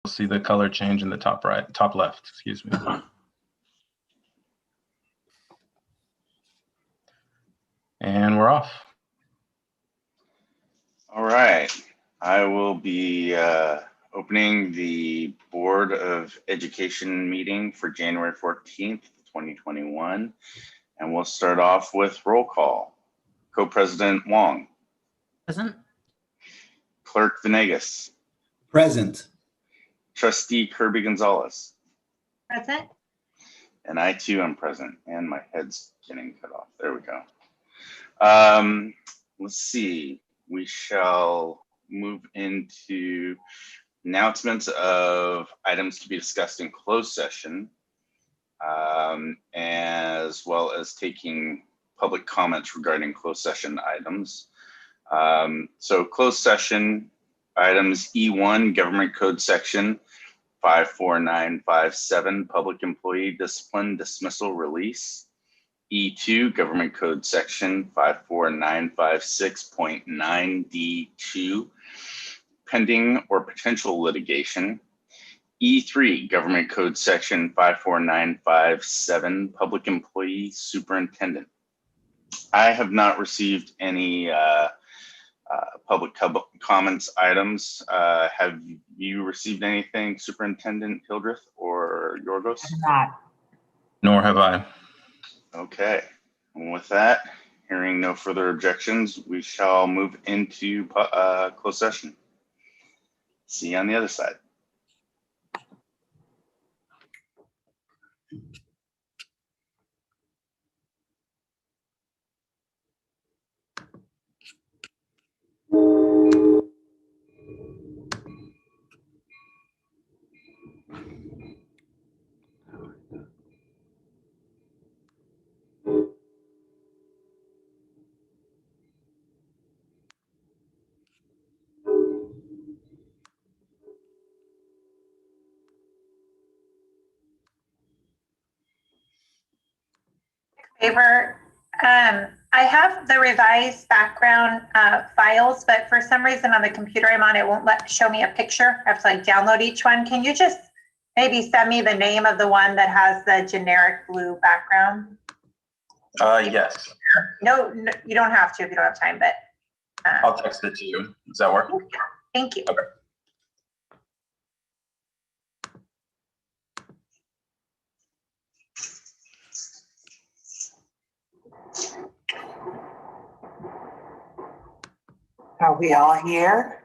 see the color change in the top right, top left, excuse me. And we're off. All right, I will be opening the Board of Education meeting for January 14th, 2021. And we'll start off with roll call. Co-President Wong. Present. Clerk Venegas. Present. Trustee Kirby Gonzalez. Present. And I too am present, and my head's getting cut off. There we go. Let's see. We shall move into announcements of items to be discussed in closed session, as well as taking public comments regarding closed session items. So closed session items E1, Government Code Section 54957, Public Employee Discipline Dismissal Release. E2, Government Code Section 54956.9D2, pending or potential litigation. E3, Government Code Section 54957, Public Employee Superintendent. I have not received any public comments items. Have you received anything, Superintendent Hildreth or Yorgos? Not. Nor have I. Okay, and with that, hearing no further objections, we shall move into closed session. See you on the other side. Favor. I have the revised background files, but for some reason on the computer I'm on, it won't show me a picture. I have to like download each one. Can you just maybe send me the name of the one that has the generic blue background? Yes. No, you don't have to if you don't have time, but. I'll text it to you. Does that work? Thank you. Okay. Are we all here?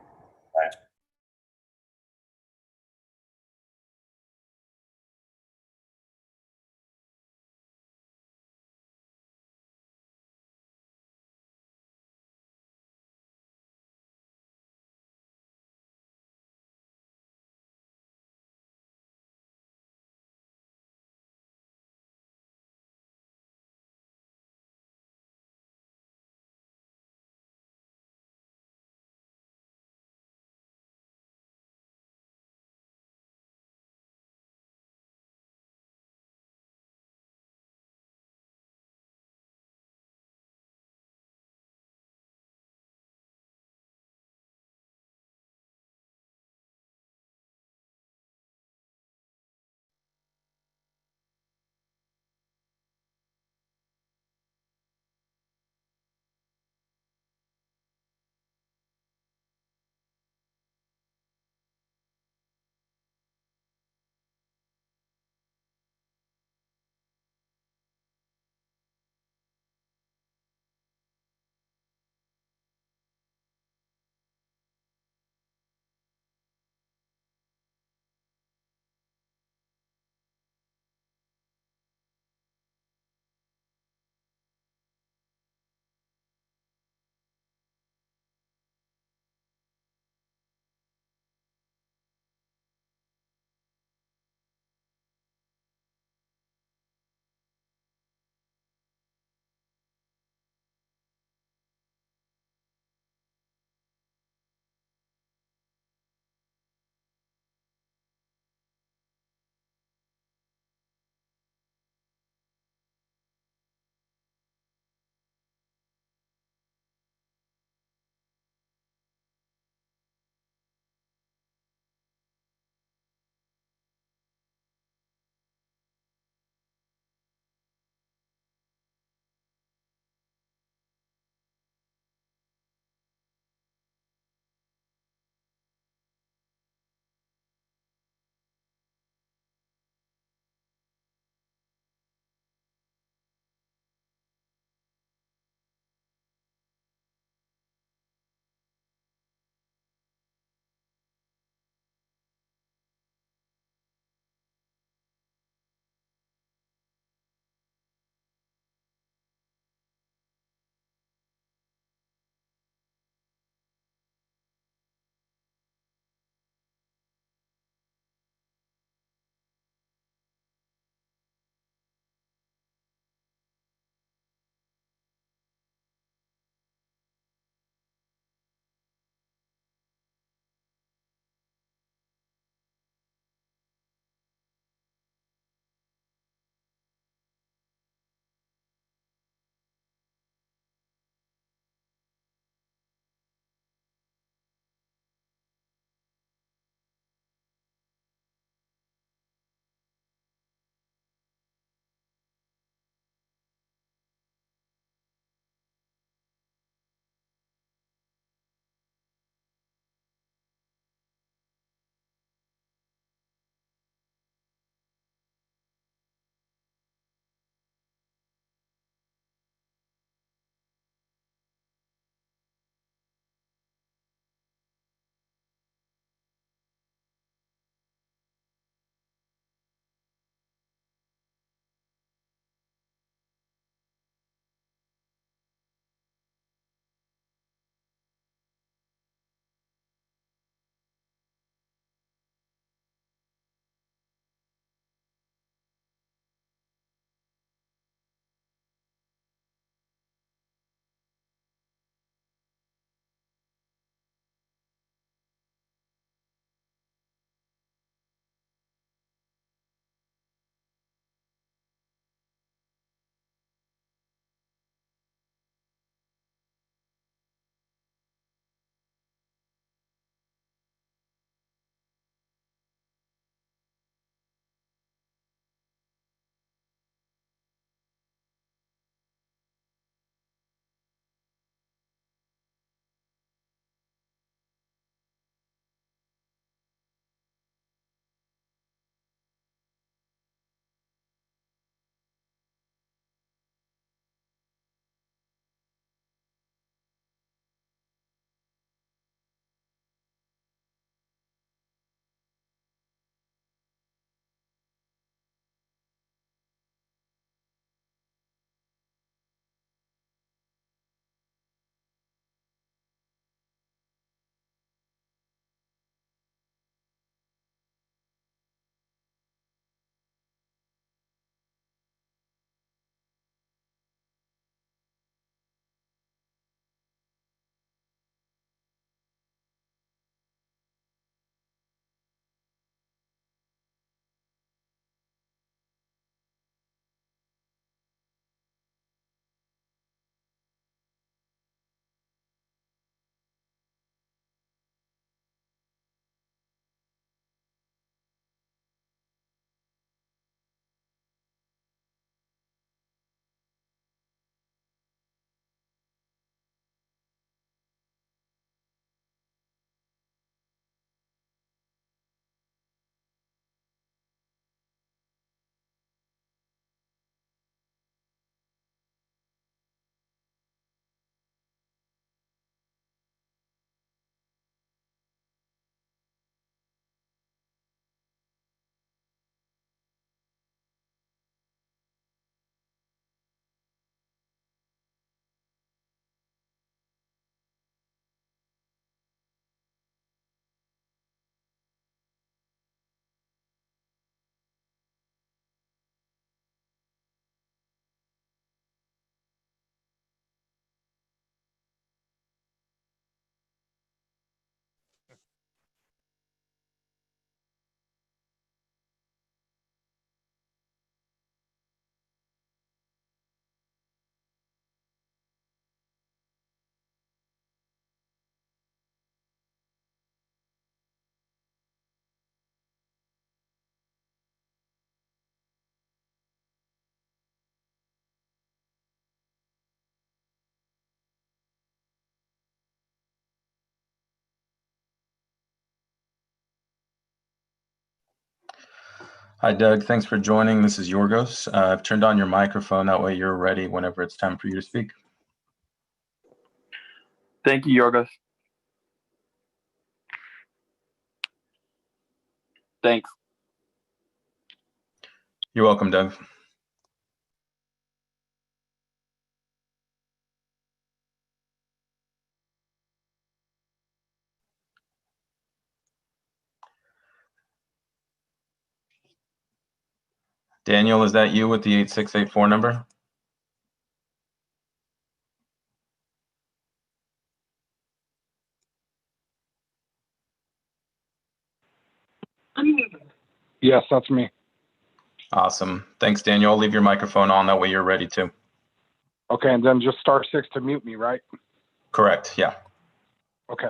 Hi, Doug. Thanks for joining. This is Yorgos. I've turned on your microphone. That way you're ready whenever it's time for you to speak. Thank you, Yorgos. Thanks. You're welcome, Doug. Daniel, is that you with the 8684 number? Yes, that's me. Awesome. Thanks, Daniel. I'll leave your microphone on. That way you're ready too. Okay, and then just *6 to mute me, right? Correct. Yeah. Okay.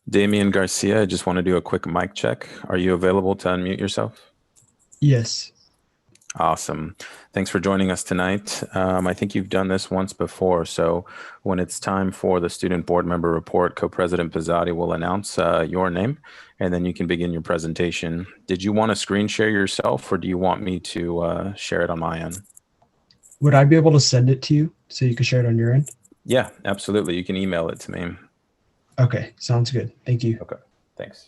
Damian Garcia, I just want to do a quick mic check. Are you available to unmute yourself? Yes. Awesome. Thanks for joining us tonight. I think you've done this once before, so when it's time for the student board member report, Co-President Pizzotti will announce your name, and then you can begin your presentation. Did you want to screen share yourself, or do you want me to share it on my end? Would I be able to send it to you so you can share it on your end? Yeah, absolutely. You can email it to me. Okay, sounds good. Thank you. Okay, thanks.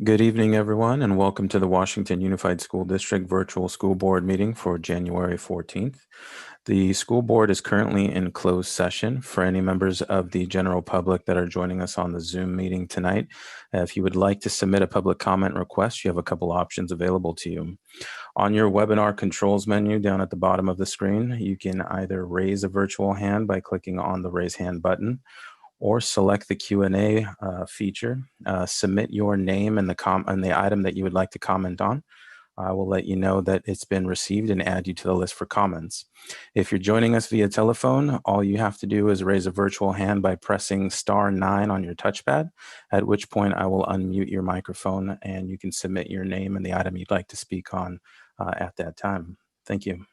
Good evening, everyone, and welcome to the Washington Unified School District Virtual School Board meeting for January 14th. The school board is currently in closed session. For any members of the general public that are joining us on the Zoom meeting tonight, if you would like to submit a public comment request, you have a couple options available to you. On your webinar controls menu down at the bottom of the screen, you can either raise a virtual hand by clicking on the raise hand button, or select the Q&A feature. Submit your name and the item that you would like to comment on. I will let you know that it's been received and add you to the list for comments. If you're joining us via telephone, all you have to do is raise a virtual hand by pressing *9 on your touchpad, at which point I will unmute your microphone and you can submit your name and the item you'd like to speak on at that time. Thank you.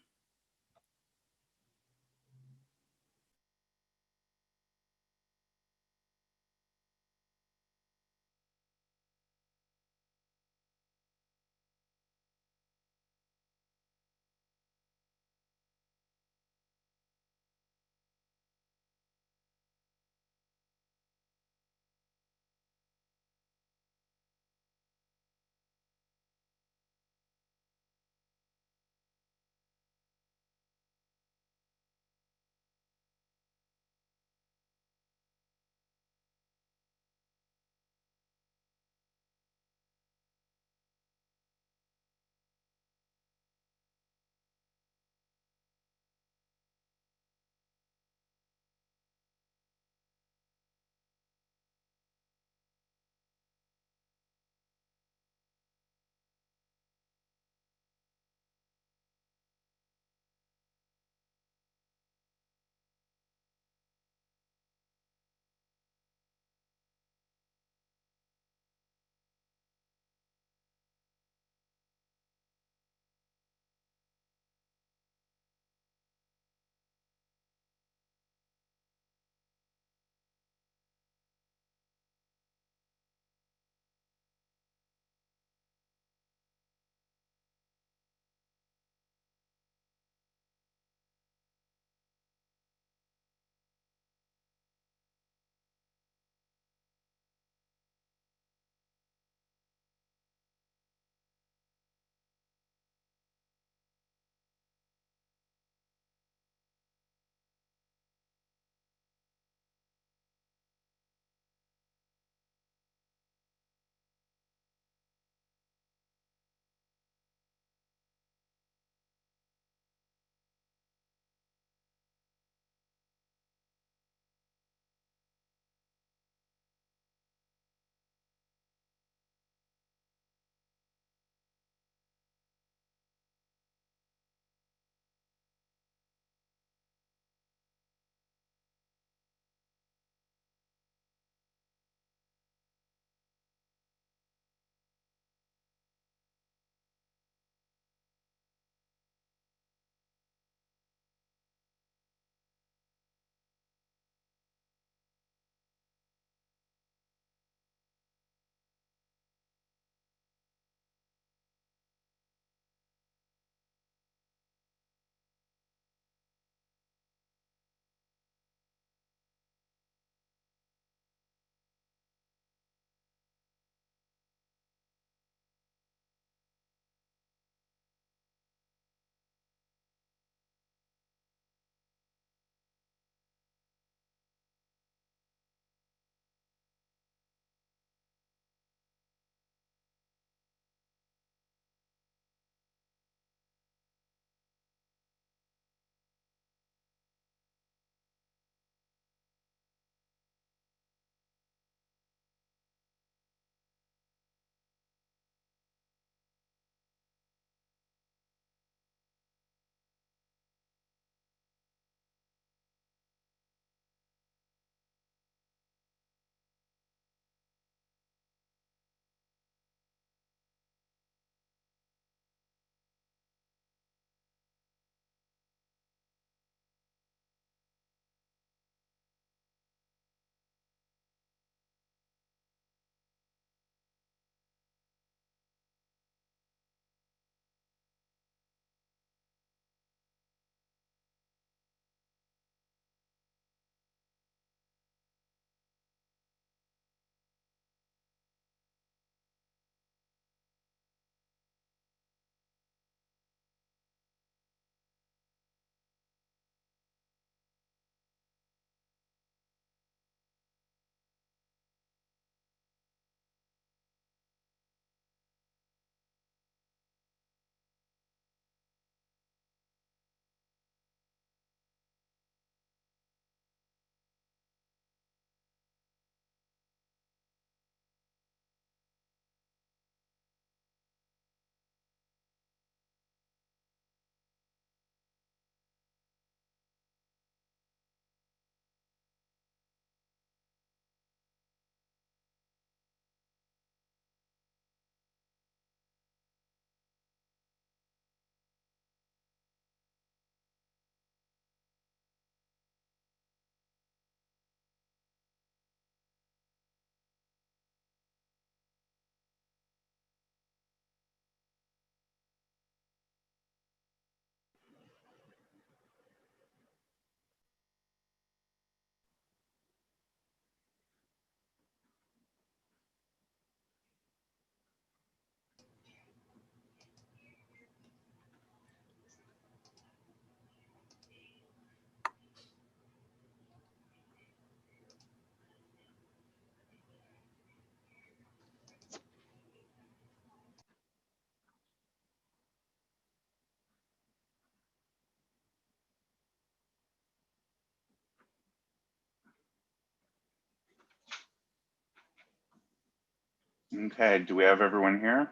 Okay, do we have everyone here?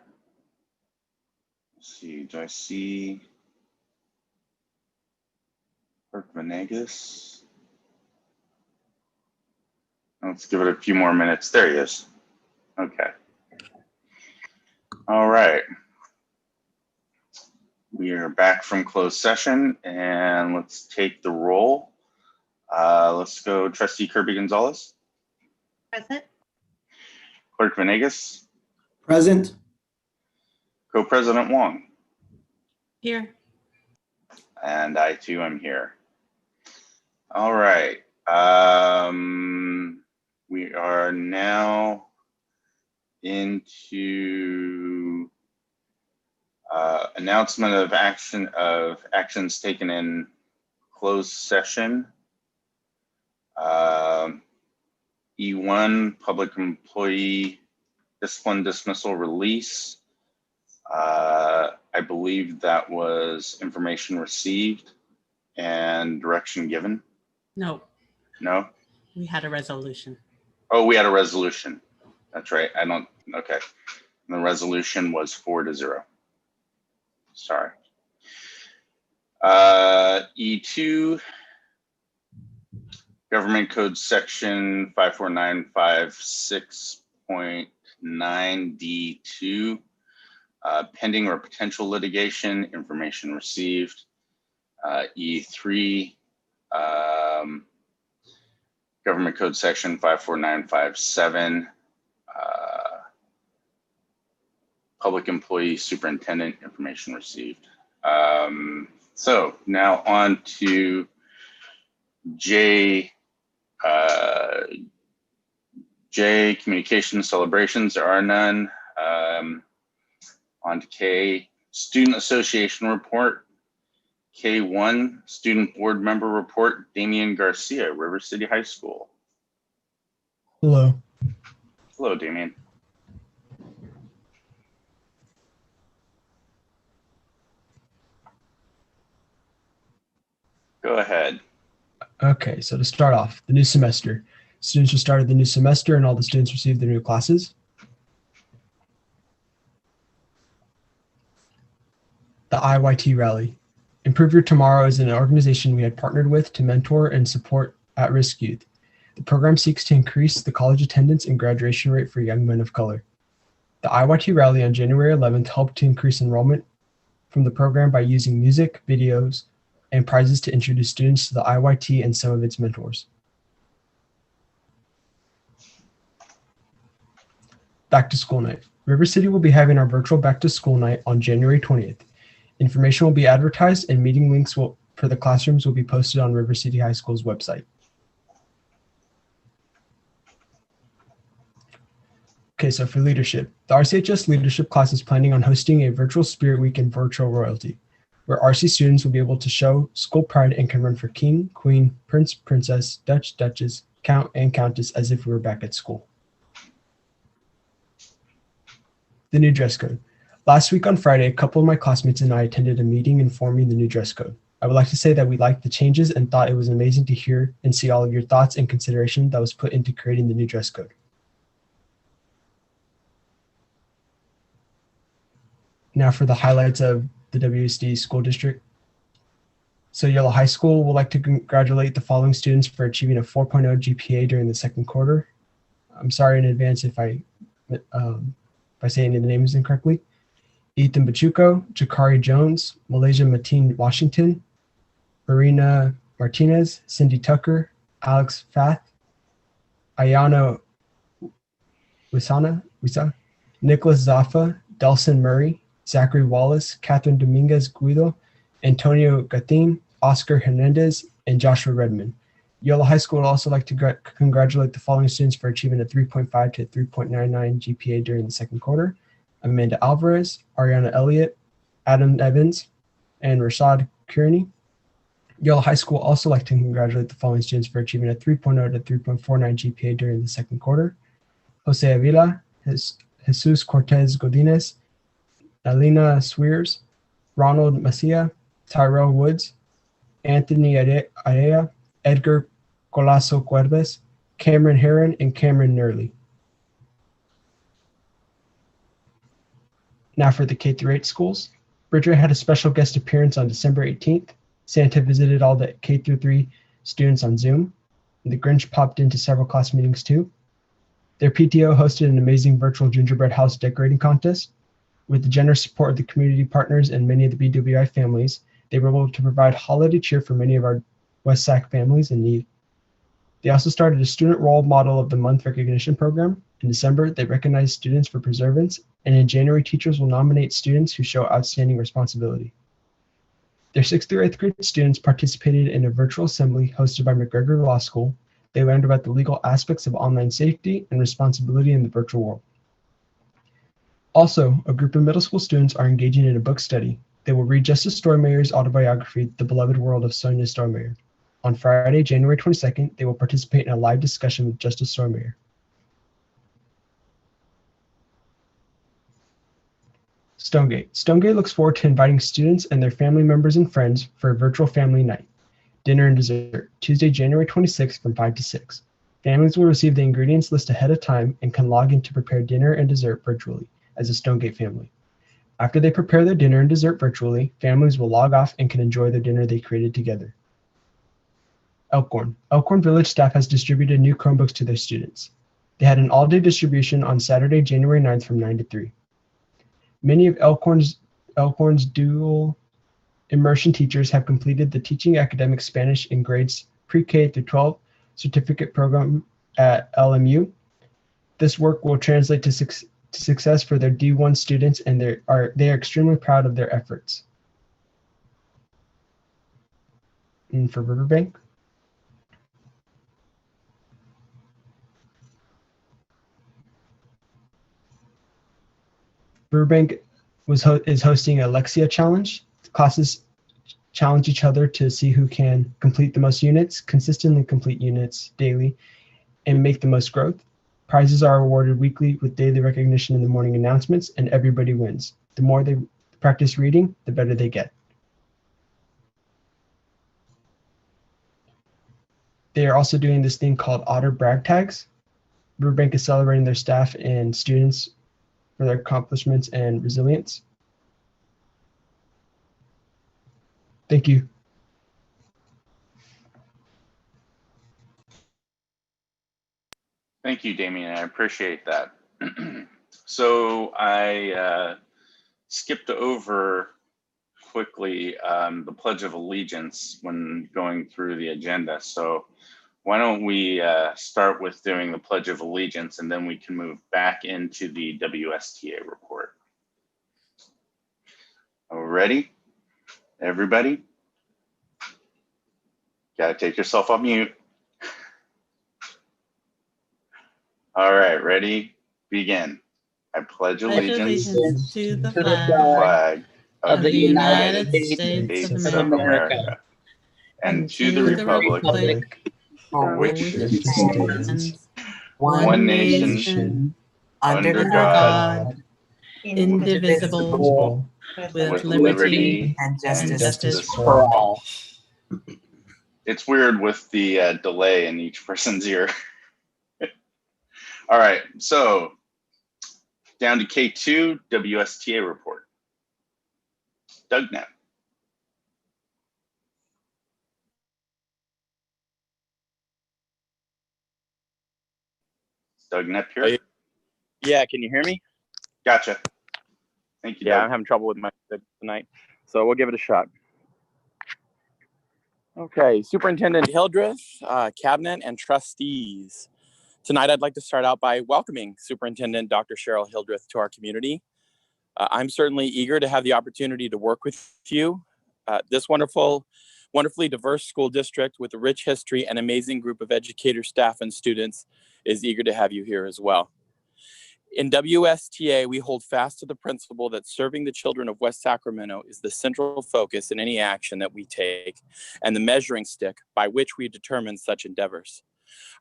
Let's see, do I see Clerk Venegas? Let's give it a few more minutes. There he is. Okay. All right. We are back from closed session and let's take the roll. Let's go Trustee Kirby Gonzalez, Present? Clerk Venegas, Present. Co-President Wong, Here. and I too am here. All right. We are now into announcement of actions taken in closed session. E1, public employee discipline dismissal release. I believe that was information received and direction given. No, No? we had a resolution. Oh, we had a resolution. That's right. Okay. The resolution was 4-0. Sorry. E2, Government Code Section 54956.9D2, pending or potential litigation, information received. E3, Government Code Section 54957, Public Employee Superintendent, information received. So now on to J, communication celebrations. There are none. On to K, student association report. K1, student board member report. Damian Garcia, River City High School. Hello. Hello, Damian. Go ahead. Okay, so to start off, the new semester. Students just started the new semester and all the students received their new classes. The IYT Rally. Improve Your Tomorrow is an organization we had partnered with to mentor and support at-risk youth. The program seeks to increase the college attendance and graduation rate for young men of color. The IYT Rally on January 11th helped to increase enrollment from the program by using music, videos, and prizes to introduce students to the IYT and some of its mentors. Back to School Night. River City will be having our virtual Back to School Night on January 20th. Information will be advertised and meeting links for the classrooms will be posted on River City High School's website. Okay, so for leadership, the RCHS leadership class is planning on hosting a virtual Spirit Week in virtual royalty, where RC students will be able to show school pride and can run for king, queen, prince, princess, Dutch, duchess, count, and countess as if we were back at school. The new dress code. Last week on Friday, a couple of my classmates and I attended a meeting informing the new dress code. I would like to say that we liked the changes and thought it was amazing to hear and see all of your thoughts and consideration that was put into creating the new dress code. Now for the highlights of the WSTA school district. So Yellow High School would like to congratulate the following students for achieving a 4.0 GPA during the second quarter. I'm sorry in advance if I say any of the names incorrectly. Ethan Bachuco, Jakari Jones, Malaysia Mateen Washington, Marina Martinez, Cindy Tucker, Alex Fath, Ayana Wisa, Nicholas Zaffa, Delson Murray, Zachary Wallace, Catherine Dominguez Guido, Antonio Gatin, Oscar Hernandez, and Joshua Redmond. Yolo High School would also like to congratulate the following students for achieving a 3.5 to 3.99 GPA during the second quarter. Amanda Alvarez, Ariana Elliott, Adam Evans, and Rashad Kearney. Yolo High School also like to congratulate the following students for achieving a 3.0 to 3.49 GPA during the second quarter. Jose Avila, Jesus Cortez Godinez, Alina Swears, Ronald Macia, Tyrell Woods, Anthony Area, Edgar Colasso Cuerves, Cameron Heron, and Cameron Nurley. Now for the K through 8 schools. Bridgeway had a special guest appearance on December 18th. Santa visited all the K through 3 students on Zoom. And the Grinch popped into several class meetings too. Their PTO hosted an amazing virtual gingerbread house decorating contest. With the generous support of the community partners and many of the BWI families, they were able to provide holiday cheer for many of our West Sac families in need. They also started a student role model of the month recognition program. In December, they recognized students for perseverance, and in January, teachers will nominate students who show outstanding responsibility. Their 6th through 8th grade students participated in a virtual assembly hosted by McGregor Law School. They learned about the legal aspects of online safety and responsibility in the virtual world. Also, a group of middle school students are engaging in a book study. They will read Justice Stormayer's autobiography, The Beloved World of Sonia Stormayer. On Friday, January 22nd, they will participate in a live discussion with Justice Stormayer. Stonegate. Stonegate looks forward to inviting students and their family members and friends for a virtual family night, dinner and dessert, Tuesday, January 26th from 5 to 6. Families will receive the ingredients list ahead of time and can log in to prepare dinner and dessert virtually as a Stonegate family. After they prepare their dinner and dessert virtually, families will log off and can enjoy their dinner they created together. Elkhorn. Elkhorn Village staff has distributed new Chromebooks to their students. They had an all-day distribution on Saturday, January 9th from 9 to 3. Many of Elkhorn's dual immersion teachers have completed the Teaching Academic Spanish in grades pre-K through 12 certificate program at LMU. This work will translate to success for their D1 students, and they are extremely proud of their efforts. And for Riverbank. Riverbank is hosting a Lexia challenge. Classes challenge each other to see who can complete the most units, consistently complete units daily, and make the most growth. Prizes are awarded weekly with daily recognition in the morning announcements, and everybody wins. The more they practice reading, the better they get. They are also doing this thing called Otter Brag Tags. Riverbank is celebrating their staff and students for their accomplishments and resilience. Thank you. Thank you, Damien. I appreciate that. So I skipped over quickly the Pledge of Allegiance when going through the agenda. So why don't we start with doing the Pledge of Allegiance, and then we can move back into the WSTA report. All ready, everybody? Gotta take yourself off mute. All right, ready? Begin. I pledge allegiance to the to the flag flag of the United States of America and to the republic for which it stands, one nation, under God, indivisible, with liberty and and justice for all. It's weird with the delay in each person's ear. All right, so down to K2, WSTA report. Doug Knapp. Doug Knapp here. Yeah, can you hear me? Gotcha. Thank you, Yeah, Doug. I'm having trouble with my signal tonight, so we'll give it a shot. Okay, Superintendent Hildreth, Cabinet, and Trustees. Tonight, I'd like to start out by welcoming Superintendent Dr. Cheryl Hildreth to our community. I'm certainly eager to have the opportunity to work with you. This wonderfully diverse school district with a rich history and amazing group of educators, staff, and students is eager to have you here as well. In WSTA, we hold fast to the principle that serving the children of West Sacramento is the central focus in any action that we take and the measuring stick by which we determine such endeavors.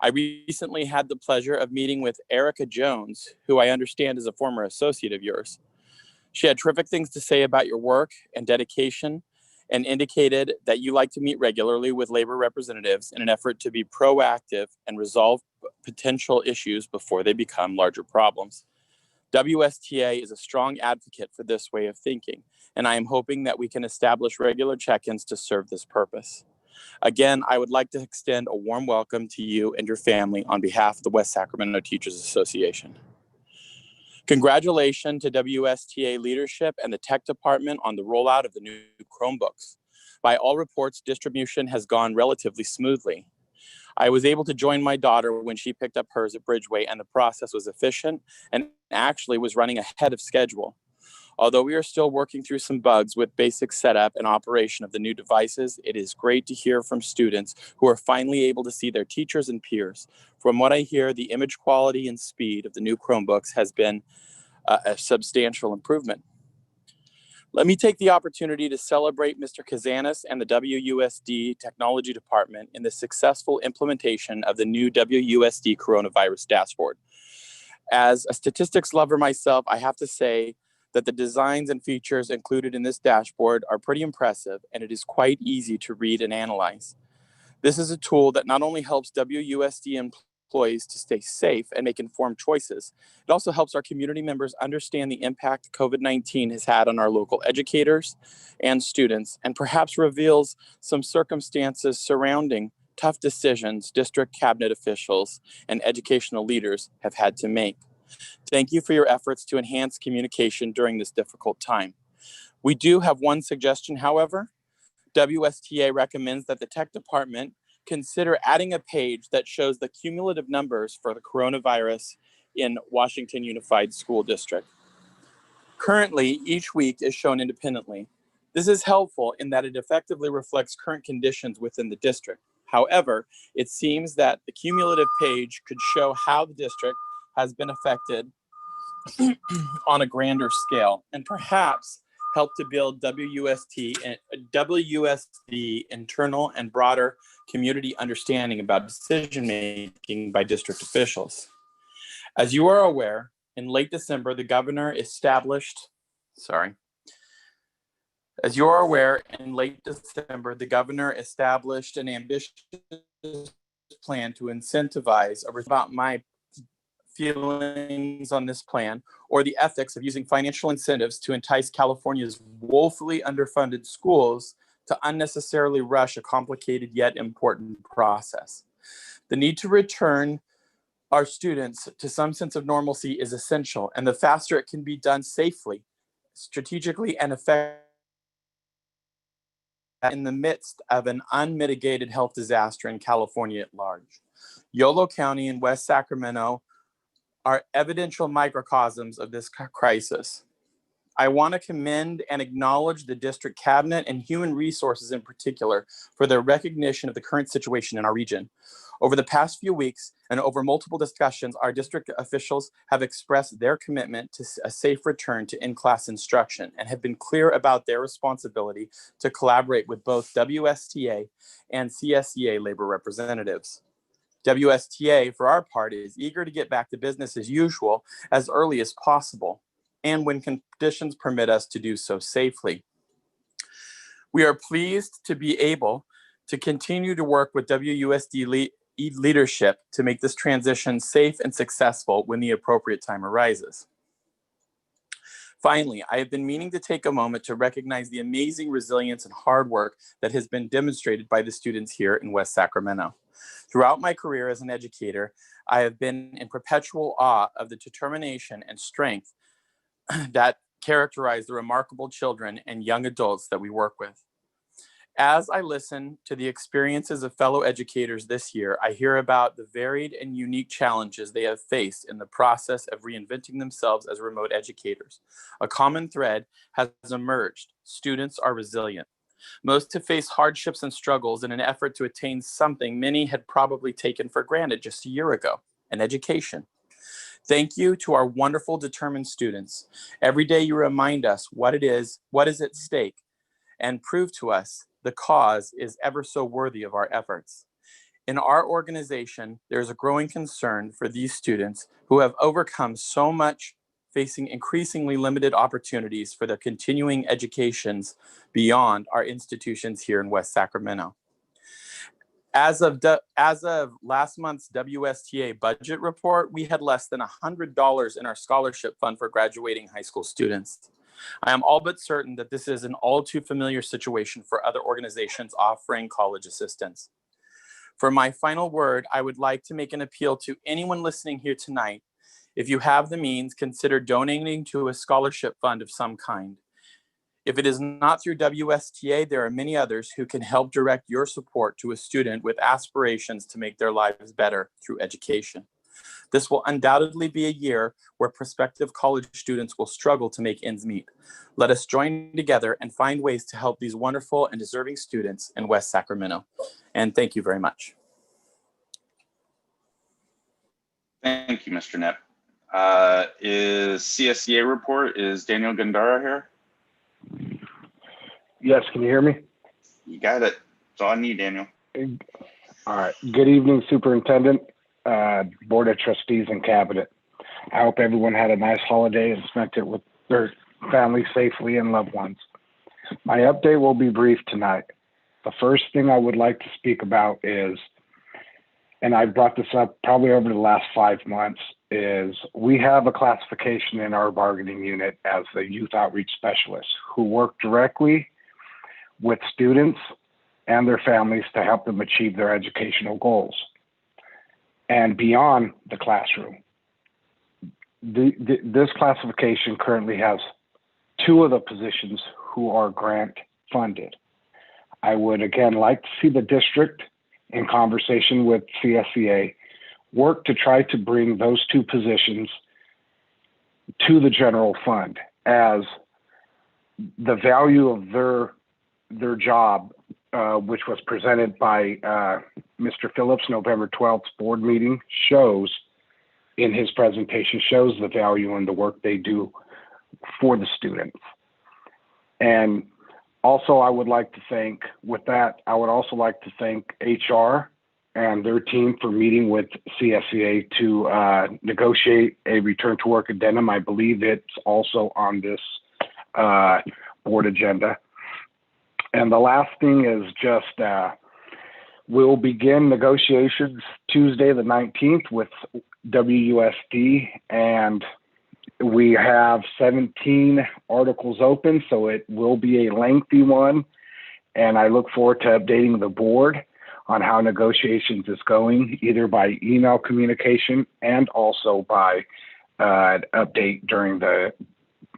I recently had the pleasure of meeting with Erica Jones, who I understand is a former associate of yours. She had terrific things to say about your work and dedication and indicated that you like to meet regularly with labor representatives in an effort to be proactive and resolve potential issues before they become larger problems. WSTA is a strong advocate for this way of thinking, and I am hoping that we can establish regular check-ins to serve this purpose. Again, I would like to extend a warm welcome to you and your family on behalf of the West Sacramento Teachers Association. Congratulations to WSTA leadership and the tech department on the rollout of the new Chromebooks. By all reports, distribution has gone relatively smoothly. I was able to join my daughter when she picked up hers at Bridgeway, and the process was efficient and actually was running ahead of schedule. Although we are still working through some bugs with basic setup and operation of the new devices, it is great to hear from students who are finally able to see their teachers and peers. From what I hear, the image quality and speed of the new Chromebooks has been a substantial improvement. Let me take the opportunity to celebrate Mr. Kazanis and the WUSD Technology Department in the successful implementation of the new WUSD Coronavirus Dashboard. As a statistics lover myself, I have to say that the designs and features included in this dashboard are pretty impressive, and it is quite easy to read and analyze. This is a tool that not only helps WUSD employees to stay safe and make informed choices, it also helps our community members understand the impact COVID-19 has had on our local educators and students, and perhaps reveals some circumstances surrounding tough decisions district cabinet officials and educational leaders have had to make. Thank you for your efforts to enhance communication during this difficult time. We do have one suggestion, however. WSTA recommends that the tech department consider adding a page that shows the cumulative numbers for the coronavirus in Washington Unified School District. Currently, each week is shown independently. This is helpful in that it effectively reflects current conditions within the district. However, it seems that the cumulative page could show how the district has been affected on a grander scale, and perhaps help to build WSD internal and broader community understanding about decision making by district officials. As you are aware, in late December, the governor established an ambitious plan to incentivize about my feelings on this plan or the ethics of using financial incentives to entice California's woefully underfunded schools to unnecessarily rush a complicated yet important process. The need to return our students to some sense of normalcy is essential, and the faster it can be done safely, strategically, and effectively in the midst of an unmitigated health disaster in California at large. Yolo County and West Sacramento are evidential microcosms of this crisis. I want to commend and acknowledge the district cabinet and human resources in particular for their recognition of the current situation in our region. Over the past few weeks and over multiple discussions, our district officials have expressed their commitment to a safe return to in-class instruction and have been clear about their responsibility to collaborate with both WSTA and CSCA labor representatives. WSTA, for our part, is eager to get back to business as usual as early as possible, and when conditions permit us to do so safely. We are pleased to be able to continue to work with WUSD leadership to make this transition safe and successful when the appropriate time arises. Finally, I have been meaning to take a moment to recognize the amazing resilience and hard work that has been demonstrated by the students here in West Sacramento. Throughout my career as an educator, I have been in perpetual awe of the determination and strength that characterize the remarkable children and young adults that we work with. As I listen to the experiences of fellow educators this year, I hear about the varied and unique challenges they have faced in the process of reinventing themselves as remote educators. A common thread has emerged: students are resilient. Most have faced hardships and struggles in an effort to attain something many had probably taken for granted just a year ago: an education. Thank you to our wonderful, determined students. Every day you remind us what is at stake, and prove to us the cause is ever so worthy of our efforts. In our organization, there's a growing concern for these students who have overcome so much, facing increasingly limited opportunities for their continuing educations beyond our institutions here in West Sacramento. As of last month's WSTA budget report, we had less than $100 in our scholarship fund for graduating high school students. I am all but certain that this is an all too familiar situation for other organizations offering college assistance. For my final word, I would like to make an appeal to anyone listening here tonight. If you have the means, consider donating to a scholarship fund of some kind. If it is not through WSTA, there are many others who can help direct your support to a student with aspirations to make their lives better through education. This will undoubtedly be a year where prospective college students will struggle to make ends meet. Let us join together and find ways to help these wonderful and deserving students in West Sacramento. And thank you very much. Thank you, Mr. Knapp. Is CSCA report, is Daniel Gandara here? Yes, can you hear me? You got it. It's on you, Daniel. All right. Good evening, Superintendent, Board of Trustees, and Cabinet. I hope everyone had a nice holiday and spent it with their family safely and loved ones. My update will be brief tonight. The first thing I would like to speak about is, and I brought this up probably over the last 5 months, is we have a classification in our bargaining unit as the youth outreach specialist who work directly with students and their families to help them achieve their educational goals and beyond the classroom. This classification currently has 2 of the positions who are grant funded. I would again like to see the district, in conversation with CSCA, work to try to bring those 2 positions to the general fund, as the value of their job, which was presented by Mr. Phillips November 12th board meeting, shows in his presentation, shows the value in the work they do for the students. And also, I would like to thank, with that, I would also like to thank HR and their team for meeting with CSCA to negotiate a return to work addendum. I believe it's also on this board agenda. And the last thing is just, we'll begin negotiations Tuesday the 19th with WSD, and we have 17 articles open, so it will be a lengthy one. And I look forward to updating the board on how negotiations is going, either by email communication and also by update during the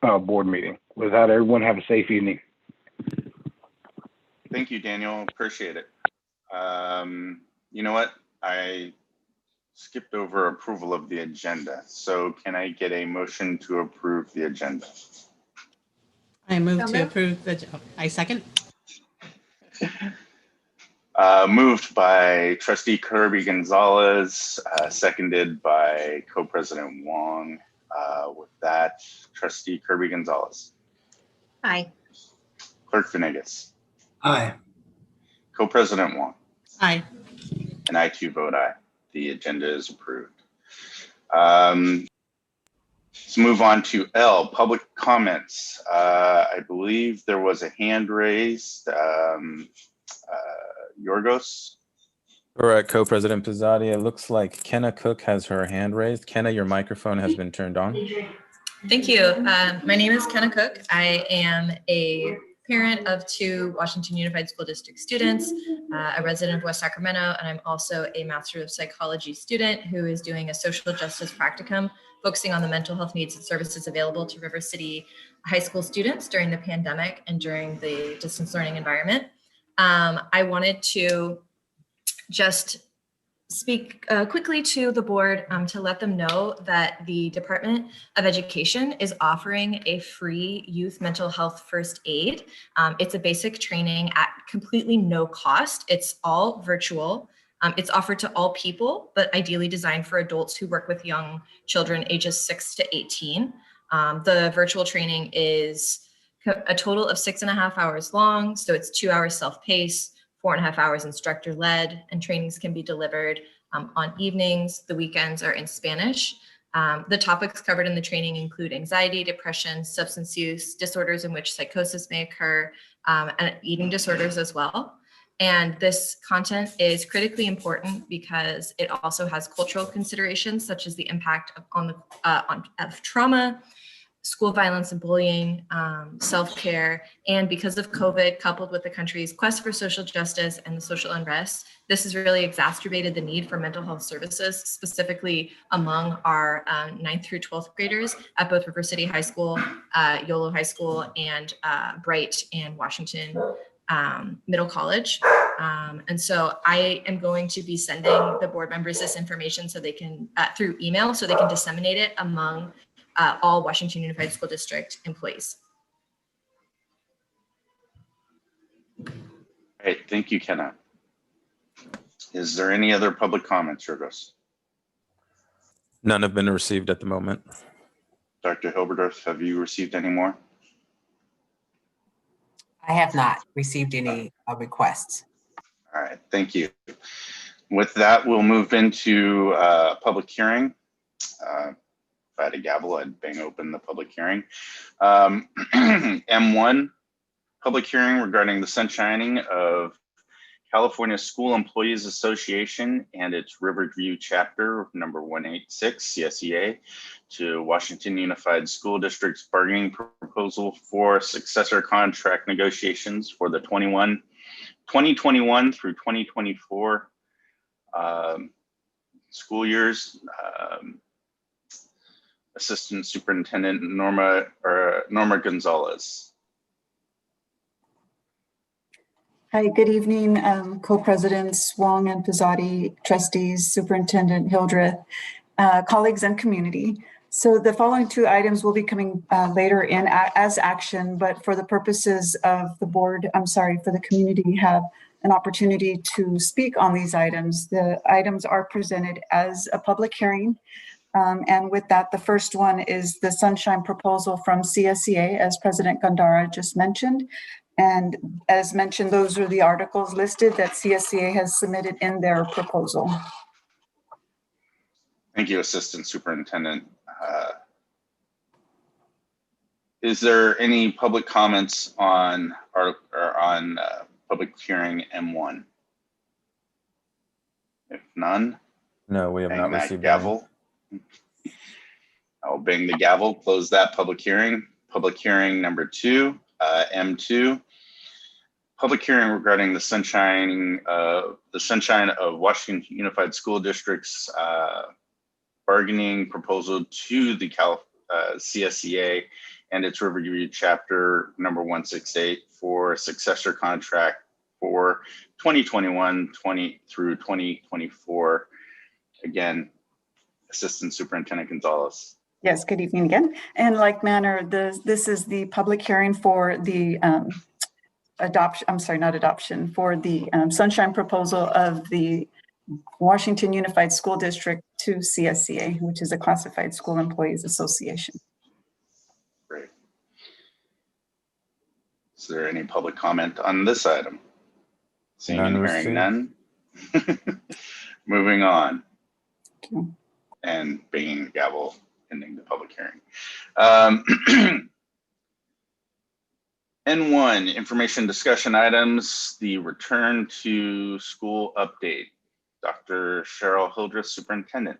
board meeting. With that, everyone have a safe evening. Thank you, Daniel. Appreciate it. You know what? I skipped over approval of the agenda. So can I get a motion to approve the agenda? I move to approve the, I second. Moved by Trustee Kirby Gonzalez, seconded by Co-President Wong. With that, Trustee Kirby Gonzalez. Aye. Clerk Venegas. Aye. Co-President Wong. Aye. And I too vote aye. The agenda is approved. Let's move on to L, public comments. I believe there was a hand raised. Yorgos? Correct, Co-President Pizzati. It looks like Kenna Cook has her hand raised. Kenna, your microphone has been turned on. Thank you. My name is Kenna Cook. I am a parent of 2 Washington Unified School District students, a resident of West Sacramento, and I'm also a Master of Psychology student who is doing a social justice practicum focusing on the mental health needs and services available to River City high school students during the pandemic and during the distance learning environment. I wanted to just speak quickly to the board to let them know that the Department of Education is offering a free youth mental health first aid. It's a basic training at completely no cost. It's all virtual. It's offered to all people, but ideally designed for adults who work with young children ages 6 to 18. The virtual training is a total of 6.5 hours long. So it's 2 hours self-paced, 4.5 hours instructor-led, and trainings can be delivered on evenings. The weekends are in Spanish. The topics covered in the training include anxiety, depression, substance use, disorders in which psychosis may occur, and eating disorders as well. And this content is critically important because it also has cultural considerations, such as the impact of trauma, school violence and bullying, self-care, and because of COVID, coupled with the country's quest for social justice and the social unrest, this has really exacerbated the need for mental health services, specifically among our 9th through 12th graders at both River City High School, Yolo High School, and Bright and Washington Middle College. And so I am going to be sending the board members this information so they can, through email, so they can disseminate it among all Washington Unified School District employees. Great, thank you, Kenna. Is there any other public comments, Yorgos? None have been received at the moment. Dr. Hilberdorf, have you received any more? I have not received any requests. All right, thank you. With that, we'll move into public hearing. If I had a gavel, I'd bang open the public hearing. M1, public hearing regarding the sunshining of California School Employees Association and its Riverview chapter number 186 CSCA to Washington Unified School District's bargaining proposal for successor contract negotiations for the 2021 through 2024 school years. Assistant Superintendent Norma Gonzalez. Hi, good evening, co-presidents Wong and Pizzotti, trustees, Superintendent Hildreth, colleagues and community. So the following two items will be coming later in as action, but for the purposes of the board, for the community, have an opportunity to speak on these items. The items are presented as a public hearing. And with that, the first one is the sunshine proposal from CSCA, as President Gandara just mentioned. And as mentioned, those are the articles listed that CSCA has submitted in their proposal. Thank you, Assistant Superintendent. Is there any public comments on public hearing M1? If none, No, we have not received gavel. I'll bang the gavel, close that public hearing. Public hearing number 2, M2. Public hearing regarding the sunshine of Washington Unified School District's bargaining proposal to the CSCA and its Riverview chapter number 168 for successor contract for 2021 through 2024. Again, Assistant Superintendent Gonzalez. Yes, good evening again. And like manner, this is the public hearing for the for the sunshine proposal of the Washington Unified School District to CSCA, which is a Classified School Employees Association. Great. Is there any public comment on this item? Seeing and hearing none. Moving on. Thank you. And banging the gavel, ending the public hearing. N1, information discussion items, the return to school update. Dr. Cheryl Hildreth, Superintendent.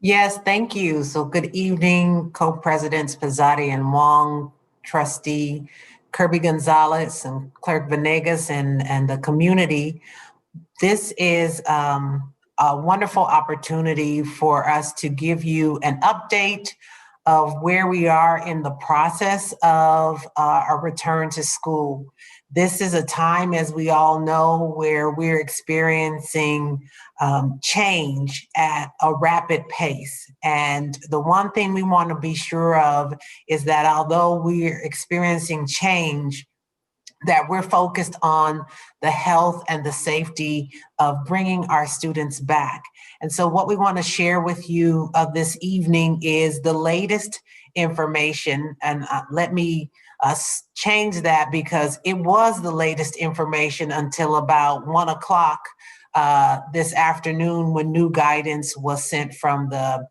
Yes, thank you. So good evening, co-presidents Pizzotti and Wong, trustee Kirby Gonzalez and Clerk Venegas and the community. This is a wonderful opportunity for us to give you an update of where we are in the process of our return to school. This is a time, as we all know, where we're experiencing change at a rapid pace. And the one thing we want to be sure of is that although we're experiencing change, that we're focused on the health and the safety of bringing our students back. And so what we want to share with you this evening is the latest information. And let me change that, because it was the latest information until about 1 o'clock this afternoon when new guidance was sent from the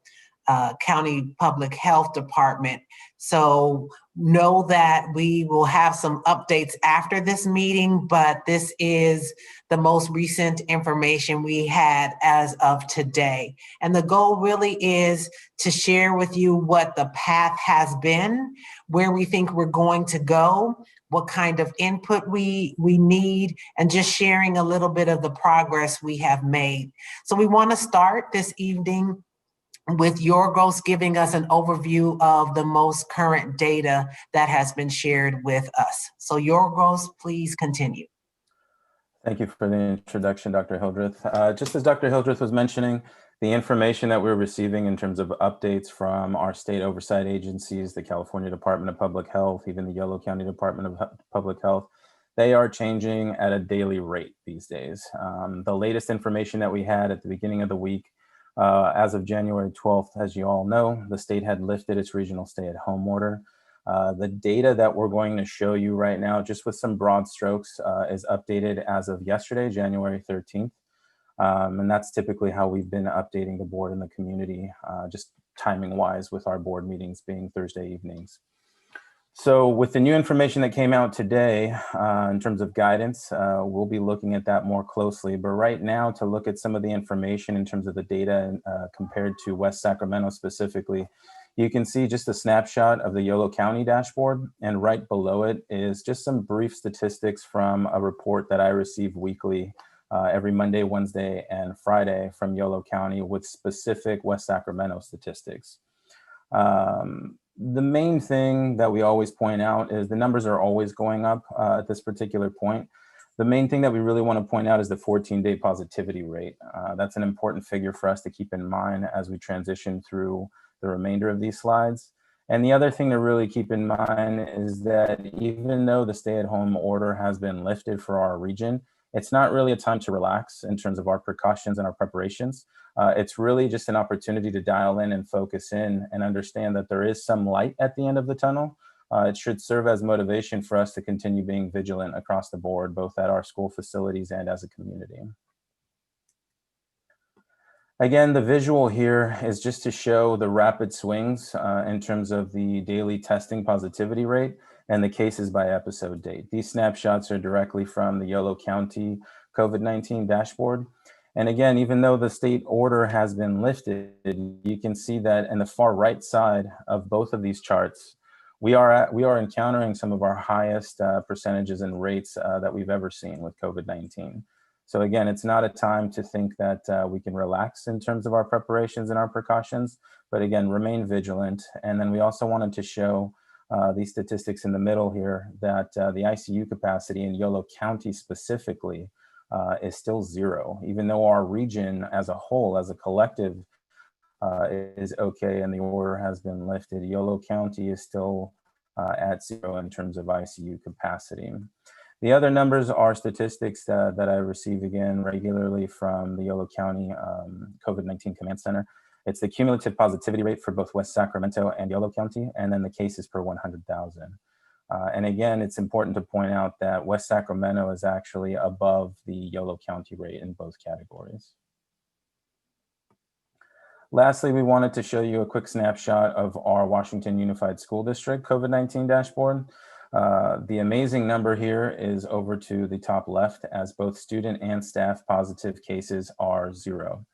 County Public Health Department. So know that we will have some updates after this meeting, but this is the most recent information we had as of today. And the goal really is to share with you what the path has been, where we think we're going to go, what kind of input we need, and just sharing a little bit of the progress we have made. So we want to start this evening with Yorgos giving us an overview of the most current data that has been shared with us. So Yorgos, please continue. Thank you for the introduction, Dr. Hildreth. Just as Dr. Hildreth was mentioning, the information that we're receiving in terms of updates from our state oversight agencies, the California Department of Public Health, even the Yolo County Department of Public Health, they are changing at a daily rate these days. The latest information that we had at the beginning of the week, as of January 12th, as you all know, the state had lifted its regional stay-at-home order. The data that we're going to show you right now, just with some broad strokes, is updated as of yesterday, January 13th. And that's typically how we've been updating the board and the community, just timing-wise, with our board meetings being Thursday evenings. So with the new information that came out today, in terms of guidance, we'll be looking at that more closely. But right now, to look at some of the information in terms of the data compared to West Sacramento specifically, you can see just a snapshot of the Yolo County dashboard, and right below it is just some brief statistics from a report that I receive weekly every Monday, Wednesday, and Friday from Yolo County with specific West Sacramento statistics. The main thing that we always point out is the numbers are always going up at this particular point. The main thing that we really want to point out is the 14-day positivity rate. That's an important figure for us to keep in mind as we transition through the remainder of these slides. And the other thing to really keep in mind is that even though the stay-at-home order has been lifted for our region, it's not really a time to relax in terms of our precautions and our preparations. It's really just an opportunity to dial in and focus in and understand that there is some light at the end of the tunnel. It should serve as motivation for us to continue being vigilant across the board, both at our school facilities and as a community. Again, the visual here is just to show the rapid swings in terms of the daily testing positivity rate and the cases by episode date. These snapshots are directly from the Yolo County COVID-19 dashboard. And again, even though the state order has been lifted, you can see that in the far right side of both of these charts, we are encountering some of our highest percentages and rates that we've ever seen with COVID-19. So again, it's not a time to think that we can relax in terms of our preparations and our precautions, but again, remain vigilant. And then we also wanted to show these statistics in the middle here that the ICU capacity in Yolo County specifically is still 0, even though our region as a whole, as a collective, is okay and the order has been lifted. Yolo County is still at 0 in terms of ICU capacity. The other numbers are statistics that I receive again regularly from the Yolo County COVID-19 Command Center. It's the cumulative positivity rate for both West Sacramento and Yolo County, and then the cases per 100,000. And again, it's important to point out that West Sacramento is actually above the Yolo County rate in both categories. Lastly, we wanted to show you a quick snapshot of our Washington Unified School District COVID-19 dashboard. The amazing number here is over to the top left, as both student and staff positive cases are 0.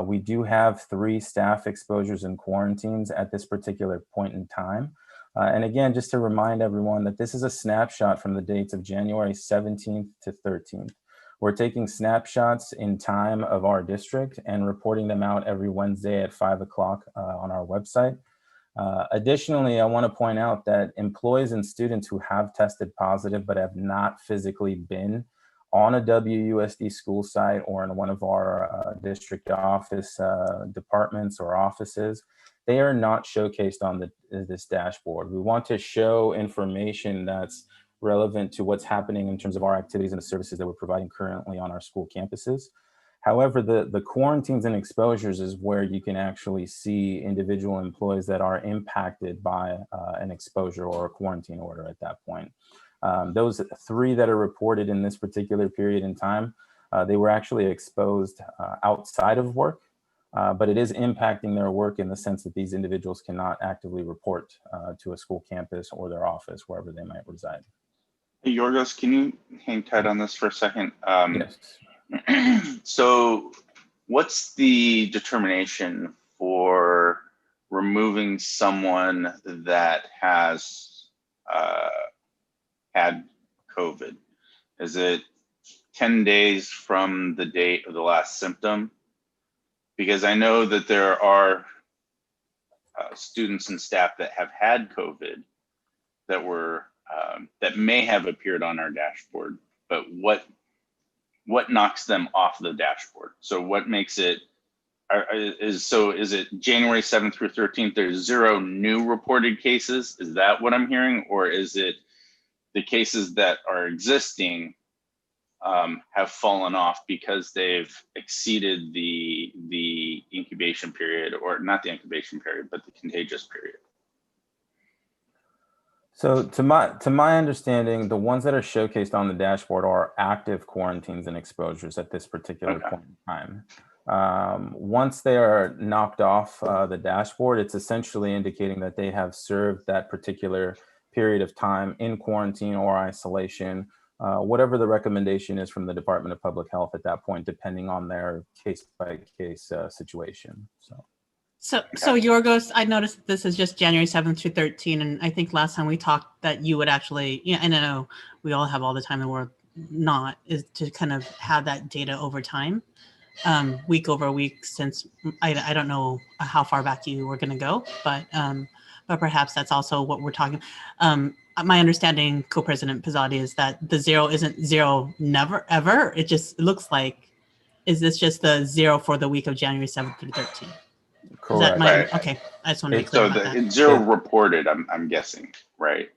We do have 3 staff exposures and quarantines at this particular point in time. And again, just to remind everyone that this is a snapshot from the dates of January 17th to 13th. We're taking snapshots in time of our district and reporting them out every Wednesday at 5 o'clock on our website. Additionally, I want to point out that employees and students who have tested positive but have not physically been on a WUSD school site or in one of our district office departments or offices, they are not showcased on this dashboard. We want to show information that's relevant to what's happening in terms of our activities and the services that we're providing currently on our school campuses. However, the quarantines and exposures is where you can actually see individual employees that are impacted by an exposure or a quarantine order at that point. Those 3 that are reported in this particular period in time, they were actually exposed outside of work but it is impacting their work in the sense that these individuals cannot actively report to a school campus or their office, wherever they might reside. Hey, Yorgos, can you hang tight on this for a second? Yes. So what's the determination for removing someone that has had COVID? Is it 10 days from the date of the last symptom? Because I know that there are students and staff that have had COVID that were that may have appeared on our dashboard, but what knocks them off the dashboard? So what makes it is it January 7th through 13th? There's 0 new reported cases. Is that what I'm hearing, or is it the cases that are existing have fallen off because they've exceeded the incubation period, or not the incubation period, but the contagious period? So to my understanding, the ones that are showcased on the dashboard are active quarantines and exposures at this particular point in time. Once they are knocked off the dashboard, it's essentially indicating that they have served that particular period of time in quarantine or isolation, whatever the recommendation is from the Department of Public Health at that point, depending on their case-by-case situation. So Yorgos, I noticed this is just January 7th through 13, and I think last time we talked that you would actually, and I know we all have all the time in the world, not, is to kind of have that data over time, week over week, since I don't know how far back you were going to go, but perhaps that's also what we're talking. My understanding, Co-President Pizzotti, is that the 0 isn't 0 never, ever. It just looks like, is this just the 0 for the week of January 7th through 13? Correct. Right. Okay, I just want to be clear So about that. it's 0 reported, I'm guessing, right?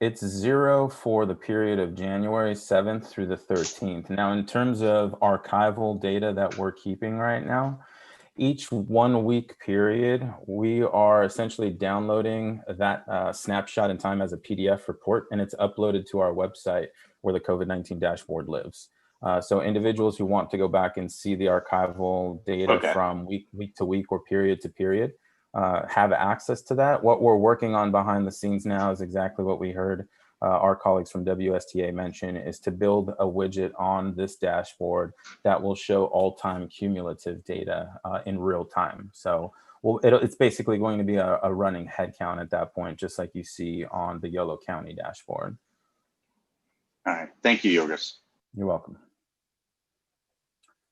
It's 0 for the period of January 7th through the 13th. Now, in terms of archival data that we're keeping right now, each 1 week period, we are essentially downloading that snapshot in time as a PDF report, and it's uploaded to our website where the COVID-19 dashboard lives. So individuals who want to go back and see the archival data from week to week or period to period have access to that. What we're working on behind the scenes now is exactly what we heard our colleagues from WSTA mention, is to build a widget on this dashboard that will show all-time cumulative data in real time. So it's basically going to be a running head count at that point, just like you see on the Yolo County dashboard. All right, thank you, Yorgos. You're welcome.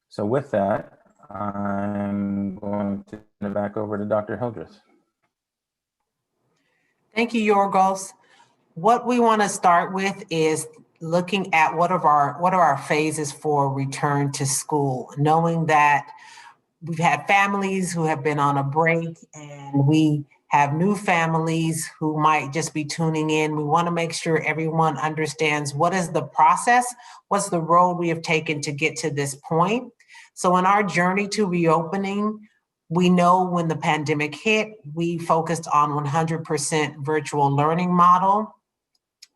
So with that, I'm going to turn it back over to Dr. Hildreth. Thank you, Yorgos. What we want to start with is looking at what are our phases for return to school, knowing that we've had families who have been on a break and we have new families who might just be tuning in. We want to make sure everyone understands what is the process, what's the road we have taken to get to this point. So in our journey to reopening, we know when the pandemic hit, we focused on 100% virtual learning model.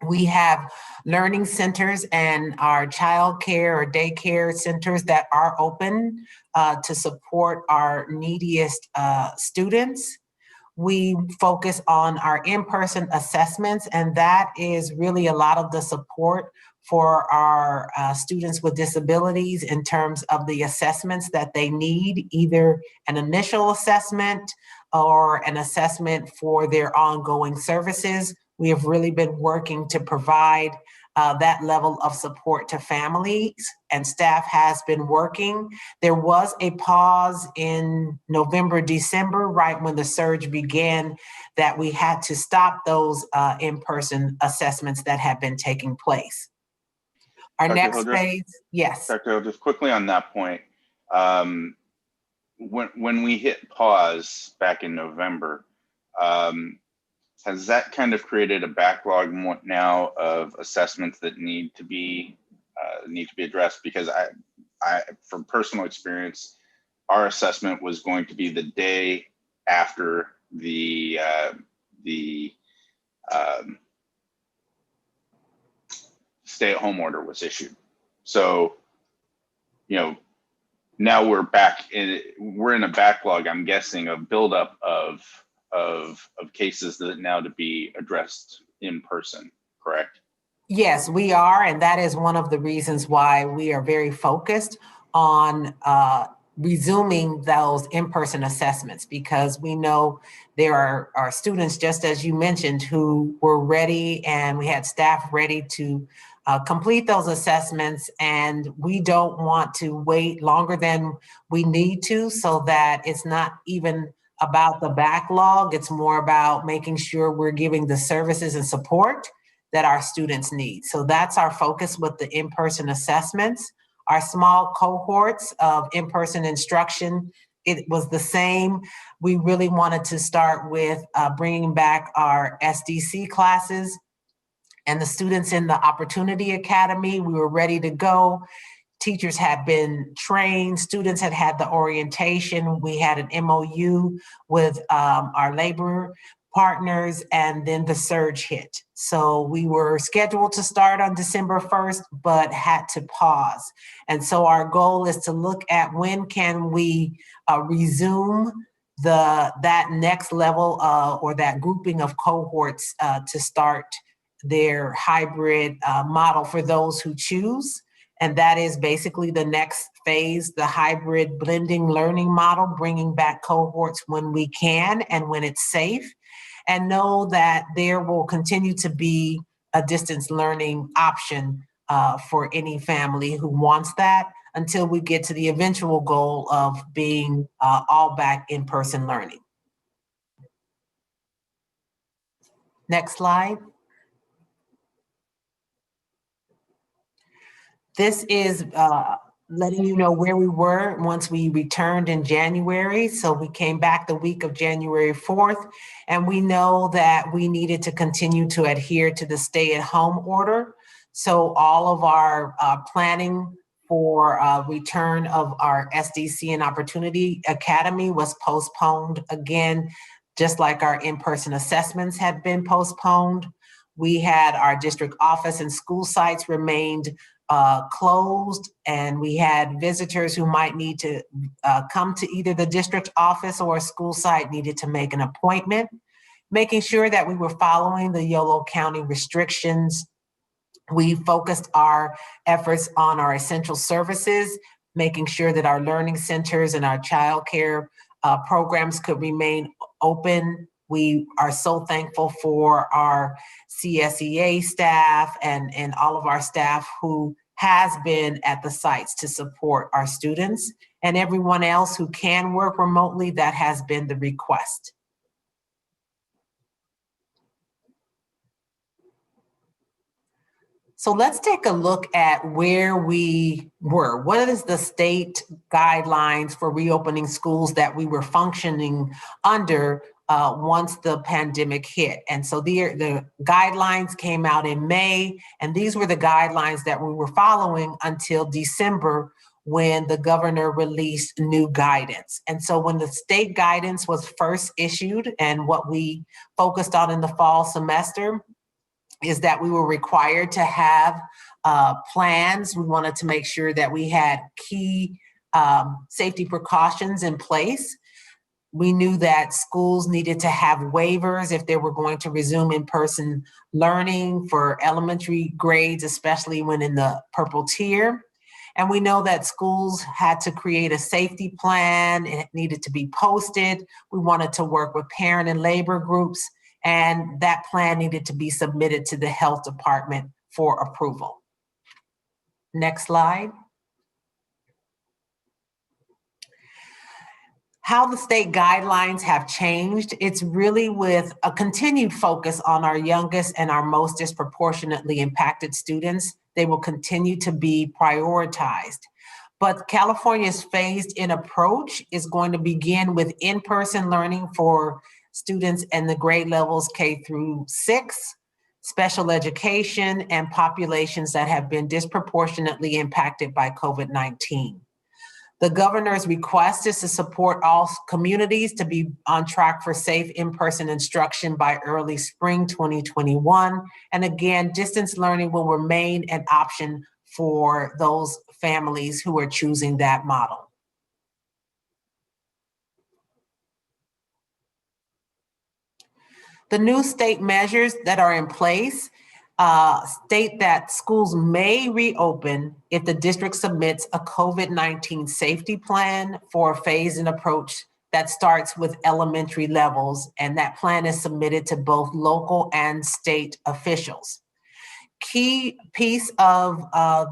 We have learning centers and our child care or daycare centers that are open to support our neediest students. We focus on our in-person assessments, and that is really a lot of the support for our students with disabilities in terms of the assessments that they need, either an initial assessment or an assessment for their ongoing services. We have really been working to provide that level of support to families, and staff has been working. There was a pause in November, December, right when the surge began, that we had to stop those in-person assessments that have been taking place. Our Dr. next Hildreth, phase, yes. Dr. Hildreth, quickly on that point, when we hit pause back in November, has that kind of created a backlog now of assessments that need to be addressed? Because I, from personal experience, our assessment was going to be the day after the stay-at-home order was issued. So, now we're in a backlog, I'm guessing, of buildup of cases that now to be addressed in person, correct? Yes, we are. And that is one of the reasons why we are very focused on resuming those in-person assessments, because we know there are students, just as you mentioned, who were ready, and we had staff ready to complete those assessments. And we don't want to wait longer than we need to, so that it's not even about the backlog. It's more about making sure we're giving the services and support that our students need. So that's our focus with the in-person assessments. Our small cohorts of in-person instruction, it was the same. We really wanted to start with bringing back our SDC classes and the students in the Opportunity Academy. We were ready to go. Teachers had been trained, students had had the orientation. We had an MOU with our labor partners, and then the surge hit. So we were scheduled to start on December 1st, but had to pause. And so our goal is to look at when can we resume that next level or that grouping of cohorts to start their hybrid model for those who choose. And that is basically the next phase, the hybrid blending learning model, bringing back cohorts when we can and when it's safe. And know that there will continue to be a distance learning option for any family who wants that, until we get to the eventual goal of being all back in-person learning. Next slide. This is letting you know where we were once we returned in January. So we came back the week of January 4th, and we know that we needed to continue to adhere to the stay-at-home order. So all of our planning for return of our SDC and Opportunity Academy was postponed again, just like our in-person assessments had been postponed. We had our district office and school sites remained closed, and we had visitors who might need to come to either the district office or a school site needed to make an appointment, making sure that we were following the Yolo County restrictions. We focused our efforts on our essential services, making sure that our learning centers and our child care programs could remain open. We are so thankful for our CSCA staff and all of our staff who has been at the sites to support our students, and everyone else who can work remotely. That has been the request. So let's take a look at where we were. What is the state guidelines for reopening schools that we were functioning under once the pandemic hit? And so the guidelines came out in May, and these were the guidelines that we were following until December, when the governor released new guidance. And so when the state guidance was first issued, and what we focused on in the fall semester, is that we were required to have plans. We wanted to make sure that we had key safety precautions in place. We knew that schools needed to have waivers if they were going to resume in-person learning for elementary grades, especially when in the purple tier. And we know that schools had to create a safety plan. It needed to be posted. We wanted to work with parent and labor groups, and that plan needed to be submitted to the health department for approval. Next slide. How the state guidelines have changed, it's really with a continued focus on our youngest and our most disproportionately impacted students. They will continue to be prioritized. But California's phased-in approach is going to begin with in-person learning for students in the grade levels K through 6, special education, and populations that have been disproportionately impacted by COVID-19. The governor's request is to support all communities to be on track for safe in-person instruction by early spring 2021. And again, distance learning will remain an option for those families who are choosing that model. The new state measures that are in place state that schools may reopen if the district submits a COVID-19 safety plan for a phased-in approach that starts with elementary levels, and that plan is submitted to both local and state officials. Key piece of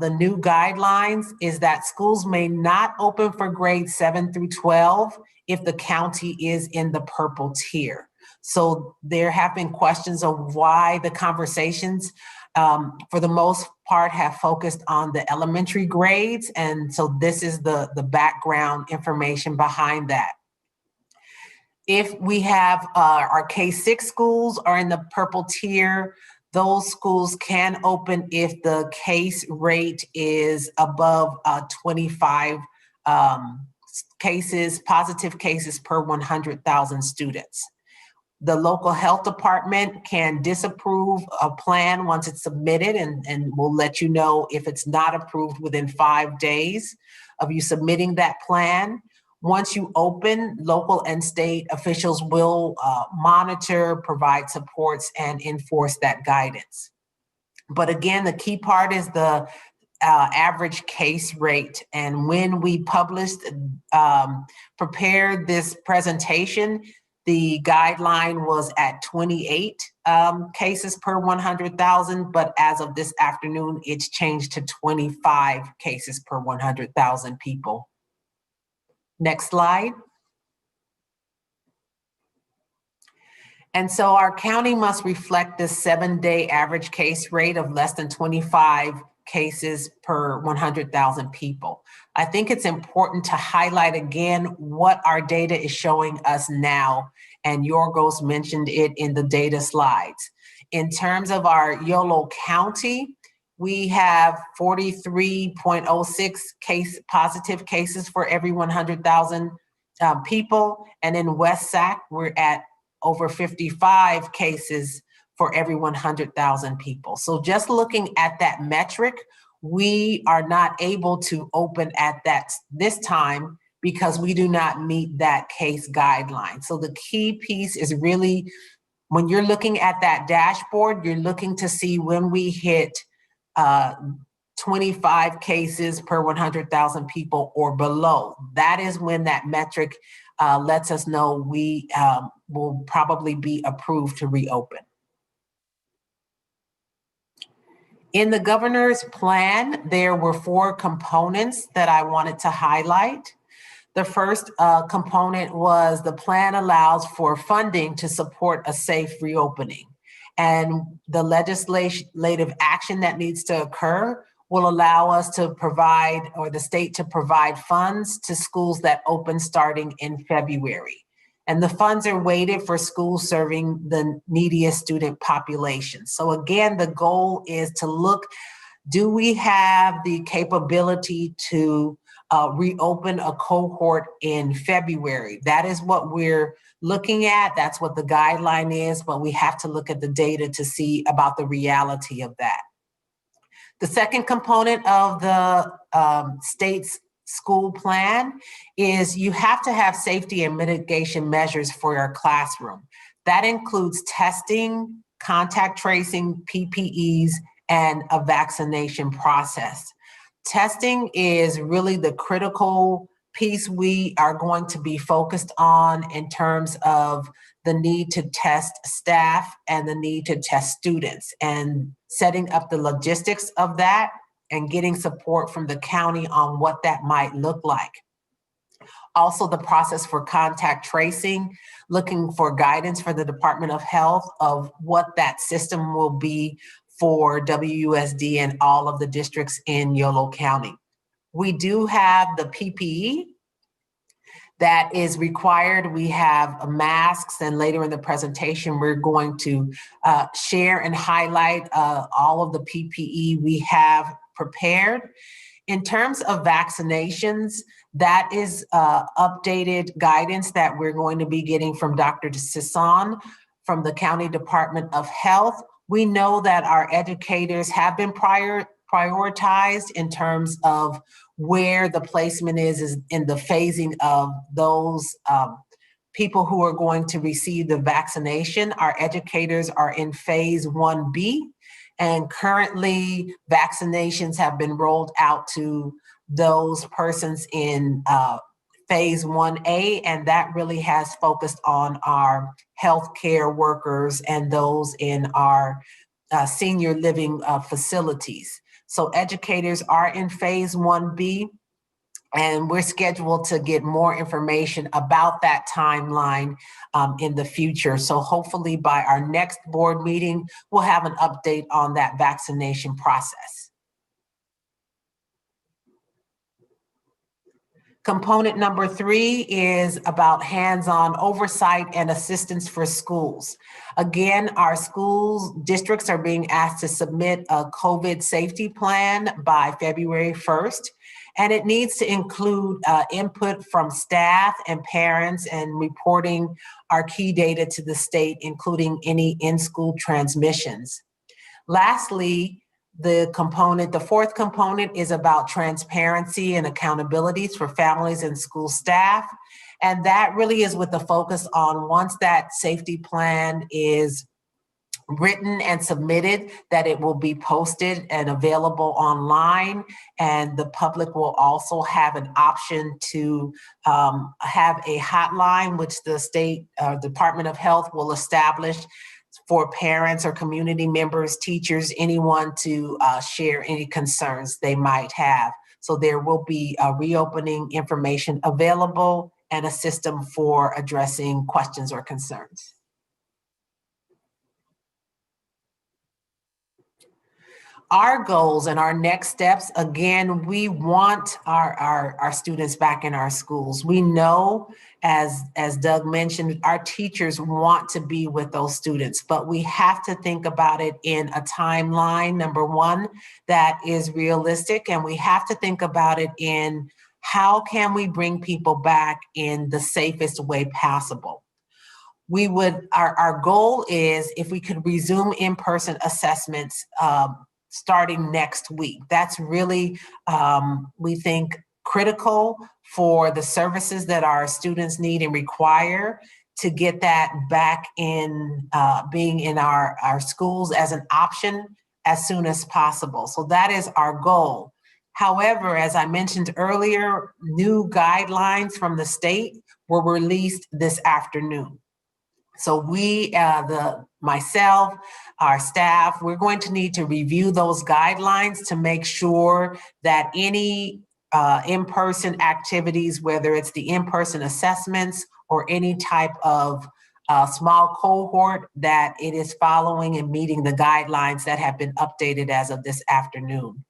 the new guidelines is that schools may not open for grades 7 through 12 if the county is in the purple tier. So there have been questions of why the conversations for the most part have focused on the elementary grades. And so this is the background information behind that. If we have our K-6 schools are in the purple tier, those schools can open if the case rate is above 25 positive cases per 100,000 students. The local health department can disapprove a plan once it's submitted, and we'll let you know if it's not approved within 5 days of you submitting that plan. Once you open, local and state officials will monitor, provide supports, and enforce that guidance. But again, the key part is the average case rate. And when we prepared this presentation, the guideline was at 28 cases per 100,000, but as of this afternoon, it's changed to 25 cases per 100,000 people. Next slide. And so our county must reflect this 7-day average case rate of less than 25 cases per 100,000 people. I think it's important to highlight again what our data is showing us now, and Yorgos mentioned it in the data slides. In terms of our Yolo County, we have 43.06 positive cases for every 100,000 people. And in West Sac, we're at over 55 cases for every 100,000 people. So just looking at that metric, we are not able to open at this time because we do not meet that case guideline. So the key piece is really, when you're looking at that dashboard, you're looking to see when we hit 25 cases per 100,000 people or below. That is when that metric lets us know we will probably be approved to reopen. In the governor's plan, there were 4 components that I wanted to highlight. The first component was the plan allows for funding to support a safe reopening. And the legislative action that needs to occur will allow us to provide, or the state to provide, funds to schools that open starting in February. And the funds are weighted for schools serving the neediest student population. So again, the goal is to look, do we have the capability to reopen a cohort in February? That is what we're looking at. That's what the guideline is, but we have to look at the data to see about the reality of that. The second component of the state's school plan is you have to have safety and mitigation measures for your classroom. That includes testing, contact tracing, PPEs, and a vaccination process. Testing is really the critical piece we are going to be focused on in terms of the need to test staff and the need to test students, and setting up the logistics of that and getting support from the county on what that might look like. Also, the process for contact tracing, looking for guidance for the Department of Health of what that system will be for WUSD and all of the districts in Yolo County. We do have the PPE that is required. We have masks, and later in the presentation, we're going to share and highlight all of the PPE we have prepared. In terms of vaccinations, that is updated guidance that we're going to be getting from Dr. Sisson from the County Department of Health. We know that our educators have been prioritized in terms of where the placement is in the phasing of those people who are going to receive the vaccination. Our educators are in phase 1B, and currently vaccinations have been rolled out to those persons in phase 1A, and that really has focused on our healthcare workers and those in our senior living facilities. So educators are in phase 1B, and we're scheduled to get more information about that timeline in the future. So hopefully by our next board meeting, we'll have an update on that vaccination process. Component number 3 is about hands-on oversight and assistance for schools. Again, our schools districts are being asked to submit a COVID safety plan by February 1st. And it needs to include input from staff and parents and reporting our key data to the state, including any in-school transmissions. Lastly, the fourth component is about transparency and accountabilities for families and school staff. And that really is with the focus on, once that safety plan is written and submitted, that it will be posted and available online, and the public will also have an option to have a hotline, which the state Department of Health will establish for parents or community members, teachers, anyone to share any concerns they might have. So there will be reopening information available and a system for addressing questions or concerns. Our goals and our next steps, again, we want our students back in our schools. We know, as Doug mentioned, our teachers want to be with those students, but we have to think about it in a timeline, number one, that is realistic, and we have to think about it in how can we bring people back in the safest way possible. Our goal is if we could resume in-person assessments starting next week. That's really, we think, critical for the services that our students need and require to get that back in being in our schools as an option as soon as possible. So that is our goal. However, as I mentioned earlier, new guidelines from the state were released this afternoon. So we, myself, our staff, we're going to need to review those guidelines to make sure that any in-person activities, whether it's the in-person assessments or any type of small cohort, that it is following and meeting the guidelines that have been updated as of this afternoon.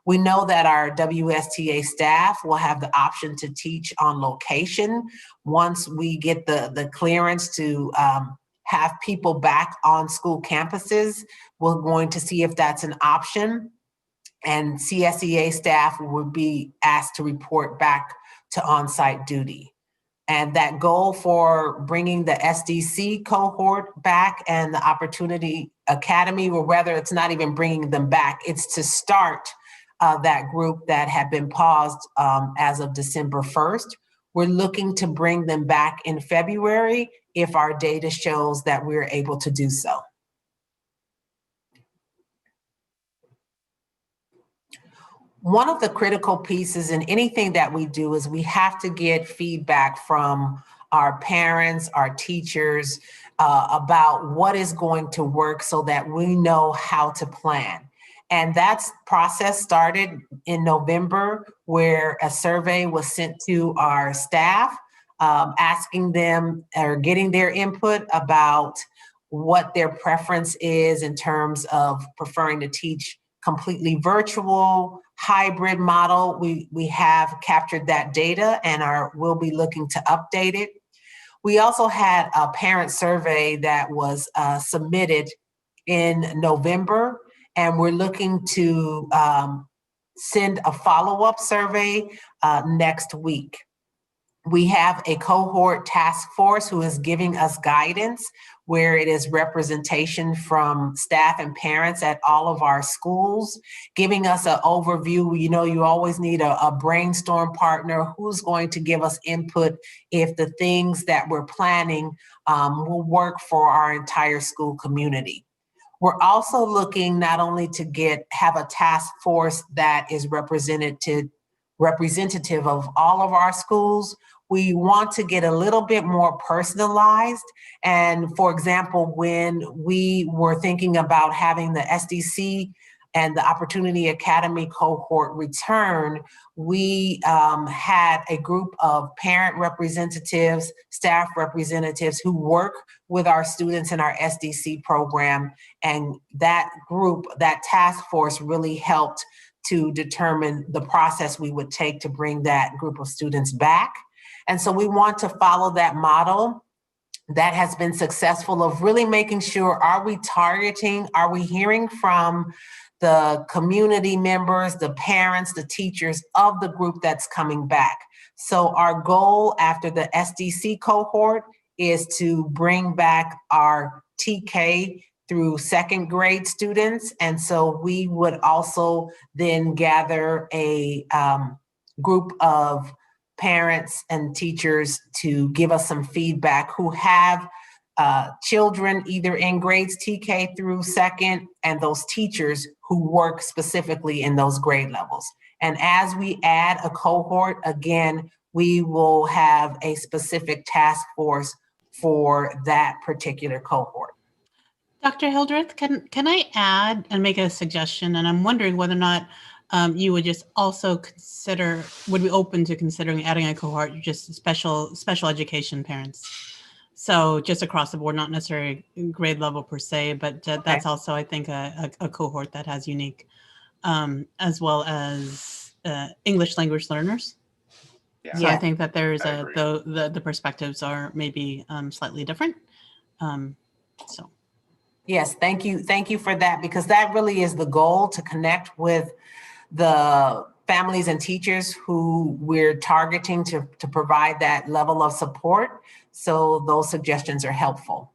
We know that our WSTA staff will have the option to teach on location once we get the clearance to have people back on school campuses. We're going to see if that's an option, and CSCA staff will be asked to report back to on-site duty. And that goal for bringing the SDC cohort back and the Opportunity Academy, or rather it's not even bringing them back, it's to start that group that had been paused as of December 1st. We're looking to bring them back in February if our data shows that we're able to do so. One of the critical pieces in anything that we do is we have to get feedback from our parents, our teachers, about what is going to work so that we know how to plan. And that process started in November, where a survey was sent to our staff, asking them or getting their input about what their preference is in terms of preferring to teach completely virtual, hybrid model. We have captured that data and we'll be looking to update it. We also had a parent survey that was submitted in November, and we're looking to send a follow-up survey next week. We have a cohort task force who is giving us guidance. where it is representation from staff and parents at all of our schools, giving us an overview. You know, you always need a brainstorm partner who's going to give us input if the things that we're planning will work for our entire school community. We're also looking not only to have a task force that is representative of all of our schools. We want to get a little bit more personalized. And for example, when we were thinking about having the SDC and the Opportunity Academy cohort return, we had a group of parent representatives, staff representatives who work with our students in our SDC program. And that group, that task force really helped to determine the process we would take to bring that group of students back. And so we want to follow that model that has been successful of really making sure, are we hearing from the community members, the parents, the teachers of the group that's coming back. So our goal after the SDC cohort is to bring back our TK through second grade students. And so we would also then gather a group of parents and teachers to give us some feedback who have children either in grades TK through second, and those teachers who work specifically in those grade levels. And as we add a cohort, again, we will have a specific task force for that particular cohort. Dr. Hildreth, can I add and make a suggestion? And I'm wondering whether or not you would just also would be open to considering adding a cohort, just special education parents. So just across the board, not necessarily grade level per se, but that's also, I think, a cohort that has unique, as well as English language learners. Yeah. So I think that there's the perspectives are maybe slightly different. So. Yes, thank you for that, because that really is the goal, to connect with the families and teachers who we're targeting to provide that level of support. So those suggestions are helpful.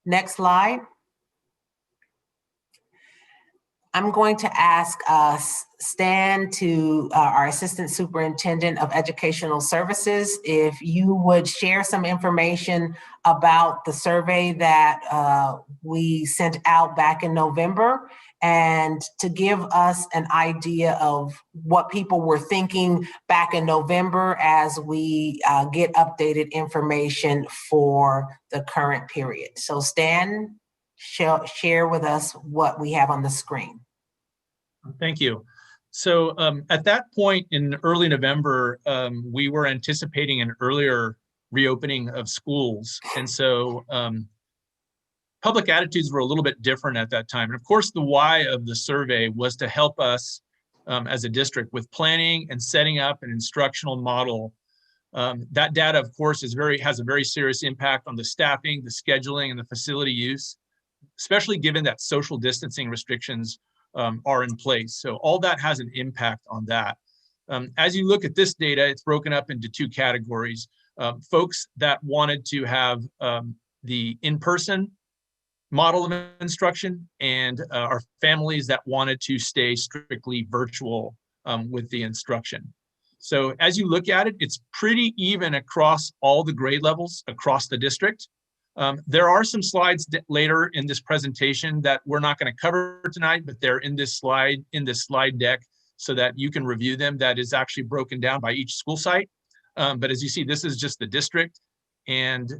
Next slide. I'm going to ask Stan, our Assistant Superintendent of Educational Services, if you would share some information about the survey that we sent out back in November, and to give us an idea of what people were thinking back in November as we get updated information for the current period. So Stan, share with us what we have on the screen. Thank you. So at that point in early November, we were anticipating an earlier reopening of schools. And so public attitudes were a little bit different at that time. And of course, the why of the survey was to help us as a district with planning and setting up an instructional model. That data, of course, has a very serious impact on the staffing, the scheduling, and the facility use, especially given that social distancing restrictions are in place. So all that has an impact on that. As you look at this data, it's broken up into two categories. Folks that wanted to have the in-person model of instruction, and our families that wanted to stay strictly virtual with the instruction. So as you look at it, it's pretty even across all the grade levels across the district. There are some slides later in this presentation that we're not going to cover tonight, but they're in this slide deck so that you can review them. That is actually broken down by each school site. But as you see, this is just the district. And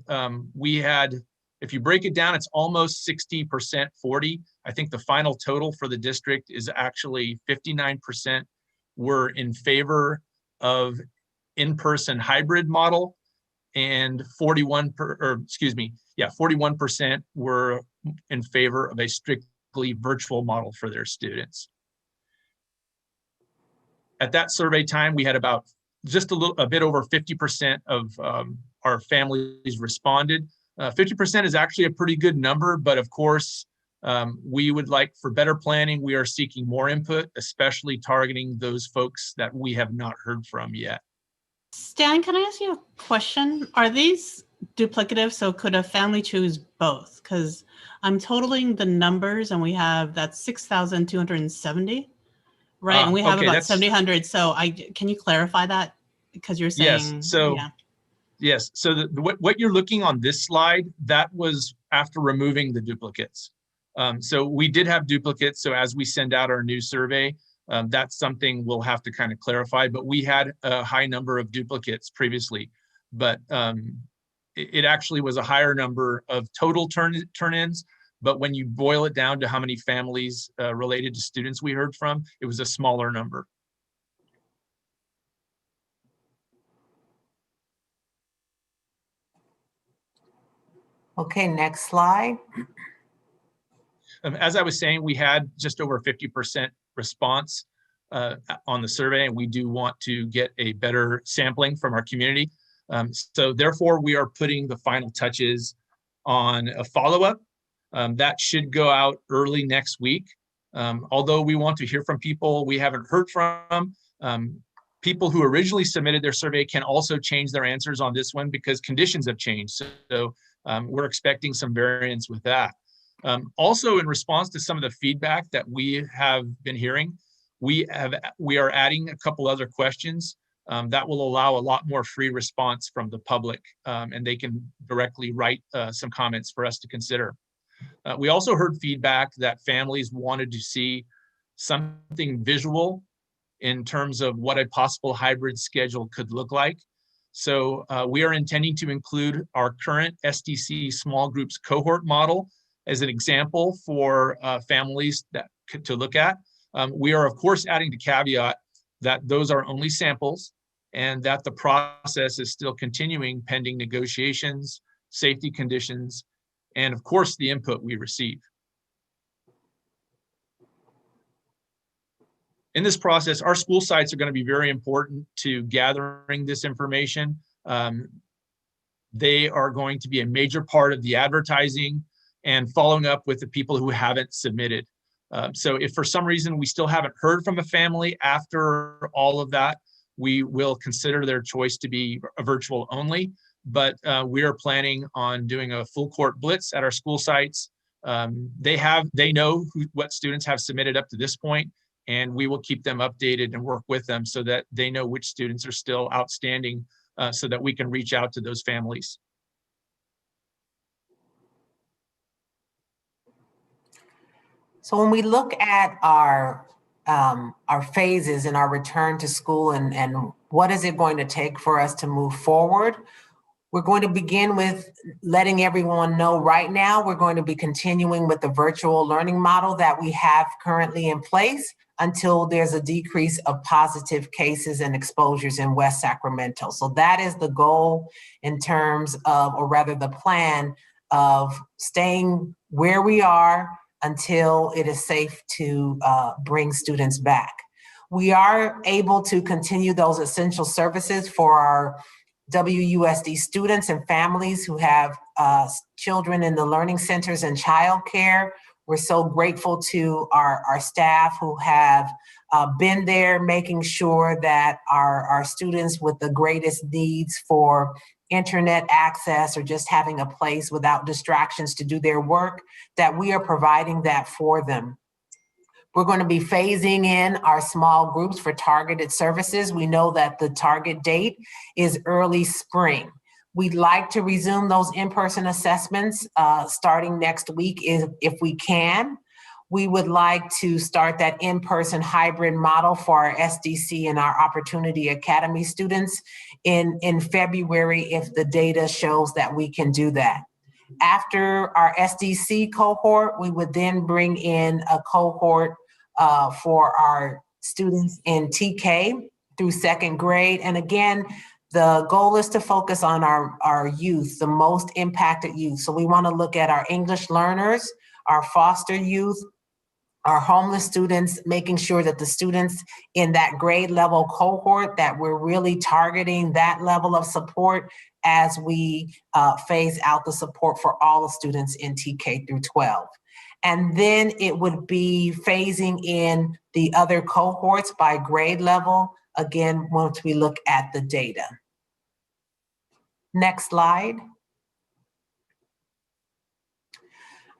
we had, if you break it down, it's almost 60%, 40. I think the final total for the district is actually 59% were in favor of in-person hybrid model, and 41% were in favor of a strictly virtual model for their students. At that survey time, we had about a bit over 50% of our families responded. 50% is actually a pretty good number, but of course, we would like, for better planning, we are seeking more input, especially targeting those folks that we have not heard from yet. Stan, can I ask you a question? Are these duplicative, so could a family choose both? Because I'm totaling the numbers and we have that's 6,270, right? And we have Okay, about that's 700. So can you clarify that? Because you're yes. saying, So yeah. yes. So what you're looking on this slide, that was after removing the duplicates. So we did have duplicates. So as we send out our new survey, that's something we'll have to kind of clarify. But we had a high number of duplicates previously, but it actually was a higher number of total turn-ins. But when you boil it down to how many families related to students we heard from, it was a smaller number. Okay, next slide. As I was saying, we had just over 50% response on the survey, and we do want to get a better sampling from our community. So therefore, we are putting the final touches on a follow-up. That should go out early next week. Although we want to hear from people we haven't heard from, people who originally submitted their survey can also change their answers on this one because conditions have changed. So we're expecting some variance with that. Also, in response to some of the feedback that we have been hearing, we are adding a couple other questions that will allow a lot more free response from the public, and they can directly write some comments for us to consider. We also heard feedback that families wanted to see something visual in terms of what a possible hybrid schedule could look like. So we are intending to include our current SDC small groups cohort model as an example for families to look at. We are, of course, adding the caveat that those are only samples and that the process is still continuing pending negotiations, safety conditions, and of course, the input we receive. In this process, our school sites are going to be very important to gathering this information. They are going to be a major part of the advertising and following up with the people who haven't submitted. So if for some reason we still haven't heard from a family after all of that, we will consider their choice to be a virtual only. But we are planning on doing a full court blitz at our school sites. They know what students have submitted up to this point, and we will keep them updated and work with them so that they know which students are still outstanding so that we can reach out to those families. So when we look at our phases in our return to school and what is it going to take for us to move forward, we're going to begin with letting everyone know right now we're going to be continuing with the virtual learning model that we have currently in place until there's a decrease of positive cases and exposures in West Sacramento. So that is the goal in terms of, or rather the plan of staying where we are until it is safe to bring students back. We are able to continue those essential services for our WUSD students and families who have children in the learning centers and childcare. We're so grateful to our staff who have been there making sure that our students with the greatest needs for internet access or just having a place without distractions to do their work, that we are providing that for them. We're going to be phasing in our small groups for targeted services. We know that the target date is early spring. We'd like to resume those in-person assessments starting next week if we can. We would like to start that in-person hybrid model for our SDC and our Opportunity Academy students in February if the data shows that we can do that. After our SDC cohort, we would then bring in a cohort for our students in TK through second grade. And again, the goal is to focus on our youth, the most impacted youth. So we want to look at our English learners, our foster youth, our homeless students, making sure that the students in that grade level cohort, that we're really targeting that level of support as we phase out the support for all the students in TK through 12. And then it would be phasing in the other cohorts by grade level, again, once we look at the data. Next slide.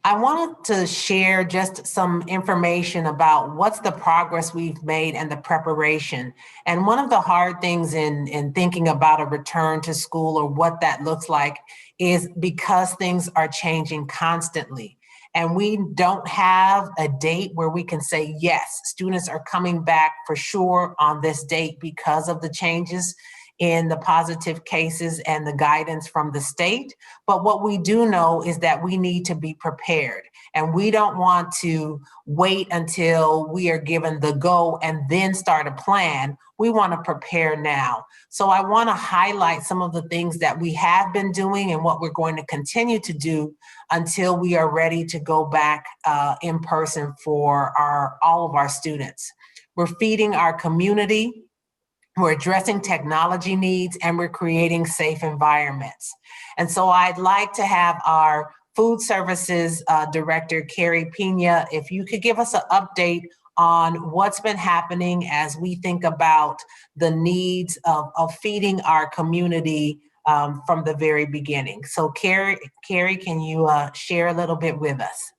I wanted to share just some information about what's the progress we've made and the preparation. And one of the hard things in thinking about a return to school or what that looks like is because things are changing constantly. And we don't have a date where we can say, yes, students are coming back for sure on this date because of the changes in the positive cases and the guidance from the state. But what we do know is that we need to be prepared, and we don't want to wait until we are given the go and then start a plan. We want to prepare now. So I want to highlight some of the things that we have been doing and what we're going to continue to do until we are ready to go back in person for all of our students. We're feeding our community. We're addressing technology needs, and we're creating safe environments. And so I'd like to have our Food Services Director, Carrie Pena, if you could give us an update on what's been happening as we think about the needs of feeding our community from the very beginning. So Carrie, can you share a little bit with us?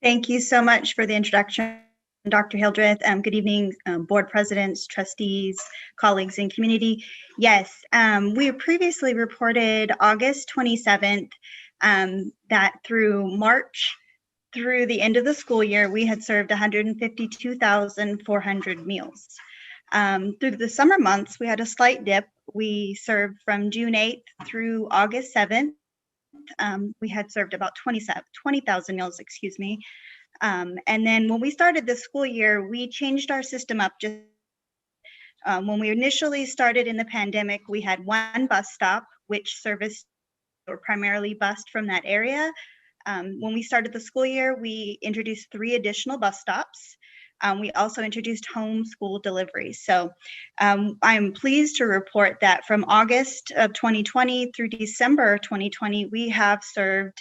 Thank you so much for the introduction, Dr. Hildreth. Good evening, board presidents, trustees, colleagues, and community. Yes, we previously reported August 27th that through March through the end of the school year, we had served 152,400 meals. Through the summer months, we had a slight dip. We served from June 8th through August 7th. We had served about 20,000 meals, excuse me. And then when we started the school year, we changed our system up. Just when we initially started in the pandemic, we had one bus stop, which serviced or primarily bused from that area. When we started the school year, we introduced 3 additional bus stops. We also introduced home school deliveries. So I'm pleased to report that from August of 2020 through December 2020, we have served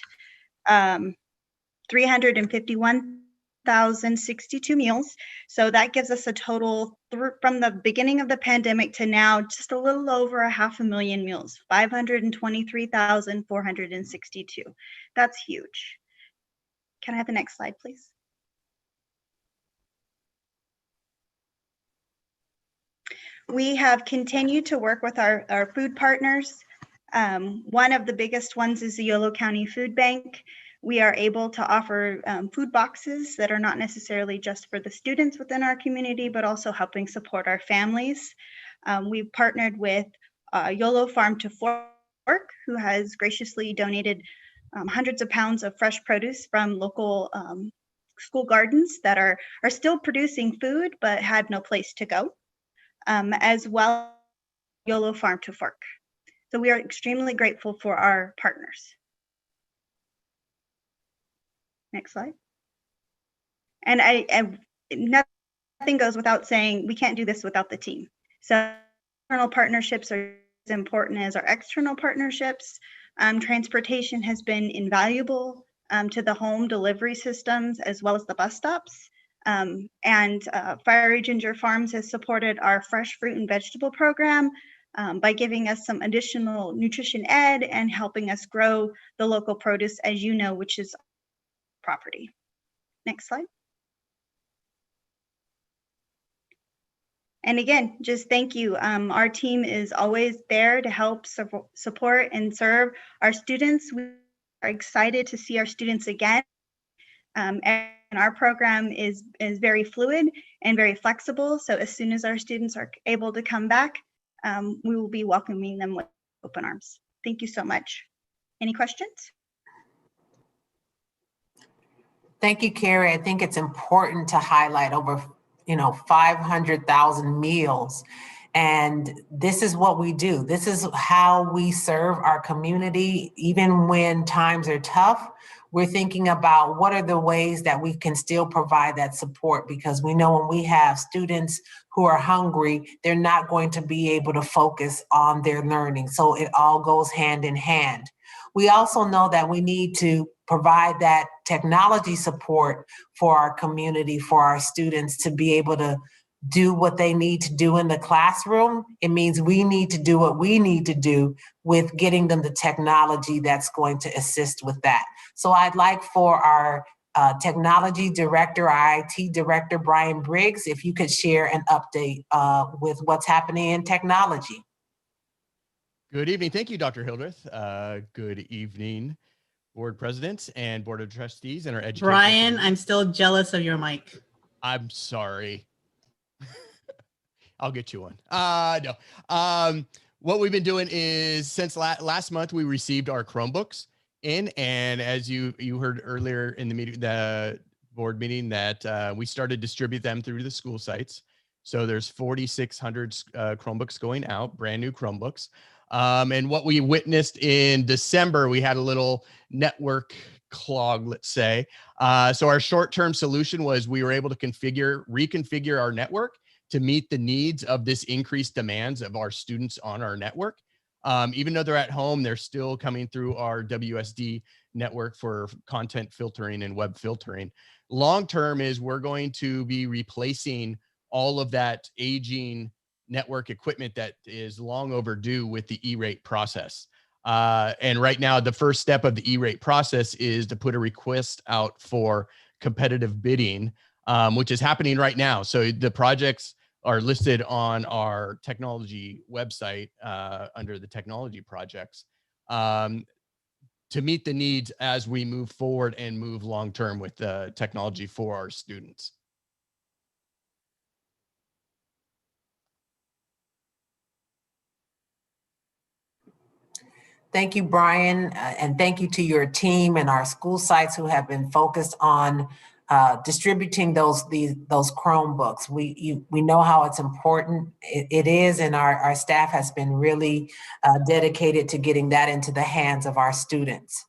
351,062 meals. So that gives us a total from the beginning of the pandemic to now, just a little over 500,000 meals, 523,462. That's huge. Can I have the next slide, please? We have continued to work with our food partners. One of the biggest ones is the Yolo County Food Bank. We are able to offer food boxes that are not necessarily just for the students within our community, but also helping support our families. We've partnered with Yolo Farm to Fork, who has graciously donated hundreds of pounds of fresh produce from local school gardens that are still producing food, but had no place to go, as well as Yolo Farm to Fork. So we are extremely grateful for our partners. Next slide. And nothing goes without saying, we can't do this without the team. So internal partnerships are as important as our external partnerships. Transportation has been invaluable to the home delivery systems as well as the bus stops. Fiery Ginger Farms has supported our fresh fruit and vegetable program by giving us some additional nutrition ed and helping us grow the local produce, as you know, which is property. Next slide. And again, just thank you. Our team is always there to help support and serve our students. We are excited to see our students again. And our program is very fluid and very flexible. So as soon as our students are able to come back, we will be welcoming them with open arms. Thank you so much. Any questions? Thank you, Carrie. I think it's important to highlight over 500,000 meals. And this is what we do. This is how we serve our community. Even when times are tough, we're thinking about what are the ways that we can still provide that support, because we know when we have students who are hungry, they're not going to be able to focus on their learning. So it all goes hand in hand. We also know that we need to provide that technology support for our community, for our students to be able to do what they need to do in the classroom. It means we need to do what we need to do with getting them the technology that's going to assist with that. So I'd like for our technology director, our IT director, Brian Briggs, if you could share an update with what's happening in technology. Good evening. Thank you, Dr. Hildreth. Good evening, board presidents and board of trustees and our education. Brian, community. I'm still jealous of your mic. I'm sorry. I'll get you one. No. What we've been doing is since last month, we received our Chromebooks in, and as you heard earlier in the meeting, the board meeting, that we started distribute them through the school sites. So there's 4,600 Chromebooks going out, brand new Chromebooks. And what we witnessed in December, we had a little network clog, let's say. So our short-term solution was we were able to reconfigure our network to meet the needs of this increased demands of our students on our network. Even though they're at home, they're still coming through our WSD network for content filtering and web filtering. Long-term is we're going to be replacing all of that aging network equipment that is long overdue with the E-rate process. And right now, the first step of the E-rate process is to put a request out for competitive bidding, which is happening right now. So the projects are listed on our technology website under the technology projects to meet the needs as we move forward and move long-term with the technology for our students. Thank you, Brian, and thank you to your team and our school sites who have been focused on distributing those Chromebooks. We know how it's important it is, and our staff has been really dedicated to getting that into the hands of our students.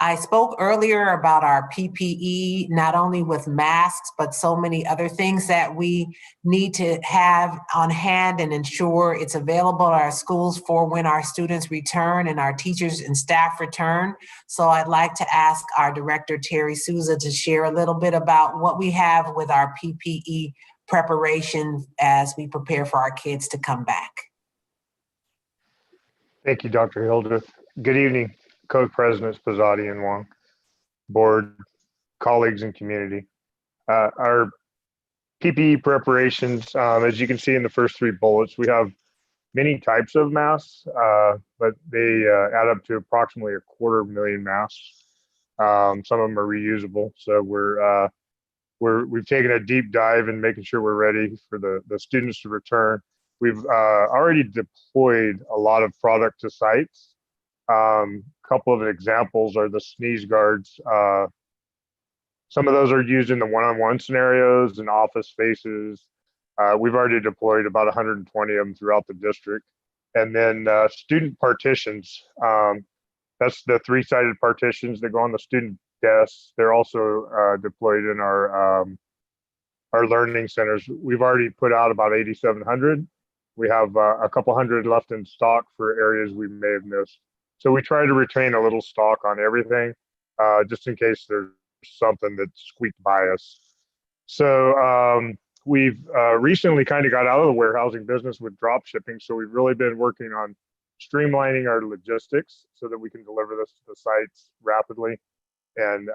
I spoke earlier about our PPE, not only with masks, but so many other things that we need to have on hand and ensure it's available at our schools for when our students return and our teachers and staff return. So I'd like to ask our director, Terry Souza, to share a little bit about what we have with our PPE preparation as we prepare for our kids to come back. Thank you, Dr. Hildreth. Good evening, co-presidents Pizzotti and Wong, board, colleagues, and community. Our PPE preparations, as you can see in the first three bullets, we have many types of masks, but they add up to approximately 250,000 masks. Some of them are reusable, so we've taken a deep dive in making sure we're ready for the students to return. We've already deployed a lot of product to sites. Couple of examples are the sneeze guards. Some of those are used in the one-on-one scenarios and office spaces. We've already deployed about 120 of them throughout the district. And then student partitions. That's the three-sided partitions that go on the student desks. They're also deployed in our learning centers. We've already put out about 8,700. We have a couple hundred left in stock for areas we may have missed. So we try to retain a little stock on everything, just in case there's something that squeaked by us. So we've recently kind of got out of the warehousing business with drop shipping. So we've really been working on streamlining our logistics so that we can deliver this to the sites rapidly and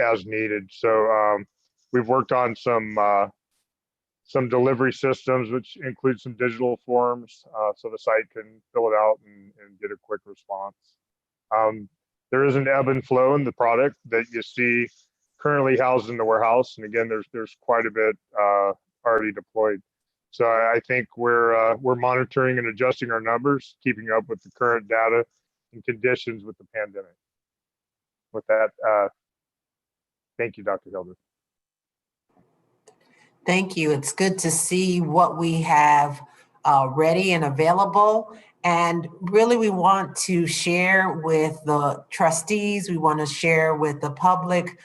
as needed. So we've worked on some delivery systems, which include some digital forms, so the site can fill it out and get a quick response. There is an ebb and flow in the product that you see currently housed in the warehouse, and again, there's quite a bit already deployed. So I think we're monitoring and adjusting our numbers, keeping up with the current data and conditions with the pandemic. With that, thank you, Dr. Hildreth. Thank you. It's good to see what we have ready and available. And really, we want to share with the trustees, we want to share with the public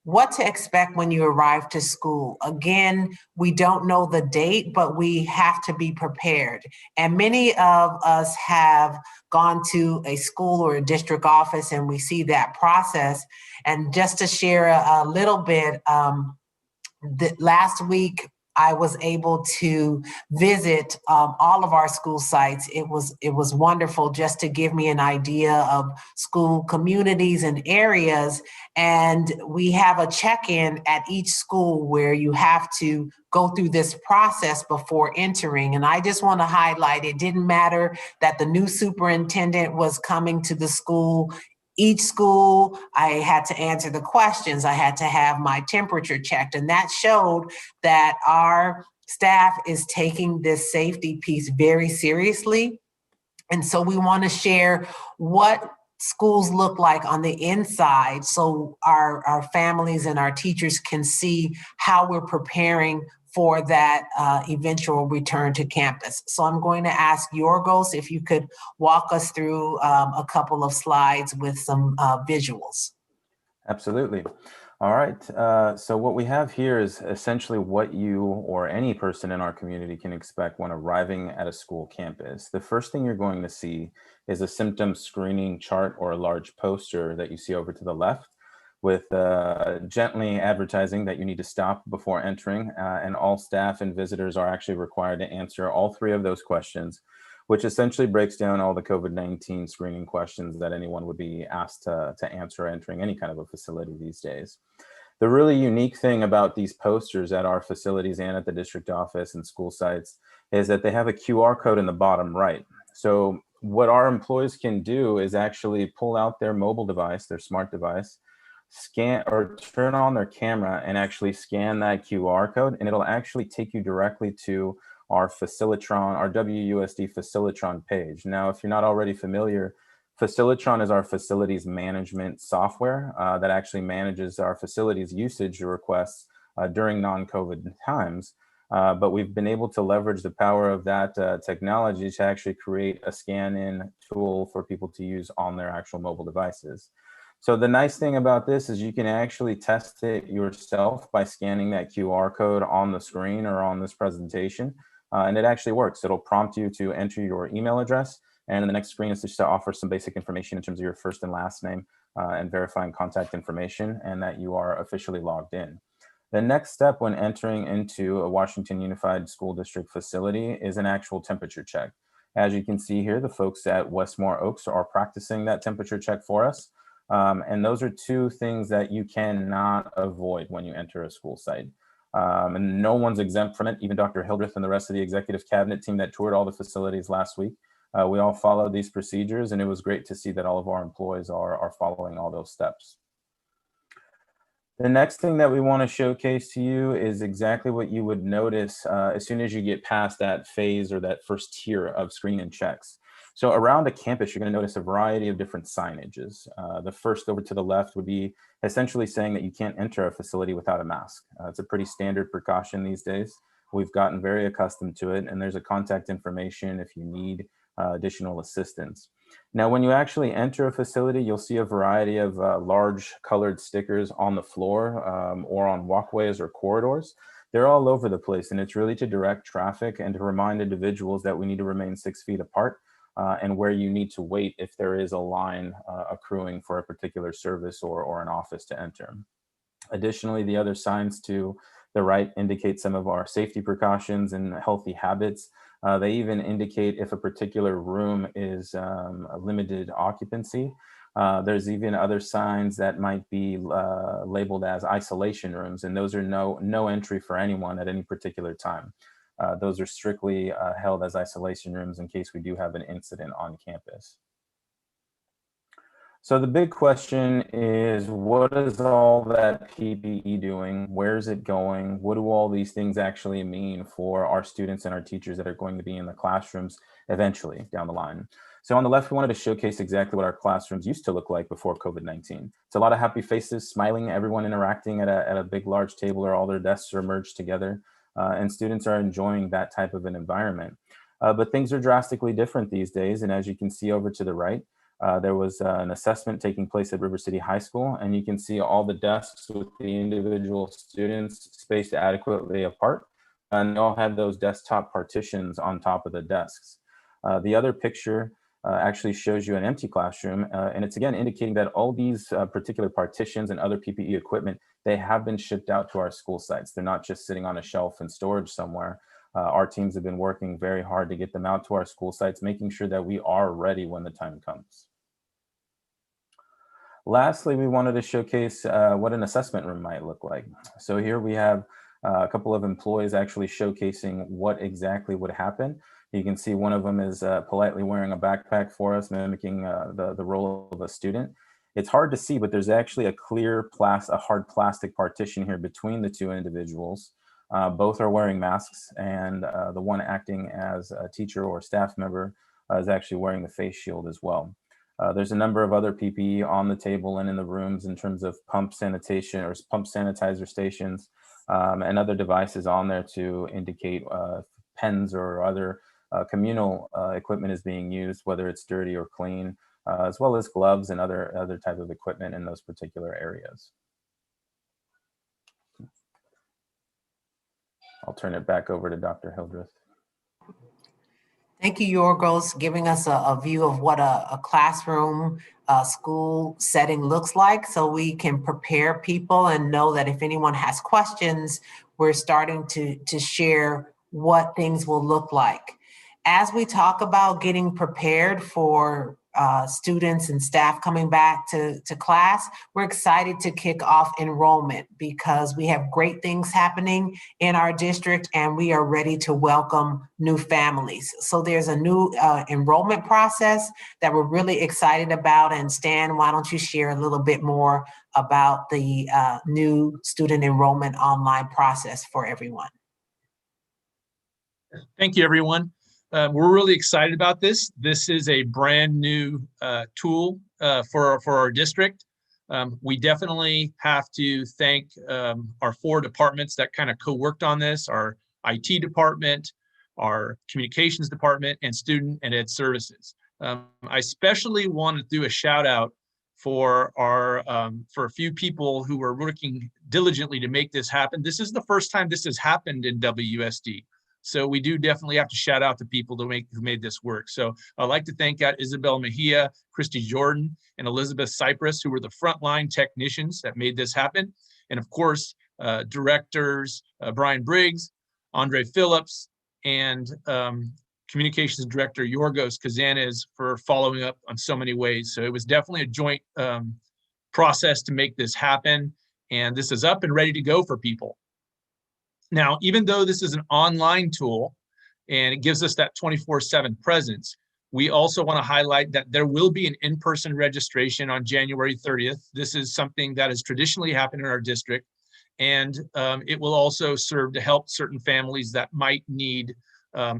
what to expect when you arrive to school. Again, we don't know the date, but we have to be prepared. And many of us have gone to a school or a district office and we see that process. And just to share a little bit, last week, I was able to visit all of our school sites. It was wonderful just to give me an idea of school communities and areas. And we have a check-in at each school where you have to go through this process before entering. And I just want to highlight, it didn't matter that the new superintendent was coming to the school. Each school, I had to answer the questions. I had to have my temperature checked. And that showed that our staff is taking this safety piece very seriously. And so we want to share what schools look like on the inside so our families and our teachers can see how we're preparing for that eventual return to campus. So I'm going to ask Yorgos if you could walk us through a couple of slides with some visuals. Absolutely. All right. So what we have here is essentially what you or any person in our community can expect when arriving at a school campus. The first thing you're going to see is a symptom screening chart or a large poster that you see over to the left with gently advertising that you need to stop before entering, and all staff and visitors are actually required to answer all three of those questions, which essentially breaks down all the COVID-19 screening questions that anyone would be asked to answer entering any kind of a facility these days. The really unique thing about these posters at our facilities and at the district office and school sites is that they have a QR code in the bottom right. So what our employees can do is actually pull out their mobile device, their smart device, scan or turn on their camera and actually scan that QR code, and it'll actually take you directly to our Facilitron, our WUSD Facilitron page. Now, if you're not already familiar, Facilitron is our facilities management software that actually manages our facilities usage requests during non-COVID times. But we've been able to leverage the power of that technology to actually create a scan-in tool for people to use on their actual mobile devices. So the nice thing about this is you can actually test it yourself by scanning that QR code on the screen or on this presentation. And it actually works. It'll prompt you to enter your email address. And the next screen is just to offer some basic information in terms of your first and last name and verifying contact information and that you are officially logged in. The next step when entering into a Washington Unified School District facility is an actual temperature check. As you can see here, the folks at Westmore Oaks are practicing that temperature check for us. And those are two things that you cannot avoid when you enter a school site. And no one's exempt from it. Even Dr. Hildreth and the rest of the executive cabinet team that toured all the facilities last week, we all followed these procedures, and it was great to see that all of our employees are following all those steps. The next thing that we want to showcase to you is exactly what you would notice as soon as you get past that phase or that first tier of screening and checks. So around a campus, you're going to notice a variety of different signages. The first over to the left would be essentially saying that you can't enter a facility without a mask. It's a pretty standard precaution these days. We've gotten very accustomed to it, and there's a contact information if you need additional assistance. Now, when you actually enter a facility, you'll see a variety of large colored stickers on the floor or on walkways or corridors. They're all over the place, and it's really to direct traffic and to remind individuals that we need to remain 6 feet apart and where you need to wait if there is a line accruing for a particular service or an office to enter. Additionally, the other signs to the right indicate some of our safety precautions and healthy habits. They even indicate if a particular room is a limited occupancy. There's even other signs that might be labeled as isolation rooms, and those are no entry for anyone at any particular time. Those are strictly held as isolation rooms in case we do have an incident on campus. So the big question is, what is all that PPE doing? Where is it going? What do all these things actually mean for our students and our teachers that are going to be in the classrooms eventually down the line? So on the left, we wanted to showcase exactly what our classrooms used to look like before COVID-19. It's a lot of happy faces, smiling, everyone interacting at a big, large table where all their desks are merged together, and students are enjoying that type of an environment. But things are drastically different these days, and as you can see over to the right, there was an assessment taking place at River City High School, and you can see all the desks with the individual students spaced adequately apart, and they all had those desktop partitions on top of the desks. The other picture actually shows you an empty classroom. And it's again indicating that all these particular partitions and other PPE equipment, they have been shipped out to our school sites. They're not just sitting on a shelf in storage somewhere. Our teams have been working very hard to get them out to our school sites, making sure that we are ready when the time comes. Lastly, we wanted to showcase what an assessment room might look like. So here we have a couple of employees actually showcasing what exactly would happen. You can see one of them is politely wearing a backpack for us, mimicking the role of a student. It's hard to see, but there's actually a clear a hard plastic partition here between the two individuals. Both are wearing masks, and the one acting as a teacher or staff member is actually wearing the face shield as well. There's a number of other PPE on the table and in the rooms in terms of pump sanitation or pump sanitizer stations and other devices on there to indicate pens or other communal equipment is being used, whether it's dirty or clean, as well as gloves and other type of equipment in those particular areas. I'll turn it back over to Dr. Hildreth. Thank you, Yorgos, giving us a view of what a classroom, school setting looks like, so we can prepare people and know that if anyone has questions, we're starting to share what things will look like. As we talk about getting prepared for students and staff coming back to class, we're excited to kick off enrollment because we have great things happening in our district and we are ready to welcome new families. So there's a new enrollment process that we're really excited about. And Stan, why don't you share a little bit more about the new student enrollment online process for everyone? Thank you, everyone. We're really excited about this. This is a brand new tool for our district. We definitely have to thank our 4 departments that kind of co-worked on this, our IT department, our communications department, and student and ed services. I especially want to do a shout out for a few people who are working diligently to make this happen. This is the first time this has happened in WSD. So we do definitely have to shout out the people who made this work. So I'd like to thank Isabel Mejia, Christy Jordan, and Elizabeth Cypress, who were the frontline technicians that made this happen. And of course, directors Brian Briggs, Andre Phillips, and communications director Yorgos Kazanes for following up on so many ways. So it was definitely a joint process to make this happen. And this is up and ready to go for people. Now, even though this is an online tool and it gives us that 24/7 presence, we also want to highlight that there will be an in-person registration on January 30th. This is something that has traditionally happened in our district, and it will also serve to help certain families that might need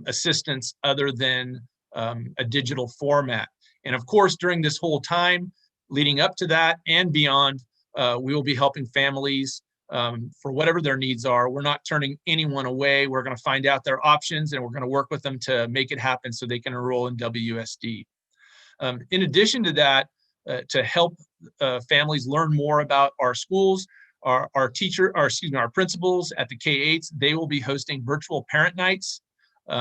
assistance other than a digital format. And of course, during this whole time leading up to that and beyond, we will be helping families for whatever their needs are. We're not turning anyone away. We're going to find out their options and we're going to work with them to make it happen so they can enroll in WSD. In addition to that, to help families learn more about our schools, our principals at the K-8s, they will be hosting virtual parent nights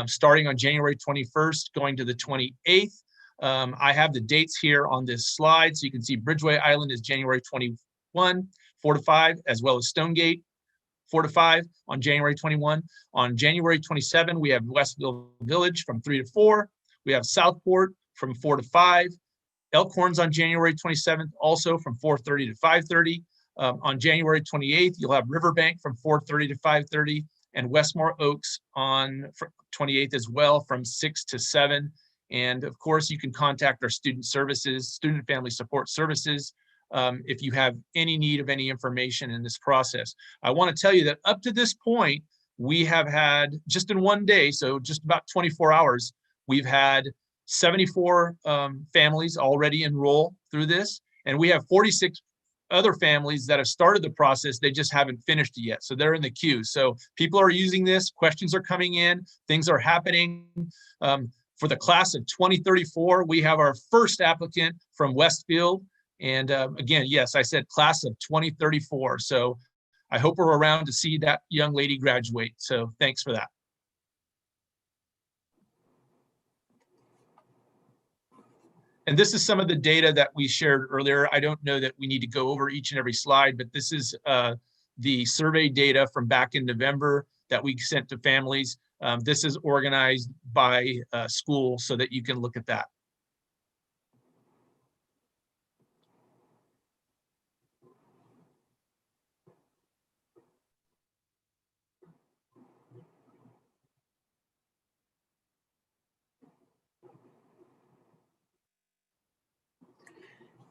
starting on January 21st, going to the 28th. I have the dates here on this slide. So you can see Bridgeway Island is January 21, 4 to 5, as well as Stonegate, 4 to 5 on January 21. On January 27, we have Westville Village from 3 to 4. We have Southport from 4 to 5. Elkhorn's on January 27th, also from 4:30 to 5:30. On January 28th, you'll have Riverbank from 4:30 to 5:30, and Westmore Oaks on 28th as well from 6 to 7. And of course, you can contact our student services, student and family support services, if you have any need of any information in this process. I want to tell you that up to this point, we have had, just in one day, so just about 24 hours, we've had 74 families already enroll through this, and we have 46 other families that have started the process. They just haven't finished it yet, so they're in the queue. So people are using this, questions are coming in, things are happening. For the class of 2034, we have our first applicant from Westfield. And again, yes, I said class of 2034. So I hope we're around to see that young lady graduate. So thanks for that. And this is some of the data that we shared earlier. I don't know that we need to go over each and every slide, but this is the survey data from back in November that we sent to families. This is organized by school so that you can look at that.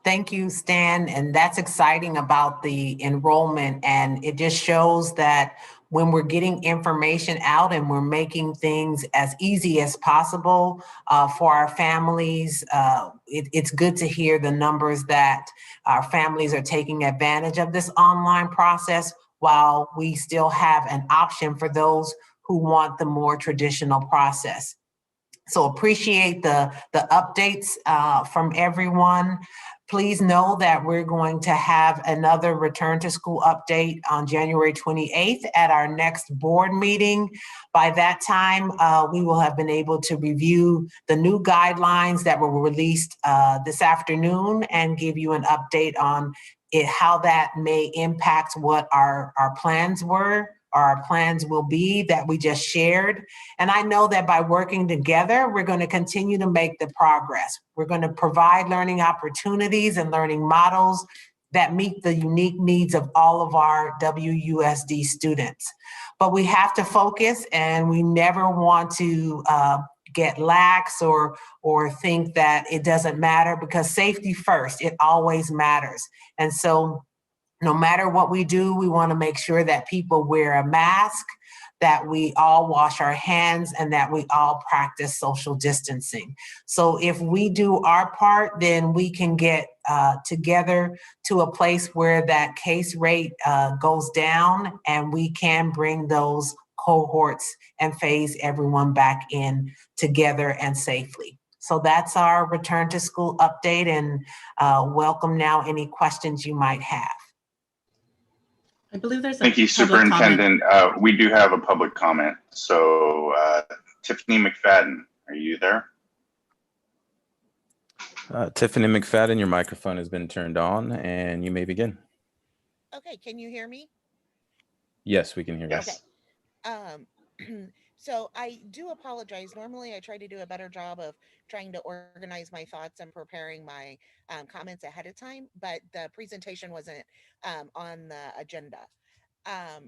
Thank you, Stan. And that's exciting about the enrollment. And it just shows that when we're getting information out and we're making things as easy as possible for our families, it's good to hear the numbers that our families are taking advantage of this online process, while we still have an option for those who want the more traditional process. So appreciate the updates from everyone. Please know that we're going to have another return to school update on January 28th at our next board meeting. By that time, we will have been able to review the new guidelines that were released this afternoon and give you an update on how that may impact what our plans were, or our plans will be, that we just shared. And I know that by working together, we're going to continue to make the progress. We're going to provide learning opportunities and learning models that meet the unique needs of all of our WUSD students. But we have to focus, and we never want to get lax or think that it doesn't matter, because safety first, it always matters. And so no matter what we do, we want to make sure that people wear a mask, that we all wash our hands, and that we all practice social distancing. So if we do our part, then we can get together to a place where that case rate goes down, and we can bring those cohorts and phase everyone back in together and safely. So that's our return to school update, and welcome now any questions you might have. I believe there's a Thank you, public Superintendent. We do have a public comment. So Tiffany McFadden, are you there? Tiffany McFadden, your microphone has been turned on and you may begin. Okay, can you hear me? Yes, we can hear you. Yes. So I do apologize. Normally I try to do a better job of trying to organize my thoughts and preparing my comments ahead of time, but the presentation wasn't on the agenda.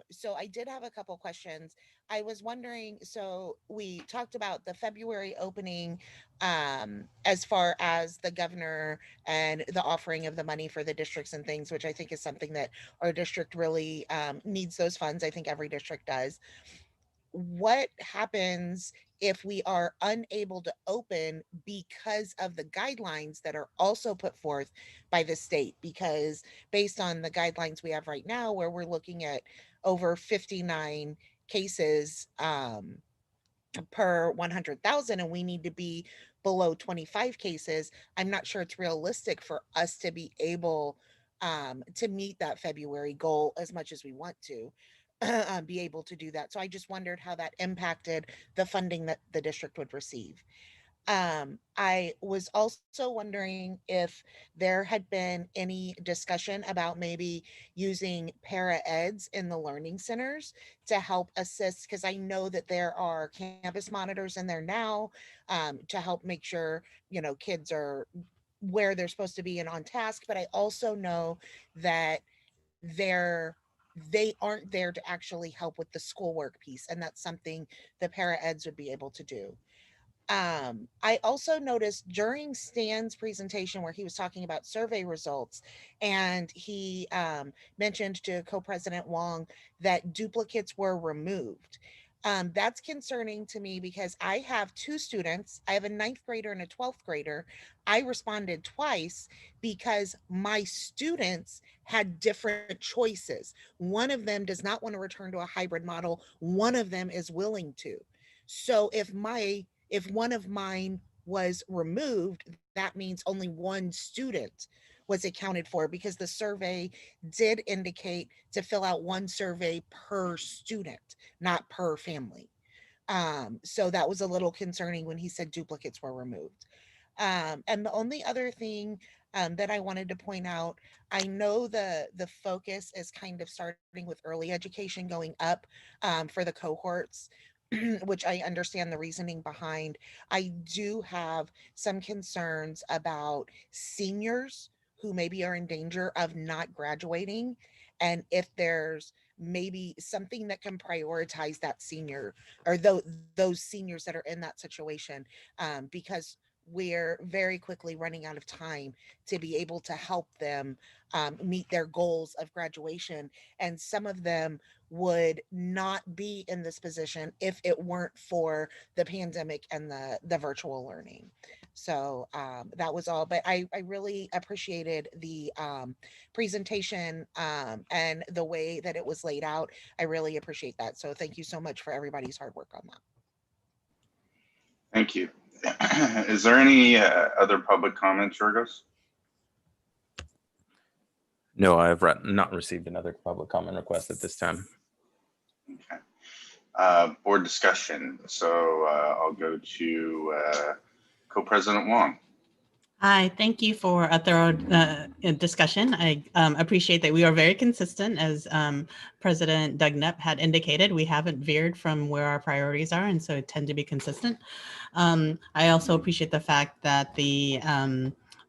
So I did have a couple questions. I was wondering, so we talked about the February opening as far as the governor and the offering of the money for the districts and things, which I think is something that our district really needs those funds. I think every district does. What happens if we are unable to open because of the guidelines that are also put forth by the state? Because based on the guidelines we have right now, where we're looking at over 59 cases per 100,000, and we need to be below 25 cases, I'm not sure it's realistic for us to be able to meet that February goal as much as we want to. Be able to do that. So I just wondered how that impacted the funding that the district would receive. I was also wondering if there had been any discussion about maybe using para-eds in the learning centers to help assist, because I know that there are campus monitors in there now to help make sure, you know, kids are where they're supposed to be and on task. But I also know that they aren't there to actually help with the schoolwork piece, and that's something the para-eds would be able to do. I also noticed during Stan's presentation where he was talking about survey results, and he mentioned to Co-President Wong that duplicates were removed. That's concerning to me because I have two students. I have a 9th grader and a 12th grader. I responded twice because my students had different choices. One of them does not want to return to a hybrid model. One of them is willing to. So if one of mine was removed, that means only one student was accounted for, because the survey did indicate to fill out one survey per student, not per family. So that was a little concerning when he said duplicates were removed. And the only other thing that I wanted to point out, I know the focus is kind of starting with early education going up for the cohorts, which I understand the reasoning behind. I do have some concerns about seniors who maybe are in danger of not graduating, and if there's maybe something that can prioritize that senior or those seniors that are in that situation, because we're very quickly running out of time to be able to help them meet their goals of graduation. And some of them would not be in this position if it weren't for the pandemic and the virtual learning. So that was all. But I really appreciated the presentation and the way that it was laid out. I really appreciate that. So thank you so much for everybody's hard work on that. Thank you. Is there any other public comments, Yorgos? No, I have not received another public comment request at this time. Okay. Board discussion. So I'll go to Co-President Wong. Hi, thank you for a thorough discussion. I appreciate that we are very consistent, as President Doug Knepp had indicated. We haven't veered from where our priorities are, and so tend to be consistent. I also appreciate the fact that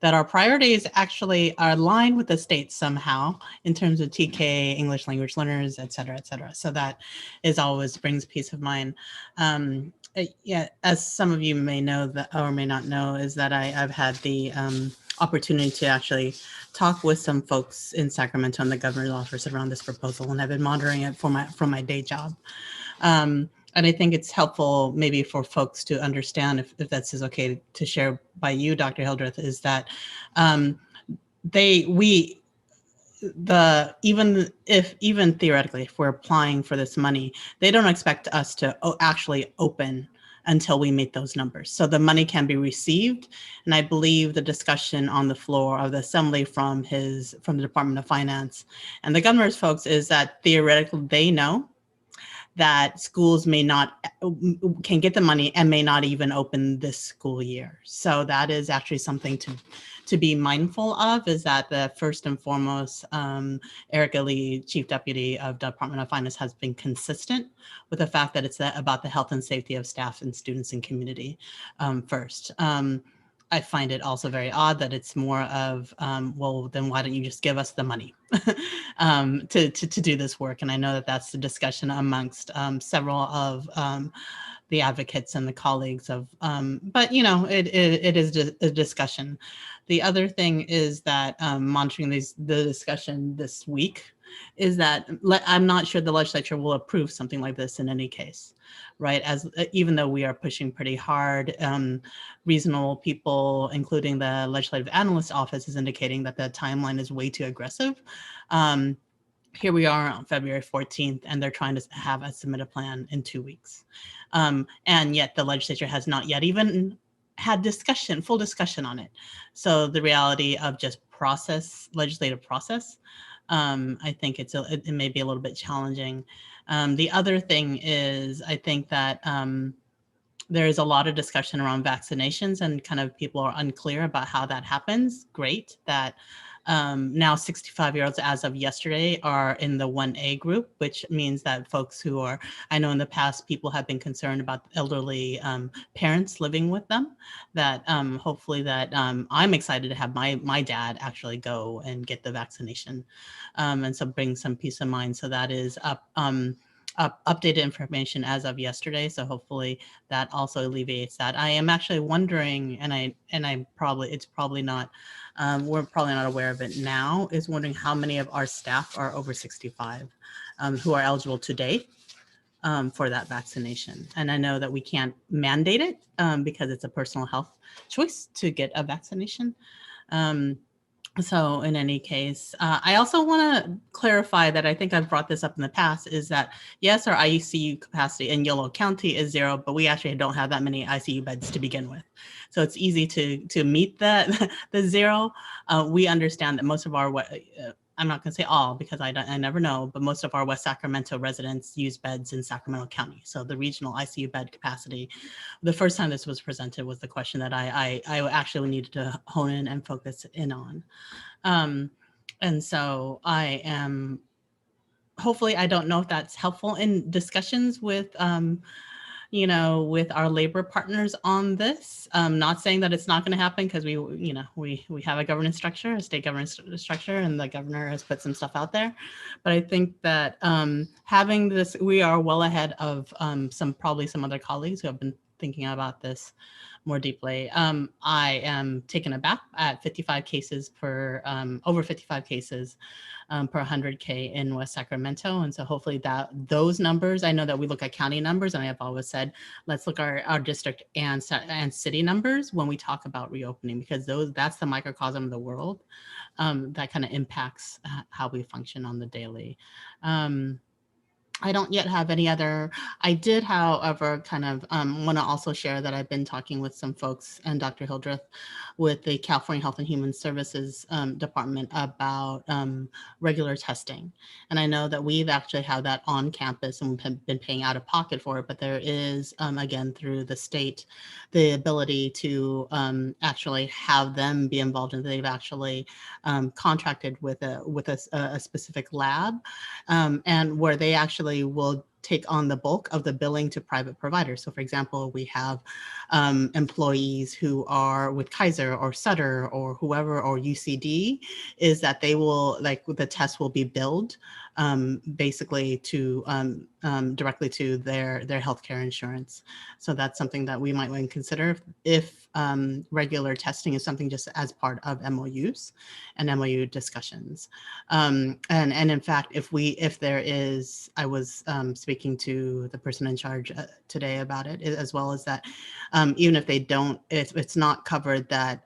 that our priorities actually are aligned with the state somehow in terms of TK, English language learners, et cetera, et cetera. So that is always brings peace of mind. Yeah, as some of you may know that, or may not know, is that I've had the opportunity to actually talk with some folks in Sacramento in the governor's office around this proposal, and I've been monitoring it from my day job. And I think it's helpful maybe for folks to understand, if that's okay to share by you, Dr. Hildreth, is that even theoretically, if we're applying for this money, they don't expect us to actually open until we meet those numbers. So the money can be received. And I believe the discussion on the floor of the assembly from the Department of Finance and the governor's folks is that theoretically they know that schools can get the money and may not even open this school year. So that is actually something to be mindful of, is that the first and foremost, Erica Lee, Chief Deputy of Department of Finance, has been consistent with the fact that it's about the health and safety of staff and students and community first. I find it also very odd that it's more of, well, then why don't you just give us the money to do this work? And I know that that's the discussion amongst several of the advocates and the colleagues of, but you know, it is a discussion. The other thing is that monitoring the discussion this week is that I'm not sure the legislature will approve something like this in any case, right? Even though we are pushing pretty hard, reasonable people, including the Legislative Analyst Office, is indicating that the timeline is way too aggressive. Here we are on February 14th, and they're trying to have a submit a plan in 2 weeks. And yet the legislature has not yet even had full discussion on it. So the reality of just legislative process, I think it may be a little bit challenging. The other thing is, I think that there is a lot of discussion around vaccinations, and kind of people are unclear about how that happens. Great that now 65-year-olds as of yesterday are in the 1A group, which means that folks who are, I know in the past people have been concerned about elderly parents living with them, that hopefully that I'm excited to have my dad actually go and get the vaccination, and so bring some peace of mind. So that is updated information as of yesterday. So hopefully that also alleviates that. I am actually wondering, it's probably not, we're probably not aware of it now, is wondering how many of our staff are over 65 who are eligible today for that vaccination. And I know that we can't mandate it because it's a personal health choice to get a vaccination. So in any case, I also want to clarify that I think I've brought this up in the past, is that yes, our ICU capacity in Yolo County is 0, but we actually don't have that many ICU beds to begin with. So it's easy to meet the 0. We understand that most of our I'm not going to say all because I never know, but most of our West Sacramento residents use beds in Sacramento County. So the regional ICU bed capacity, the first time this was presented was the question that I actually needed to hone in and focus in on. And so I am, hopefully, I don't know if that's helpful in discussions with, with our labor partners on this. Not saying that it's not going to happen because we have a governance structure, a state governance structure, and the governor has put some stuff out there. But I think that having this, we are well ahead of probably some other colleagues who have been thinking about this more deeply. I am taken aback at 55 cases per, over 55 cases per 100K in West Sacramento. And so hopefully those numbers, I know that we look at county numbers, and I have always said, let's look at our district and city numbers when we talk about reopening, because that's the microcosm of the world that kind of impacts how we function on the daily. I don't yet have any other. I did, however, kind of want to also share that I've been talking with some folks and Dr. Hildreth with the California Health and Human Services Department about regular testing. And I know that we've actually had that on campus and have been paying out of pocket for it, but there is, again, through the state, the ability to actually have them be involved, and they've actually contracted with a specific lab, and where they actually will take on the bulk of the billing to private providers. So for example, we have employees who are with Kaiser or Sutter or whoever, or UCD, is that they will, like, the test will be billed basically to directly to their healthcare insurance. So that's something that we might want to consider if regular testing is something just as part of MOUs and MOU discussions. And in fact, if there is, I was speaking to the person in charge today about it, as well as that even if they don't, it's not covered, that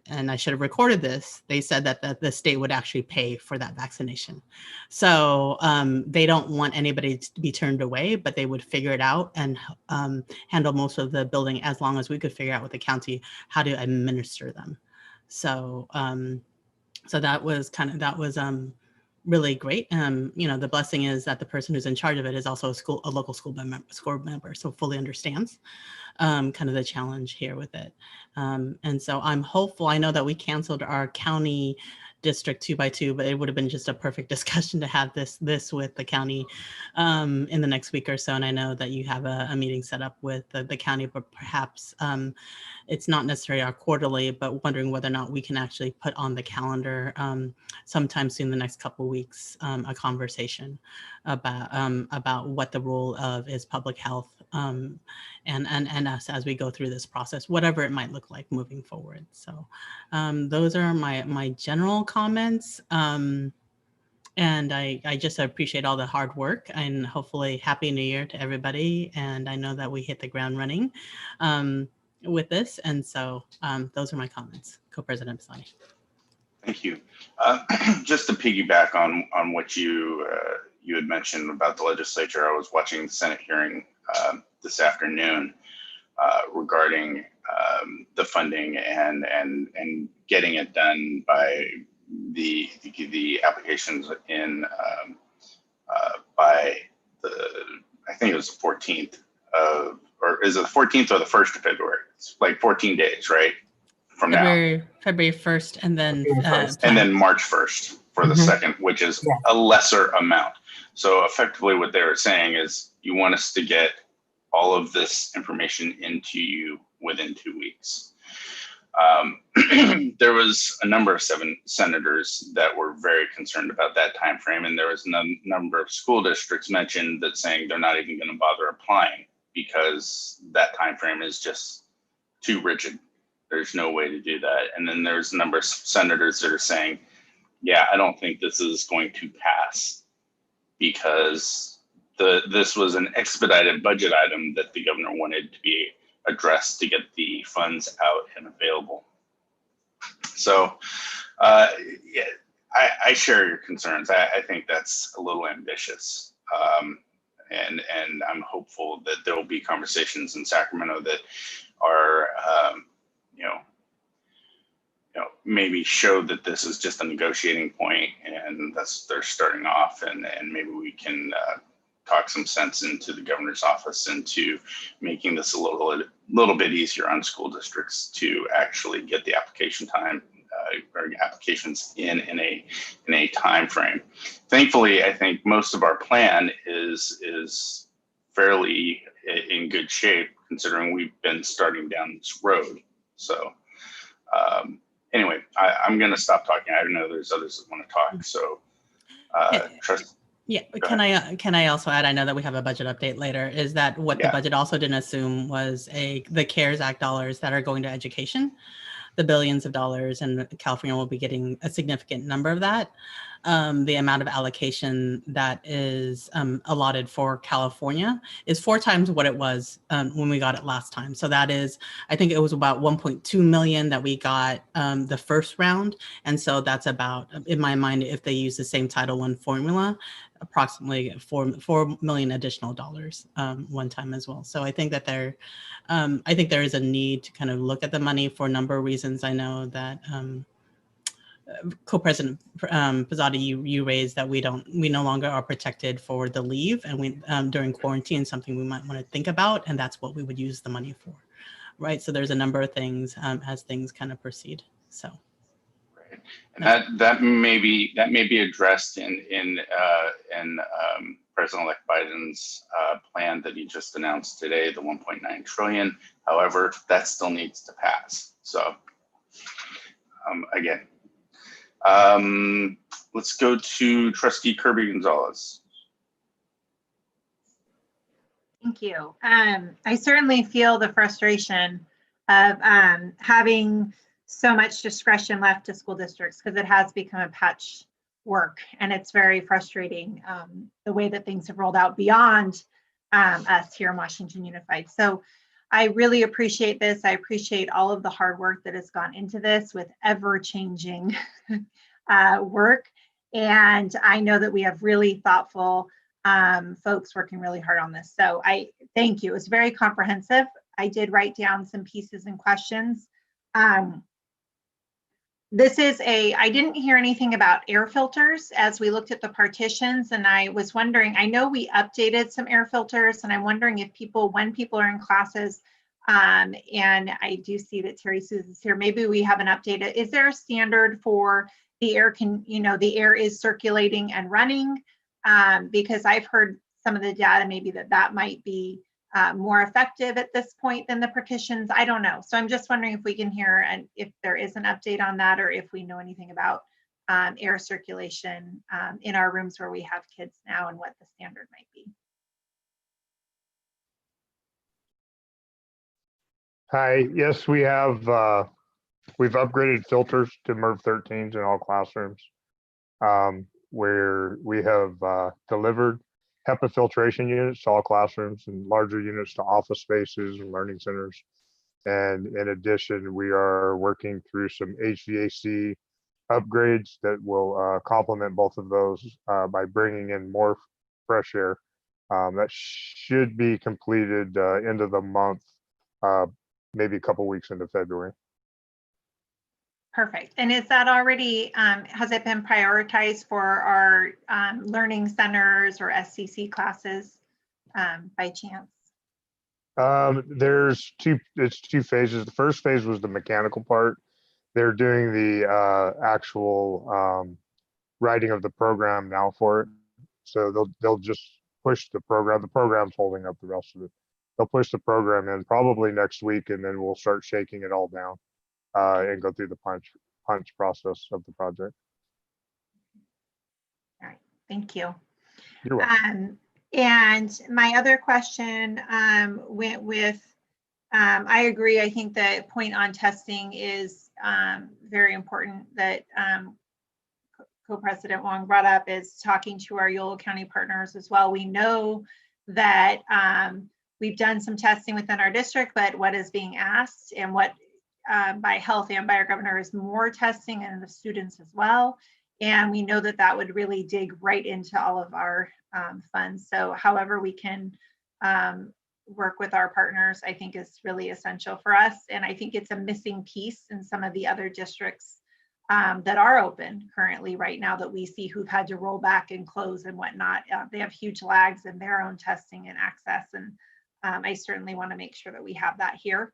and I should have recorded this, they said that the state would actually pay for that vaccination. So they don't want anybody to be turned away, but they would figure it out and handle most of the building, as long as we could figure out with the county how to administer them. So so that was really great. The blessing is that the person who's in charge of it is also a local school member, so fully understands kind of the challenge here with it. And so I'm hopeful. I know that we canceled our county district 2x2, but it would have been just a perfect discussion to have this with the county in the next week or so. And I know that you have a meeting set up with the county, but perhaps it's not necessarily our quarterly, but wondering whether or not we can actually put on the calendar sometime soon, the next couple of weeks, a conversation about what the role of is public health and us as we go through this process, whatever it might look like moving forward. So those are my general comments. And I just appreciate all the hard work, and hopefully Happy New Year to everybody. And I know that we hit the ground running with this. And so those are my comments. Co-President Pisani. Thank you. Just to piggyback on what you had mentioned about the legislature, I was watching the Senate hearing this afternoon regarding the funding and getting it done by the applications in by I think it was the 14th of, or is it the 14th or the 1st of February? It's like 14 days, right? From February 1st, and then and then March 1st for the second, which is a lesser amount. So effectively what they were saying is, you want us to get all of this information into you within 2 weeks. There was a number of senators that were very concerned about that time frame, and there was a number of school districts mentioned that saying they're not even going to bother applying because that time frame is just too rigid. There's no way to do that. And then there's a number of senators that are saying, yeah, I don't think this is going to pass because this was an expedited budget item that the governor wanted to be addressed to get the funds out and available. So yeah, I share your concerns. I think that's a little ambitious. And I'm hopeful that there will be conversations in Sacramento that are, maybe show that this is just a negotiating point and they're starting off, and maybe we can talk some sense into the governor's office into making this a little bit easier on school districts to actually get the application time or applications in a time frame. Thankfully, I think most of our plan is fairly in good shape, considering we've been starting down this road. So anyway, I'm going to stop talking. I know there's others that want to talk. So trust. Yeah, can I also add, I know that we have a budget update later, is that what the budget also didn't assume was the CARES Act dollars that are going to education, the billions of dollars, and California will be getting a significant number of that. The amount of allocation that is allotted for California is 4 times what it was when we got it last time. So that is, I think it was about 1.2 million that we got the first round. And so that's about, in my mind, if they use the same Title I formula, approximately 4 million additional dollars one time as well. So I think that I think there is a need to kind of look at the money for a number of reasons. I know that Co-President Pizzotti, you raised that we no longer are protected for the leave, and we during quarantine, something we might want to think about, and that's what we would use the money for, right? So there's a number of things as things kind of proceed. So. And that may be addressed in President-elect Biden's plan that he just announced today, the 1.9 trillion. However, that still needs to pass. So again, let's go to Trustee Kirby Gonzalez. Thank you. I certainly feel the frustration of having so much discretion left to school districts, because it has become a patchwork, and it's very frustrating the way that things have rolled out beyond us here in Washington Unified. So I really appreciate this. I appreciate all of the hard work that has gone into this with ever-changing work. And I know that we have really thoughtful folks working really hard on this. So I thank you. It was very comprehensive. I did write down some pieces and questions. I didn't hear anything about air filters as we looked at the partitions, and I was wondering, I know we updated some air filters, and I'm wondering if when people are in classes, and I do see that Terry Suze is here, maybe we haven't updated. Is there a standard for the air the air is circulating and running? Because I've heard some of the data, maybe that might be more effective at this point than the partitions. I don't know. So I'm just wondering if we can hear and if there is an update on that, or if we know anything about air circulation in our rooms where we have kids now and what the standard might be. Hi, yes, we have, we've upgraded filters to MERV 13s in all classrooms, where we have delivered HEPA filtration units to all classrooms and larger units to office spaces and learning centers. And in addition, we are working through some HVAC upgrades that will complement both of those by bringing in more fresh air. That should be completed end of the month, maybe a couple weeks into February. Perfect. And is that already, has it been prioritized for our learning centers or SCC classes by chance? It's two phases. The first phase was the mechanical part. They're doing the actual writing of the program now for it. So they'll just push the program. The program's holding up the rest of it. They'll push the program in probably next week, and then we'll start shaking it all down and go through the punch process of the project. All right, thank you. You're welcome. And my other question went with, I agree, I think the point on testing is very important that Co-President Wong brought up, is talking to our Yolo County partners as well. We know that we've done some testing within our district, but what is being asked and what by health and by our governor is more testing, and the students as well. And we know that that would really dig right into all of our funds. So however we can work with our partners, I think is really essential for us. And I think it's a missing piece in some of the other districts that are open currently right now that we see who've had to roll back and close and whatnot. They have huge lags in their own testing and access. And I certainly want to make sure that we have that here.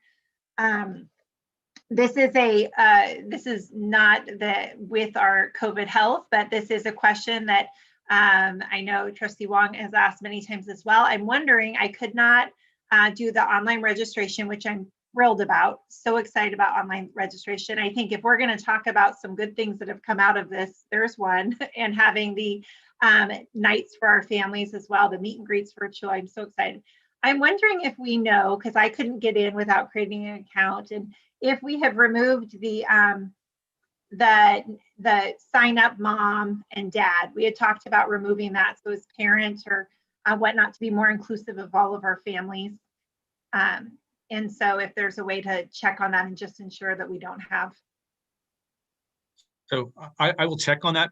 This is not with our COVID health, but this is a question that I know Trustee Wong has asked many times as well. I'm wondering, I could not do the online registration, which I'm thrilled about. So excited about online registration. I think if we're going to talk about some good things that have come out of this, there's one, and having the nights for our families as well, the meet and greets virtual. I'm so excited. I'm wondering if we know, because I couldn't get in without creating an account, and if we have removed the sign up mom and dad. We had talked about removing that so as parents or whatnot to be more inclusive of all of our families. And so if there's a way to check on that and just ensure that we don't have. So I will check on that,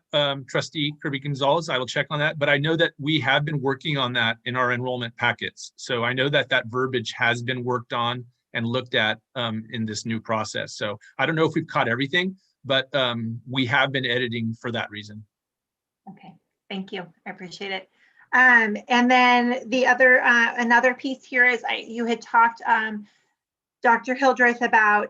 Trustee Kirby Gonzalez. I will check on that, but I know that we have been working on that in our enrollment packets. So I know that that verbiage has been worked on and looked at in this new process. So I don't know if we've caught everything, but we have been editing for that reason. Okay, thank you. I appreciate it. And then the other, another piece here is you had talked, Dr. Hildreth, about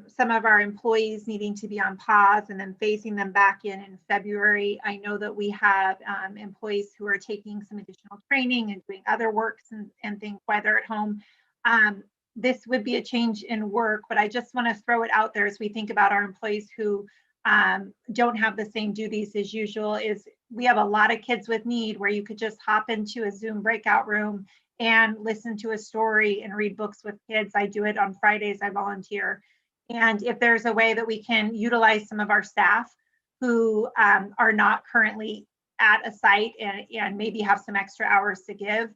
some of our employees needing to be on pause and then phasing them back in February. I know that we have employees who are taking some additional training and doing other works and things while they're at home. This would be a change in work, but I just want to throw it out there as we think about our employees who don't have the same duties as usual. Is we have a lot of kids with need where you could just hop into a Zoom breakout room and listen to a story and read books with kids. I do it on Fridays, I volunteer. And if there's a way that we can utilize some of our staff who are not currently at a site and maybe have some extra hours to give,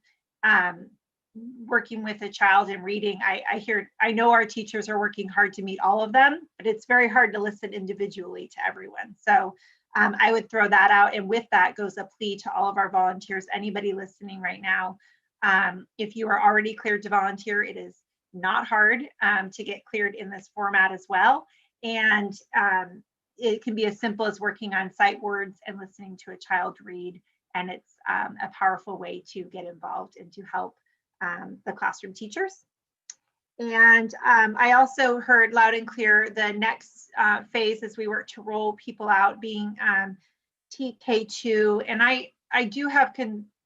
working with a child and reading, I know our teachers are working hard to meet all of them, but it's very hard to listen individually to everyone. So I would throw that out. And with that goes a plea to all of our volunteers, anybody listening right now. If you are already cleared to volunteer, it is not hard to get cleared in this format as well. And it can be as simple as working on sight words and listening to a child read. And it's a powerful way to get involved and to help the classroom teachers. And I also heard loud and clear the next phase as we work to roll people out being TK2. And I do have,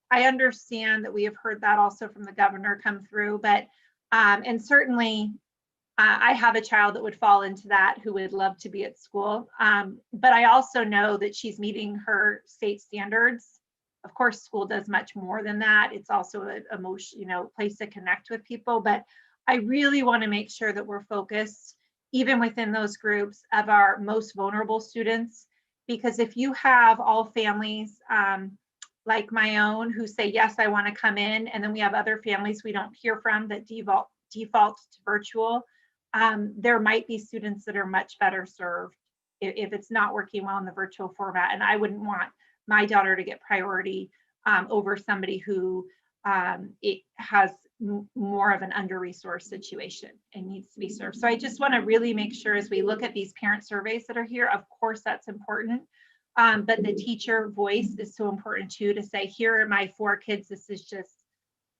I understand that we have heard that also from the governor come through, but, and certainly I have a child that would fall into that who would love to be at school. But I also know that she's meeting her state standards. Of course, school does much more than that. It's also an emotion, place to connect with people. But I really want to make sure that we're focused, even within those groups, of our most vulnerable students. Because if you have all families like my own who say, yes, I want to come in, and then we have other families we don't hear from that default to virtual, there might be students that are much better served if it's not working well in the virtual format. And I wouldn't want my daughter to get priority over somebody who it has more of an under-resourced situation and needs to be served. So I just want to really make sure as we look at these parent surveys that are here, of course that's important, but the teacher voice is so important too, to say, here are my 4 kids, this is just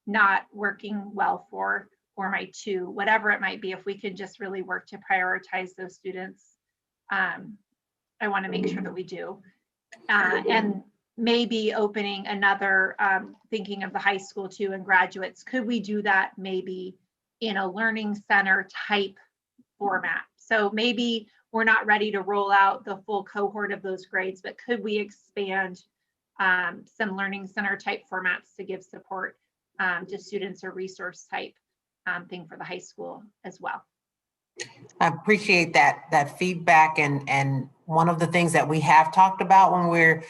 not working well for my 2, whatever it might be. If we can just really work to prioritize those students, I want to make sure that we do. And maybe opening another, thinking of the high school too and graduates, could we do that maybe in a learning center type format? So maybe we're not ready to roll out the full cohort of those grades, but could we expand some learning center type formats to give support to students, or resource type thing for the high school as well? I appreciate that feedback, and one of the things that we have talked about when we're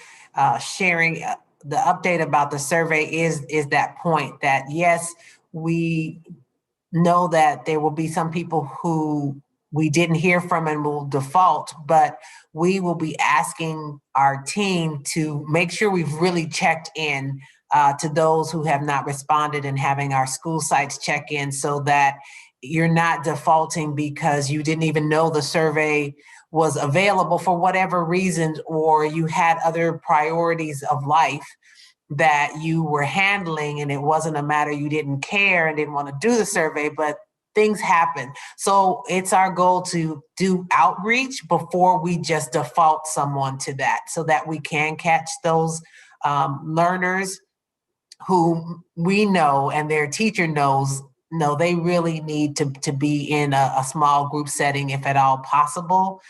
sharing the update about the survey is that point that, yes, we know that there will be some people who we didn't hear from and will default, but we will be asking our team to make sure we've really checked in to those who have not responded and having our school sites check in so that you're not defaulting because you didn't even know the survey was available for whatever reasons, or you had other priorities of life that you were handling, and it wasn't a matter you didn't care and didn't want to do the survey, but things happen. So it's our goal to do outreach before we just default someone to that, so that we can catch those learners who we know and their teacher knows, no, they really need to be in a small group setting if at all possible.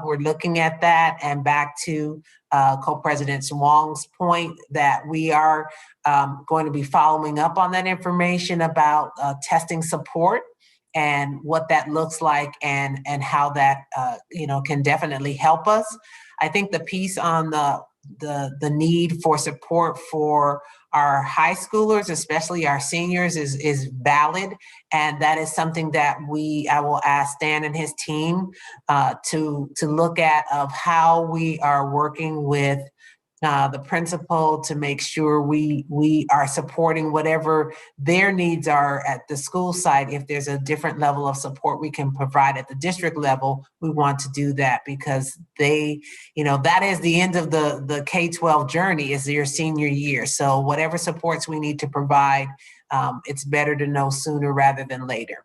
We're looking at that, and back to Co-President Wong's point that we are going to be following up on that information about testing support and what that looks like, and how that can definitely help us. I think the piece on the need for support for our high schoolers, especially our seniors, is valid, and that is something that I will ask Stan and his team to look at, of how we are working with the principal to make sure we are supporting whatever their needs are at the school site. If there's a different level of support we can provide at the district level, we want to do that, because that is the end of the K-12 journey, is your senior year. So whatever supports we need to provide, it's better to know sooner rather than later.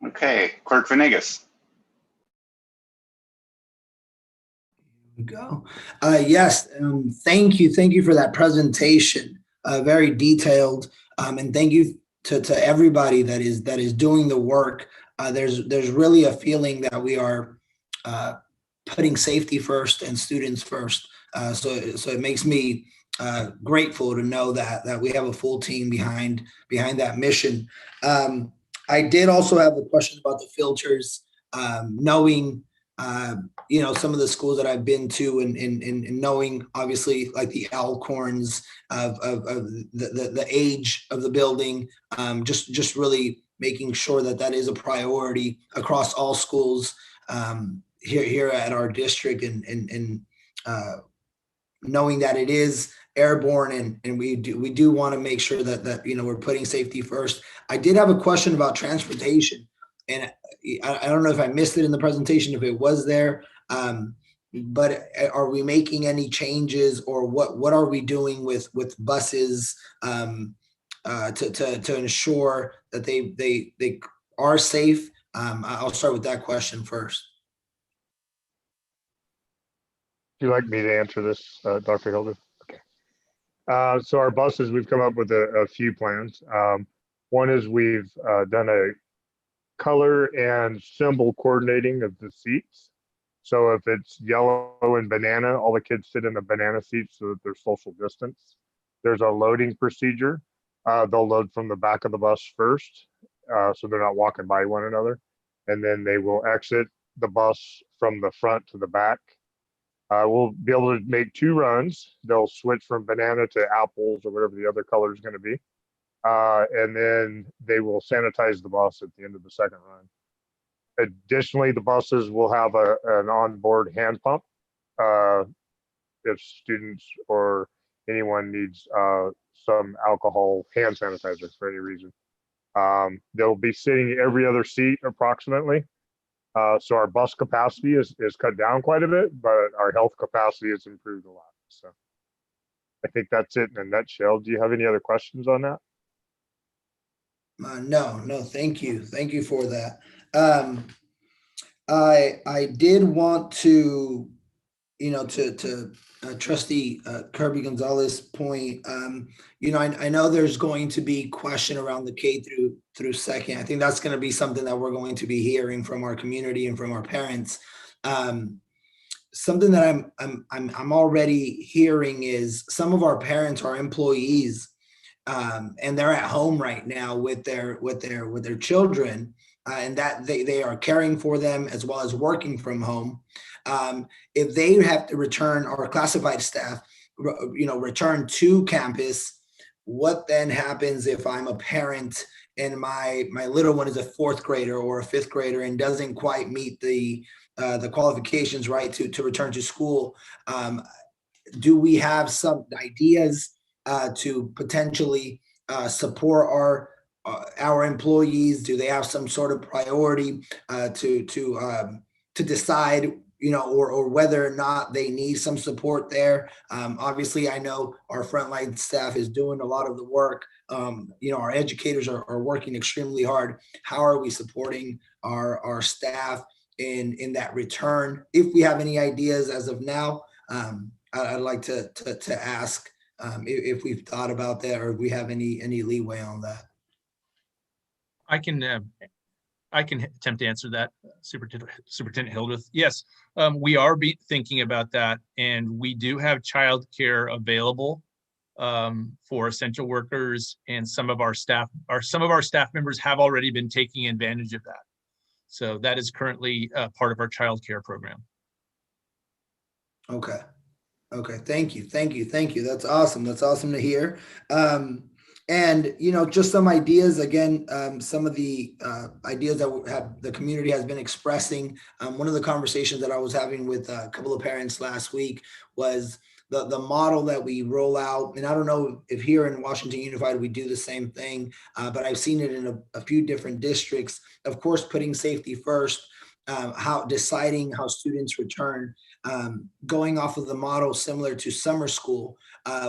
Okay, Clerk Venegas. Go. Yes, thank you for that presentation. Very detailed, and thank you to everybody that is doing the work. There's really a feeling that we are putting safety first and students first. So it makes me grateful to know that we have a full team behind that mission. I did also have a question about the filters, knowing some of the schools that I've been to, and knowing obviously like the Alcorns of the age of the building, just really making sure that is a priority across all schools here at our district, and knowing that it is airborne, and we do want to make sure that we're putting safety first. I did have a question about transportation, and I don't know if I missed it in the presentation, if it was there, but are we making any changes, or what are we doing with buses to ensure that they are safe? I'll start with that question first. Would you like me to answer this, Dr. Hilder? Okay. So our buses, we've come up with a few plans. One is we've done a color and symbol coordinating of the seats. So if it's yellow and banana, all the kids sit in the banana seats so that there's social distance. There's a loading procedure. They'll load from the back of the bus first, so they're not walking by one another. And then they will exit the bus from the front to the back. We'll be able to make 2 runs. They'll switch from banana to apples or whatever the other color is going to be. And then they will sanitize the bus at the end of the second run. Additionally, the buses will have an onboard hand pump if students or anyone needs some alcohol hand sanitizer for any reason. They'll be sitting every other seat approximately. So our bus capacity is cut down quite a bit, but our health capacity has improved a lot. So I think that's it in a nutshell. Do you have any other questions on that? No, thank you for that. I did want to, to Trustee Kirby Gonzalez point, I know there's going to be question around the K through second. I think that's going to be something that we're going to be hearing from our community and from our parents. Something that I'm already hearing is some of our parents are employees, and they're at home right now with their children, and that they are caring for them as well as working from home. If they have to return, or classified staff, return to campus, what then happens if I'm a parent and my little one is a 4th grader or a 5th grader and doesn't quite meet the the qualifications, right, to return to school. Do we have some ideas to potentially support our employees? Do they have some sort of priority to decide, or whether or not they need some support there? Obviously, I know our frontline staff is doing a lot of the work. Our educators are working extremely hard. How are we supporting our staff in that return? If we have any ideas as of now, I'd like to ask if we've thought about that, or if we have any leeway on that. I can attempt to answer that, Superintendent Hildreth. Yes, we are thinking about that, and we do have childcare available for essential workers, and some of our staff members have already been taking advantage of that. So that is currently part of our childcare program. Okay. Thank you. That's awesome. That's awesome to hear. And just some ideas again. Some of the ideas that the community has been expressing. One of the conversations that I was having with a couple of parents last week was the model that we roll out. And I don't know if here in Washington Unified we do the same thing, but I've seen it in a few different districts. Of course, putting safety first. How deciding how students return, going off of the model similar to summer school,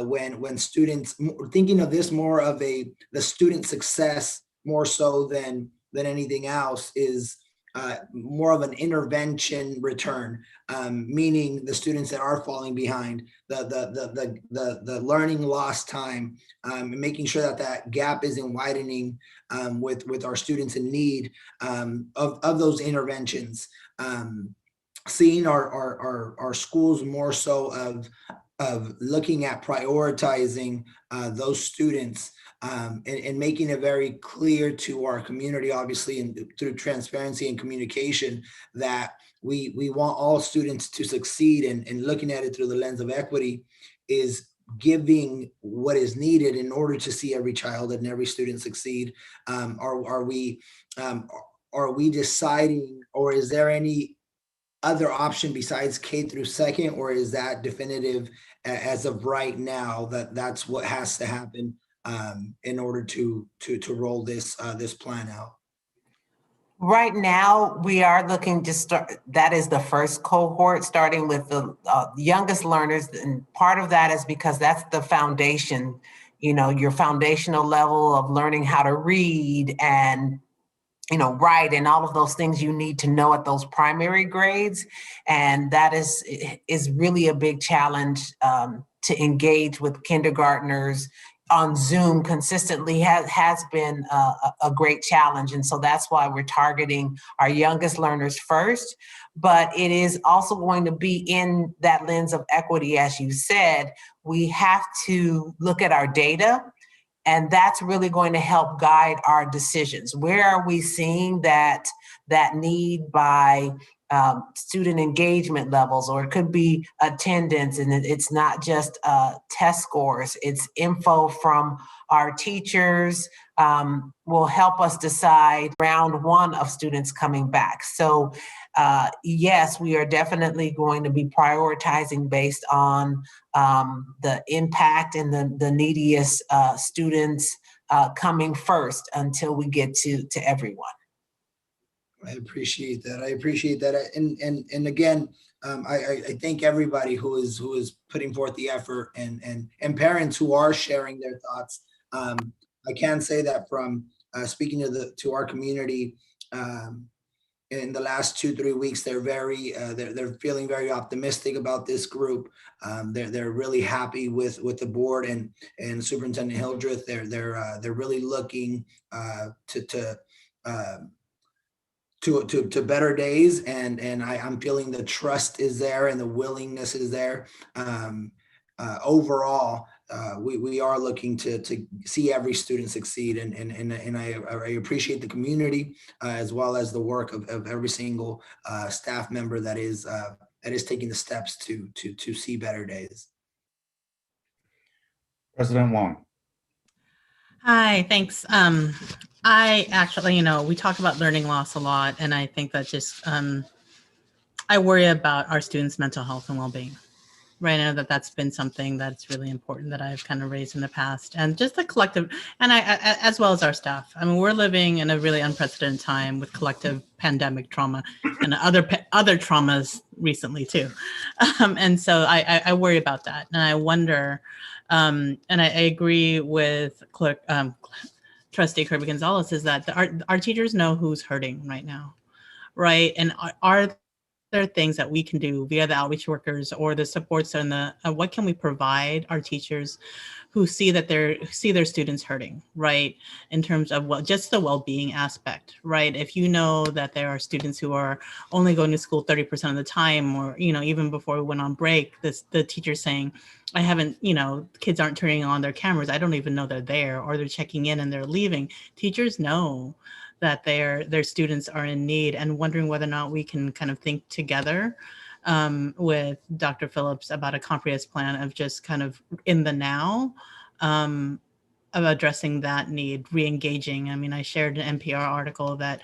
when students, thinking of this more of the student success more so than anything else, is more of an intervention return, meaning the students that are falling behind, the learning lost time, making sure that gap isn't widening with our students in need of those interventions. Seeing our schools more so of looking at prioritizing those students, and making it very clear to our community, obviously, and through transparency and communication, that we want all students to succeed, and looking at it through the lens of equity is giving what is needed in order to see every child and every student succeed. Are we deciding, or is there any other option besides K through second, or is that definitive as of right now that's what has to happen in order to roll this plan out? Right now, we are looking to start, that is the first cohort, starting with the youngest learners. And part of that is because that's the foundation, your foundational level of learning how to read and write, and all of those things you need to know at those primary grades. And that is really a big challenge to engage with kindergartners on Zoom consistently has been a great challenge. And so that's why we're targeting our youngest learners first. But it is also going to be in that lens of equity, as you said. We have to look at our data, and that's really going to help guide our decisions. Where are we seeing that need by student engagement levels, or it could be attendance, and it's not just test scores, it's info from our teachers, will help us decide round one of students coming back. So yes, we are definitely going to be prioritizing based on the impact and the neediest students coming first until we get to everyone. I appreciate that. And again, I thank everybody who is putting forth the effort, and parents who are sharing their thoughts. I can say that from speaking to our community in the last 2-3 weeks, they're feeling very optimistic about this group. They're really happy with the board and Superintendent Hildreth. They're really looking to better days, and I'm feeling the trust is there and the willingness is there. Overall, we are looking to see every student succeed, and I appreciate the community as well as the work of every single staff member that is taking the steps to see better days. President Wong. Hi, thanks. I actually, we talk about learning loss a lot, and I think that just, I I worry about our students' mental health and well-being. Right now, that's been something that's really important that I've kind of raised in the past, and just the collective, and I as well as our staff. I mean, we're living in a really unprecedented time with collective pandemic trauma and other traumas recently too, and so I worry about that, and I wonder, and I agree with Trustee Kirby Gonzalez, is that our teachers know who's hurting right now, right? And are there things that we can do via the outreach workers or the supports and what can we provide our teachers who see their students hurting, right? In terms of just the well-being aspect, right? If you know that there are students who are only going to school 30% of the time, or, even before we went on break, the teacher saying, I haven't, kids aren't turning on their cameras. I don't even know they're there, or they're checking in and they're leaving. Teachers know that their students are in need, and wondering whether or not we can kind of think together with Dr. Phillips about a comprehensive plan of just kind of in the now of addressing that need, re-engaging. I mean, I shared an NPR article that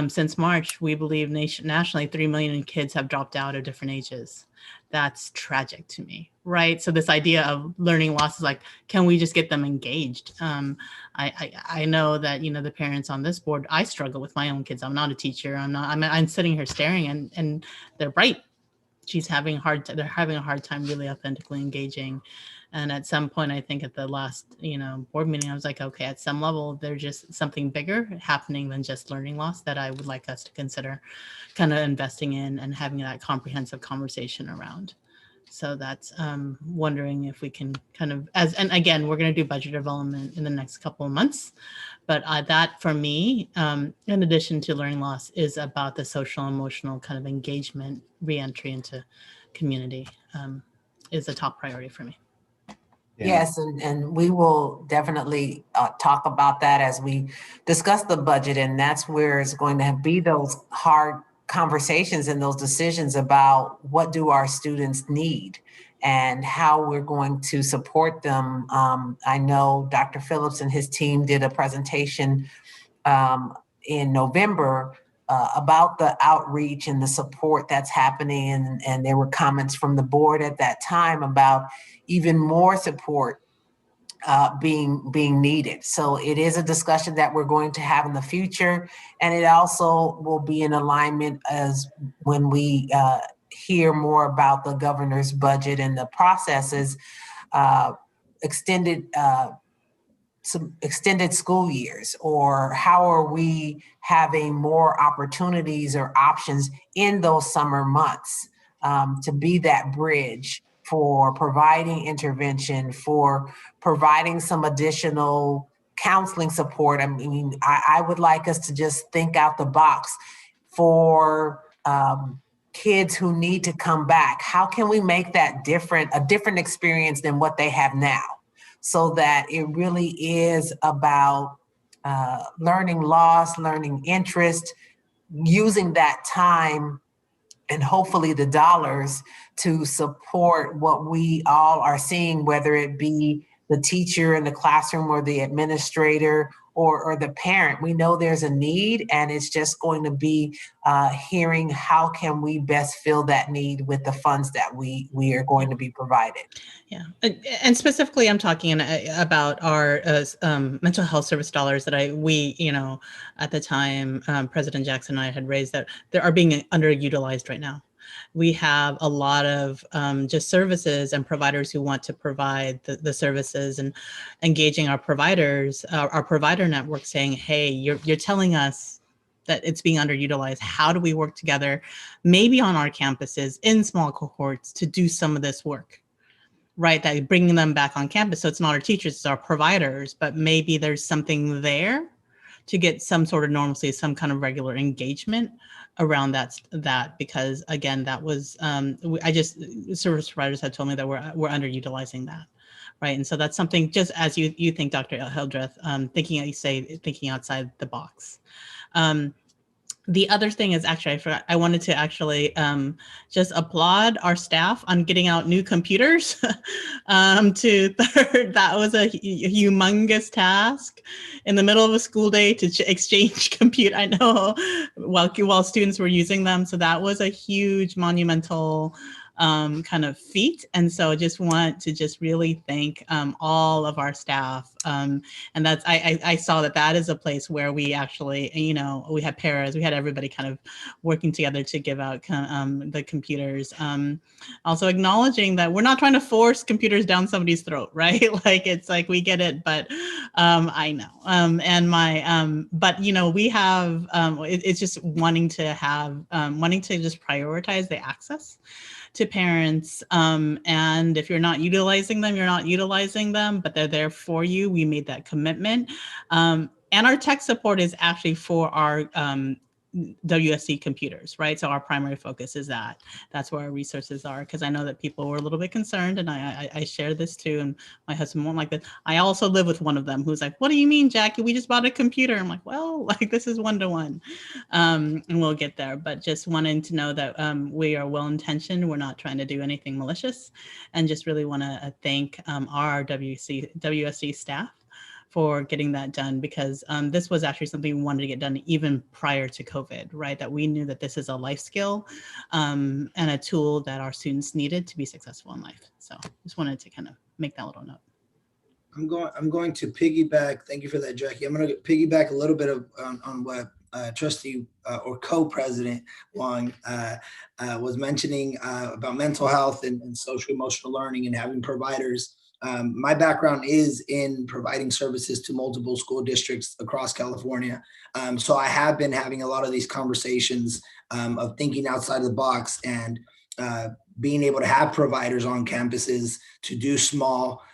since March, we believe nationally 3 million kids have dropped out at different ages. That's tragic to me, right? So this idea of learning loss is like, can we just get them engaged? I know that, the parents on this board, I struggle with my own kids. I'm not a teacher. I'm sitting here staring and they're bright. They're having a hard time really authentically engaging. And at some point, I think at the last, board meeting, I was like, okay, at some level, there's just something bigger happening than just learning loss that I would like us to consider kind of investing in and having that comprehensive conversation around. So that's wondering if we can kind of, and again, we're going to do budget development in the next couple of months. But that for me, in addition to learning loss, is about the social emotional kind of engagement, reentry into community is a top priority for me. Yes, and we will definitely talk about that as we discuss the budget, and that's where it's going to be those hard conversations and those decisions about what do our students need and how we're going to support them. I know Dr. Phillips and his team did a presentation in November about the outreach and the support that's happening, and there were comments from the board at that time about even more support being needed. So it is a discussion that we're going to have in the future, and it also will be in alignment as when we hear more about the governor's budget and the processes, some extended school years, or how are we having more opportunities or options in those summer months to be that bridge for providing intervention, for providing some additional counseling support. I mean, I would like us to just think out the box for kids who need to come back. How can we make that a different experience than what they have now? So that it really is about learning loss, learning interest, using that time and hopefully the dollars to support what we all are seeing, whether it be the teacher in the classroom or the administrator or the parent. We know there's a need, and it's just going to be hearing how can we best fill that need with the funds that we are going to be provided. Yeah, and specifically, I'm talking about our mental health service dollars that we at the time, President Jackson and I had raised that they are being underutilized right now. We have a lot of just services and providers who want to provide the services, and engaging our providers, our provider network, saying, hey, you're telling us that it's being underutilized. How do we work together, maybe on our campuses in small cohorts, to do some of this work? Right, that bringing them back on campus. So it's not our teachers, it's our providers, but maybe there's something there to get some sort of normalcy, some kind of regular engagement around that because again, that was, service providers had told me that we're underutilizing that. Right, and so that's something, just as you think, Dr. Hildreth, thinking outside the box. The other thing is actually, I forgot, I wanted to actually just applaud our staff on getting out new computers to third. That was a humongous task in the middle of a school day to exchange computer. I know while students were using them. So that was a huge monumental kind of feat. And so I just want to just really thank all of our staff. And that's, I saw that is a place where we actually, you know, we had paras, we had everybody kind of working together to give out the computers. Also acknowledging that we're not trying to force computers down somebody's throat, right? Like, it's like, we get it, but I know. But you know, we have, it's just wanting to have, wanting to just prioritize the access to parents. And if you're not utilizing them, you're not utilizing them, but they're there for you. We made that commitment. And our tech support is actually for our WSC computers, right? So our primary focus is that. That's where our resources are, because I know that people were a little bit concerned, and I share this too, and my husband won't like that. I also live with one of them who's like, what do you mean, Jackie? We just bought a computer. I'm like, well, like, this is one-to-one, and we'll get there. But just wanting to know that we are well-intentioned. We're not trying to do anything malicious, and just really want to thank our WSC staff for getting that done, because this was actually something we wanted to get done even prior to COVID, right? That we knew that this is a life skill and a tool that our students needed to be successful in life. So just wanted to kind of make that little note. I'm going to piggyback. Thank you for that, Jackie. I'm going to piggyback a little bit on what Trustee or Co-President Wong was mentioning about mental health and social emotional learning and having providers. My background is in providing services to multiple school districts across California. So I have been having a lot of these conversations of thinking outside the box and being able to have providers on campuses to do small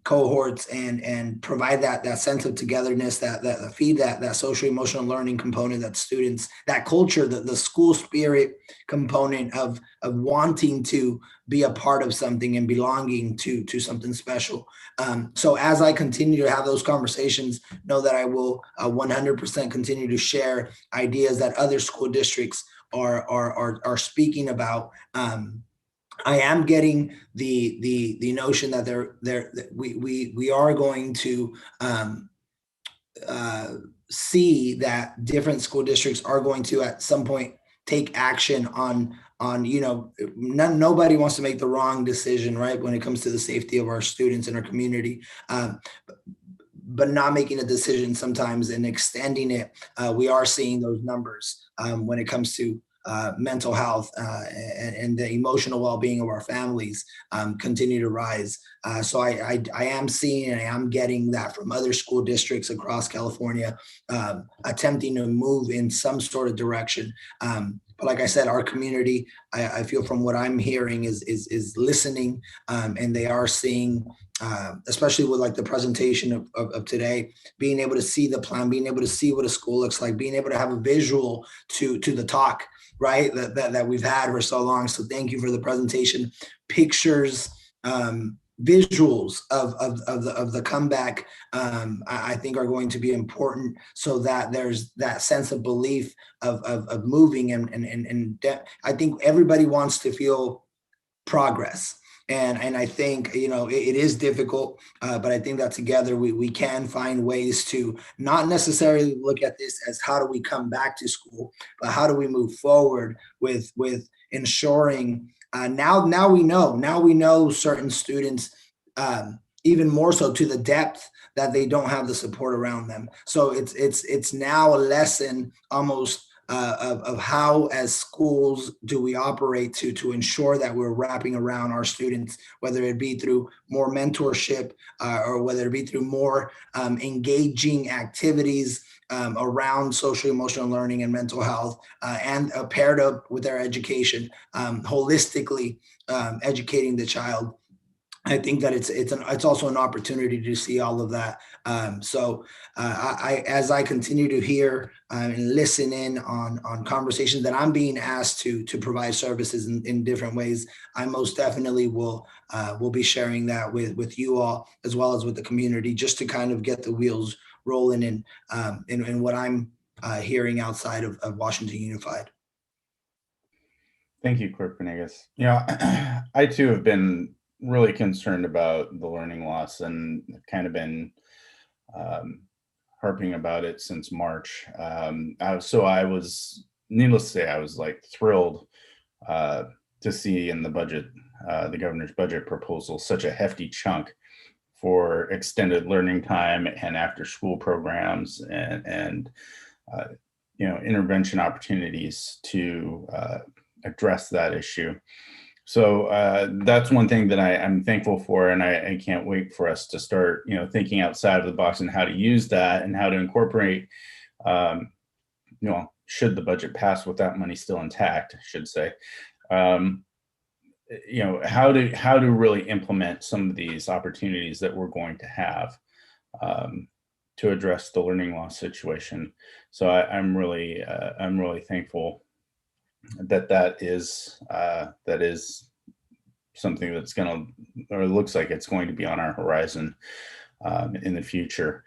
cohorts and provide that sense of togetherness, that feed that social emotional learning component, that students, that culture, the school spirit component of wanting to be a part of something and belonging to something special. So as I continue to have those conversations, know that I will 100% continue to share ideas that other school districts are speaking about. I am getting the notion that we are going to see that different school districts are going to at some point take action on you know, nobody wants to make the wrong decision, right, when it comes to the safety of our students and our community. But not making a decision sometimes and extending it, we are seeing those numbers when it comes to mental health and the emotional well-being of our families continue to rise. So I am seeing and I am getting that from other school districts across California attempting to move in some sort of direction. But like I said, our community, I feel from what I'm hearing is listening, and they are seeing, especially with like the presentation of today, being able to see the plan, being able to see what a school looks like, being able to have a visual to the talk, right, that we've had for so long. So thank you for the presentation. Pictures, visuals of the comeback, I think are going to be important, so that there's that sense of belief of moving and I think everybody wants to feel progress. And I think, you know, it is difficult, but I think that together we can find ways to not necessarily look at this as how do we come back to school, but how do we move forward with ensuring now we know certain students, even more so to the depth that they don't have the support around them. So it's now a lesson almost of how as schools do we operate to ensure that we're wrapping around our students, whether it be through more mentorship or whether it be through more engaging activities around social emotional learning and mental health, and paired up with their education, holistically educating the child. I think that it's also an opportunity to see all of that. So as I continue to hear and listen in on conversations that I'm being asked to provide services in different ways, I most definitely will be sharing that with you all as well as with the community, just to kind of get the wheels rolling in what I'm hearing outside of Washington Unified. Thank you, Clerk Venegas. You know, I too have been really concerned about the learning loss and kind of been harping about it since March. So I was, needless to say, I was like thrilled to see in the budget, the governor's budget proposal, such a hefty chunk for extended learning time and after school programs and you know, intervention opportunities to address that issue. So that's one thing that I'm thankful for, and I can't wait for us to start, you know, thinking outside of the box and how to use that and how to incorporate, you know, should the budget pass with that money still intact, I should say, you know, how to really implement some of these opportunities that we're going to have to address the learning loss situation. So I'm really thankful that that is something that's going to, or looks like it's going to be on our horizon in the future.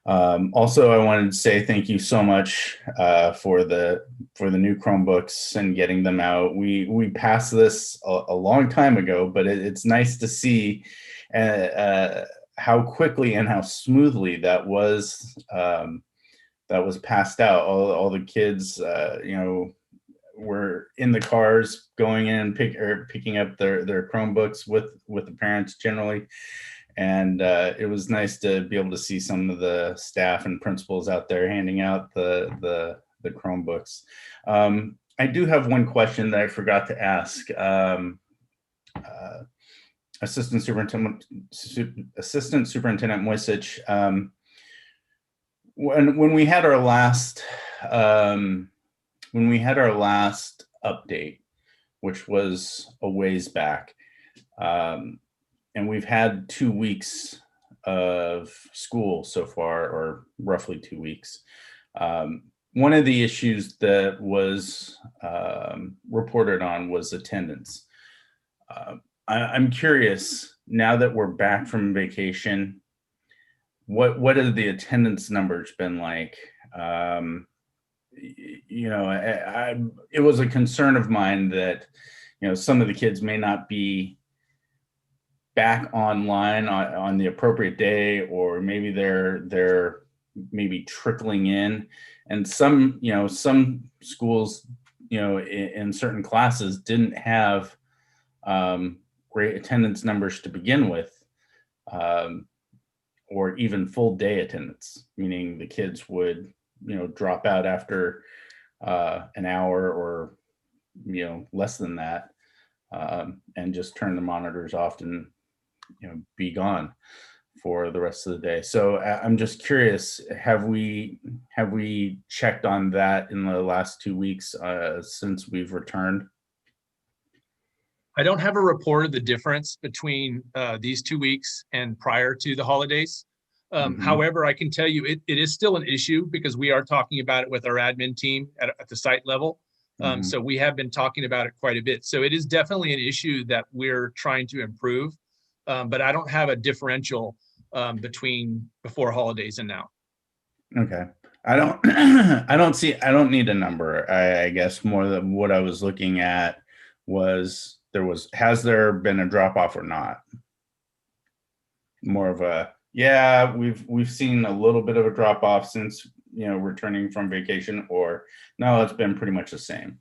Also, I wanted to say thank you so much for the new Chromebooks and getting them out. We passed this a long time ago, but it's nice to see how quickly and how smoothly that was passed out. All the kids, you know, were in the cars going in picking up their Chromebooks with the parents generally. And it was nice to be able to see some of the staff and principals out there handing out the Chromebooks. I do have one question that I forgot to ask. Assistant Superintendent Moisich, when we had our last update, which was a ways back, and we've had 2 weeks of school so far, or roughly 2 weeks. One of the issues that was reported on was attendance. I'm curious, now that we're back from vacation, what have the attendance numbers been like? You know, it was a concern of mine that, you know, some of the kids may not be back online on the appropriate day, or maybe they're maybe trickling in, and some schools, you know, in certain classes didn't have great attendance numbers to begin with, or even full day attendance, meaning the kids would, you know, drop out after an hour or, you know, less than that, and just turn the monitors off and, you know, be gone for the rest of the day. So I'm just curious, have we checked on that in the last 2 weeks since we've returned? I don't have a report of the difference between these 2 weeks and prior to the holidays. However, I can tell you it is still an issue because we are talking about it with our admin team at the site level. So we have been talking about it quite a bit. So it is definitely an issue that we're trying to improve, but I don't have a differential between before holidays and now. Okay. I don't need a number. I guess more than what I was looking at was has there been a drop off or not? More of a, yeah, we've seen a little bit of a drop off since, you know, returning from vacation, or no, it's been pretty much the same.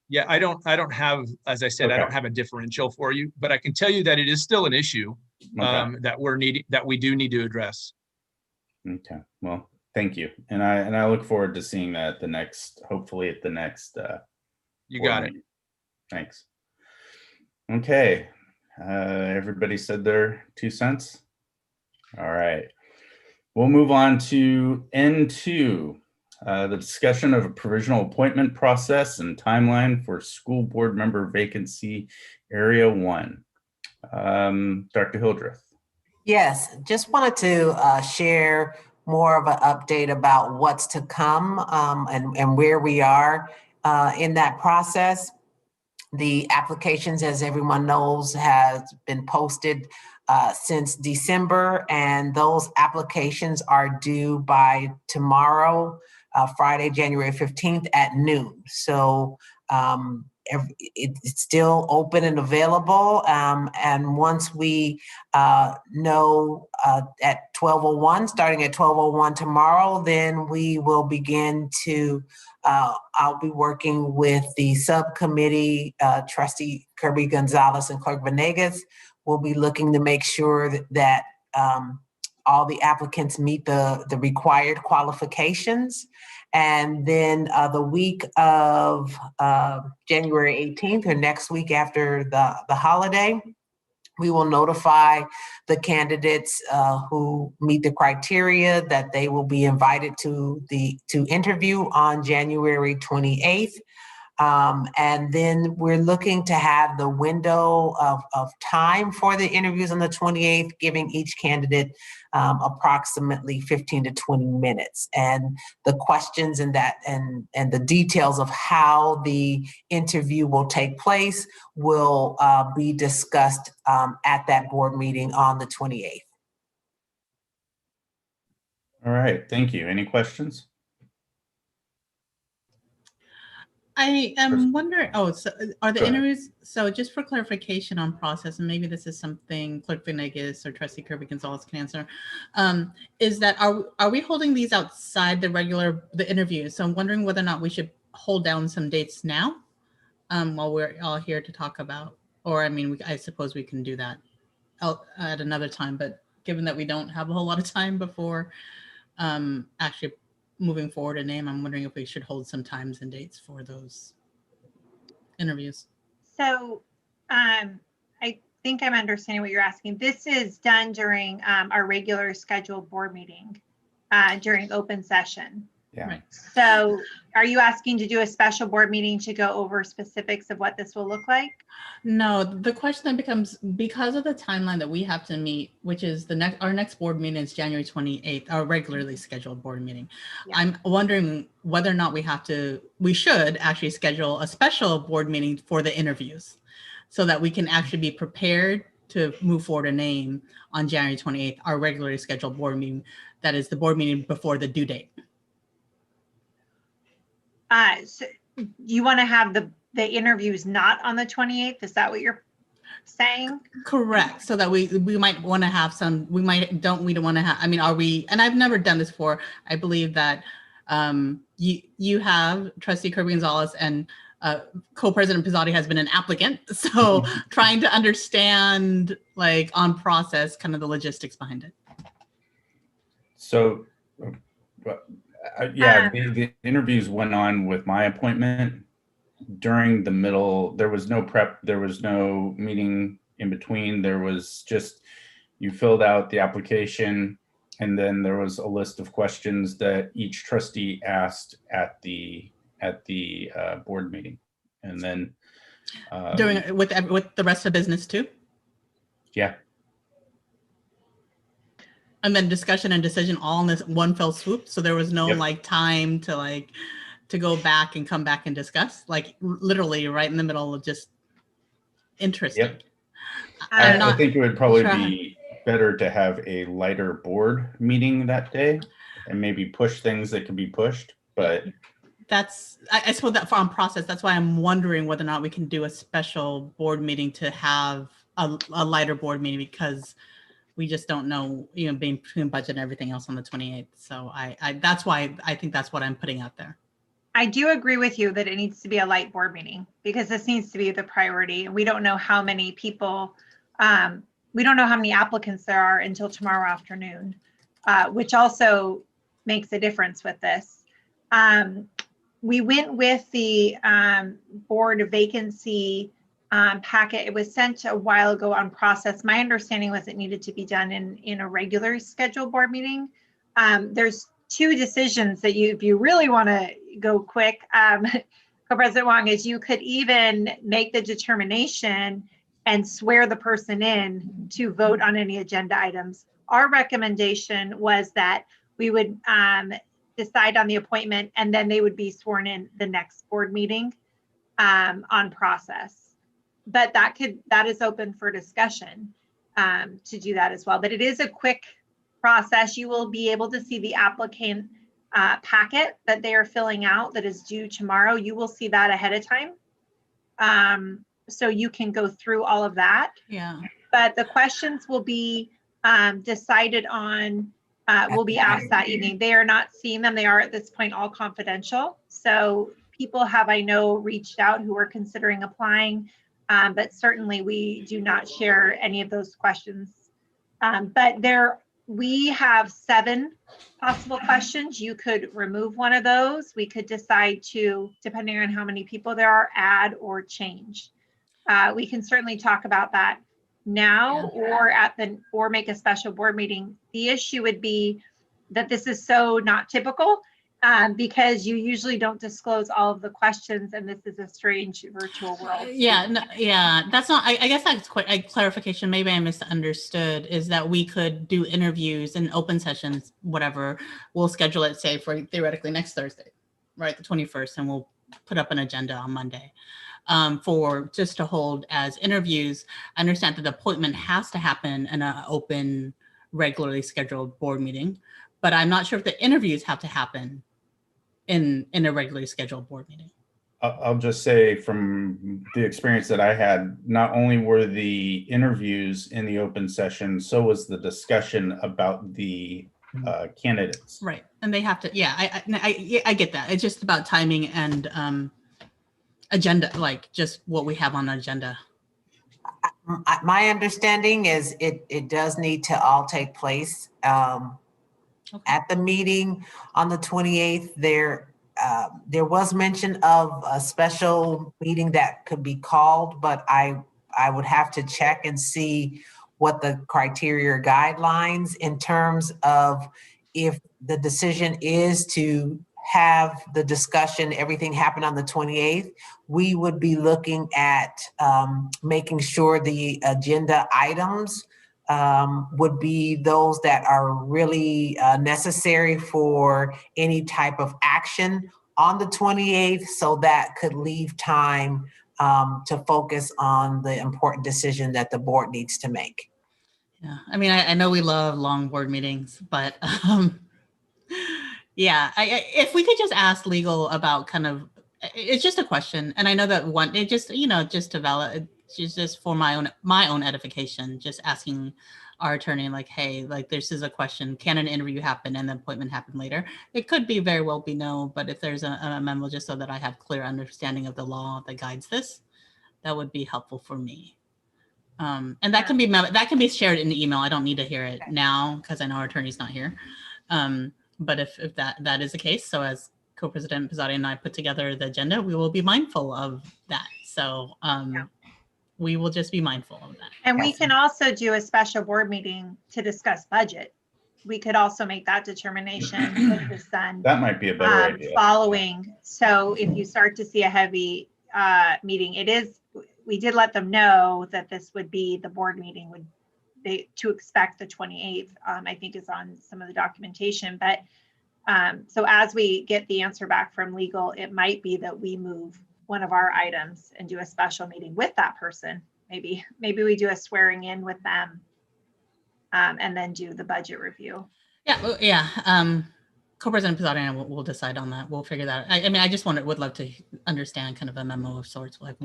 Yeah, I don't have, as I said, I don't have a differential for you, but I can tell you that it is still an issue that we do need to address. Okay, well, thank you, and I look forward to seeing that hopefully at the next. You got it. Thanks. Okay, everybody said their 2 cents. All right, we'll move on to N2. The discussion of a provisional appointment process and timeline for school board member vacancy area 1. Dr. Hildreth. Yes, just wanted to share more of an update about what's to come and where we are in that process. The applications, as everyone knows, has been posted since December, and those applications are due by tomorrow, Friday, January 15th at noon. So it's still open and available. And once we know at 12:01, starting at 12:01 tomorrow, then we will begin to, I'll be working with the subcommittee, Trustee Kirby Gonzalez and Clerk Venegas. We'll be looking to make sure that all the applicants meet the required qualifications. And then the week of January 18th, or next week after the holiday, we will notify the candidates who meet the criteria that they will be invited to interview on January 28th. And then we're looking to have the window of time for the interviews on the 28th, giving each candidate approximately 15 to 20 minutes. And the questions and the details of how the interview will take place will be discussed at that board meeting on the 28th. All right, thank you. Any questions? I am wondering, so are the Go ahead. interviews, so just for clarification on process, and maybe this is something Clerk Venegas or Trustee Kirby Gonzalez can answer, is that are we holding these outside the interviews? So I'm wondering whether or not we should hold down some dates now while we're all here to talk about, or I mean, I suppose we can do that at another time, but given that we don't have a whole lot of time before actually moving forward a name, I'm wondering if we should hold some times and dates for those interviews. So I think I'm understanding what you're asking. This is done during our regular scheduled board meeting during open session. Yeah. Right. So are you asking to do a special board meeting to go over specifics of what this will look like? No, the question then becomes, because of the timeline that we have to meet, which is our next board meeting is January 28th, our regularly scheduled board meeting. Yeah. I'm wondering whether or not we should actually schedule a special board meeting for the interviews so that we can actually be prepared to move forward a name on January 28th, our regularly scheduled board meeting. That is the board meeting before the due date. So you want to have the interviews not on the 28th? Is that what you're saying? Correct. So that we might want to have some, we don't want to have, I mean, are we, and I've never done this before. I believe that you have Trustee Kirby Gonzalez and Co-President Pizzotti has been an applicant. So trying to understand like on process, kind of the logistics behind it. So, yeah, the interviews went on with my appointment during the middle. There was no prep. There was no meeting in between. There was just, you filled out the application and then there was a list of questions that each trustee asked at the board meeting. And then with the rest of business too? Yeah. And then discussion and decision all in this one fell swoop. So there was no like time to go back and come back and discuss, like literally right in the middle of just interesting. Yep. I think it would probably be better to have a lighter board meeting that day and maybe push things that can be pushed, but that's, I suppose that on process, that's why I'm wondering whether or not we can do a special board meeting to have a lighter board meeting, because we just don't know, you know, being between budget and everything else on the 28th. So that's why I think that's what I'm putting out there. I do agree with you that it needs to be a light board meeting because this needs to be the priority. We don't know how many people, we don't know how many applicants there are until tomorrow afternoon, which also makes a difference with this. We went with the board vacancy packet. It was sent a while ago on process. My understanding was it needed to be done in a regular scheduled board meeting. There's two decisions that if you really want to go quick, Co-President Wong, is you could even make the determination and swear the person in to vote on any agenda items. Our recommendation was that we would decide on the appointment and then they would be sworn in the next board meeting on process. But that is open for discussion to do that as well. But it is a quick process. You will be able to see the applicant packet that they are filling out that is due tomorrow. You will see that ahead of time. So you can go through all of that. Yeah. But the questions will be decided on, will be asked that evening. They are not seeing them. They are at this point all confidential. So people have, I know, reached out who are considering applying, but certainly we do not share any of those questions. But we have 7 possible questions. You could remove one of those. We could decide to, depending on how many people there are, add or change. We can certainly talk about that now or make a special board meeting. The issue would be that this is so not typical because you usually don't disclose all of the questions, and this is a strange virtual world. Yeah, no, yeah, that's not, I guess that's quite a clarification. Maybe I misunderstood, is that we could do interviews and open sessions, whatever. We'll schedule it, say, for theoretically next Thursday, right, the 21st, and we'll put up an agenda on Monday. For just to hold as interviews. I understand that the appointment has to happen in an open, regularly scheduled board meeting, but I'm not sure if the interviews have to happen in a regularly scheduled board meeting. I'll just say from the experience that I had, not only were the interviews in the open session, so was the discussion about the candidates. Right, and they have to, yeah, I get that. It's just about timing and agenda, like just what we have on the agenda. My understanding is it does need to all take place at the meeting on the 28th. There was mention of a special meeting that could be called, but I would have to check and see what the criteria or guidelines in terms of if the decision is to have the discussion, everything happen on the 28th, we would be looking at making sure the agenda items would be those that are really necessary for any type of action on the 28th, so that could leave time to focus on the important decision that the board needs to make. Yeah, I mean, I know we love long board meetings, but yeah, if we could just ask legal about kind of, it's just a question. And I know that it just, just to valid, just for my own edification, just asking our attorney, like, hey, like this is a question, can an interview happen and the appointment happen later? It could be very well be no, but if there's a memo, just so that I have clear understanding of the law that guides this, that would be helpful for me. And that can be shared in the email. I don't need to hear it now because I know our attorney's not here. But if that is the case, so as Co-President Pizzotti and I put together the agenda, we will be mindful of that. So we will just be mindful of that. And we can also do a special board meeting to discuss budget. We could also make that determination with the sun. That might be a better idea. Following. So if you start to see a heavy meeting, we did let them know that this would be the board meeting to expect the 28th, I think is on some of the documentation. But so as we get the answer back from legal, it might be that we move one of our items and do a special meeting with that person. Maybe we do a swearing in with them and then do the budget review. Yeah, yeah. Co-President Pizzotti and I will decide on that. We'll figure that out. I mean, I just would love to understand kind of a memo of sorts, like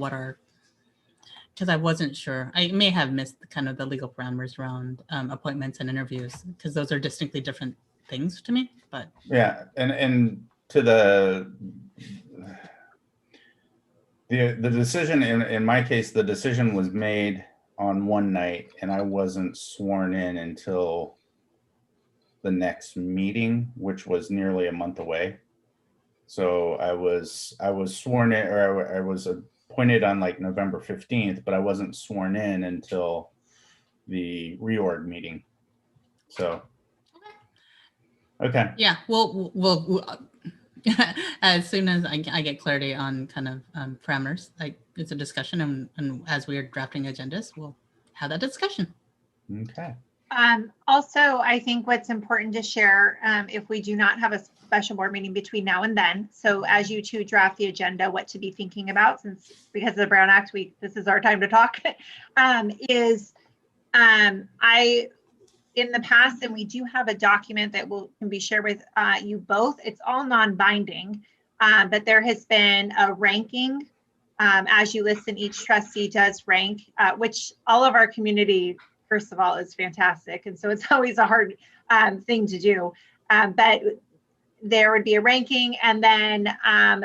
because I wasn't sure. I may have missed kind of the legal parameters around appointments and interviews, because those are distinctly different things to me. But yeah, and to the decision in my case, the decision was made on one night, and I wasn't sworn in until the next meeting, which was nearly a month away. So I was sworn in, or I was appointed on like November 15th, but I wasn't sworn in until the reorg meeting. So, okay. Yeah, we'll as soon as I get clarity on kind of parameters, it's a discussion, and as we are drafting agendas, we'll have that discussion. Okay. Also, I think what's important to share, if we do not have a special board meeting between now and then, so as you two draft the agenda, what to be thinking about, since because of the Brown Act week, this is our time to talk, is I in the past, and we do have a document that can be shared with you both. It's all non-binding, but there has been a ranking. As you listen, each trustee does rank, which all of our community, first of all, is fantastic. And so it's always a hard thing to do. But there would be a ranking, and then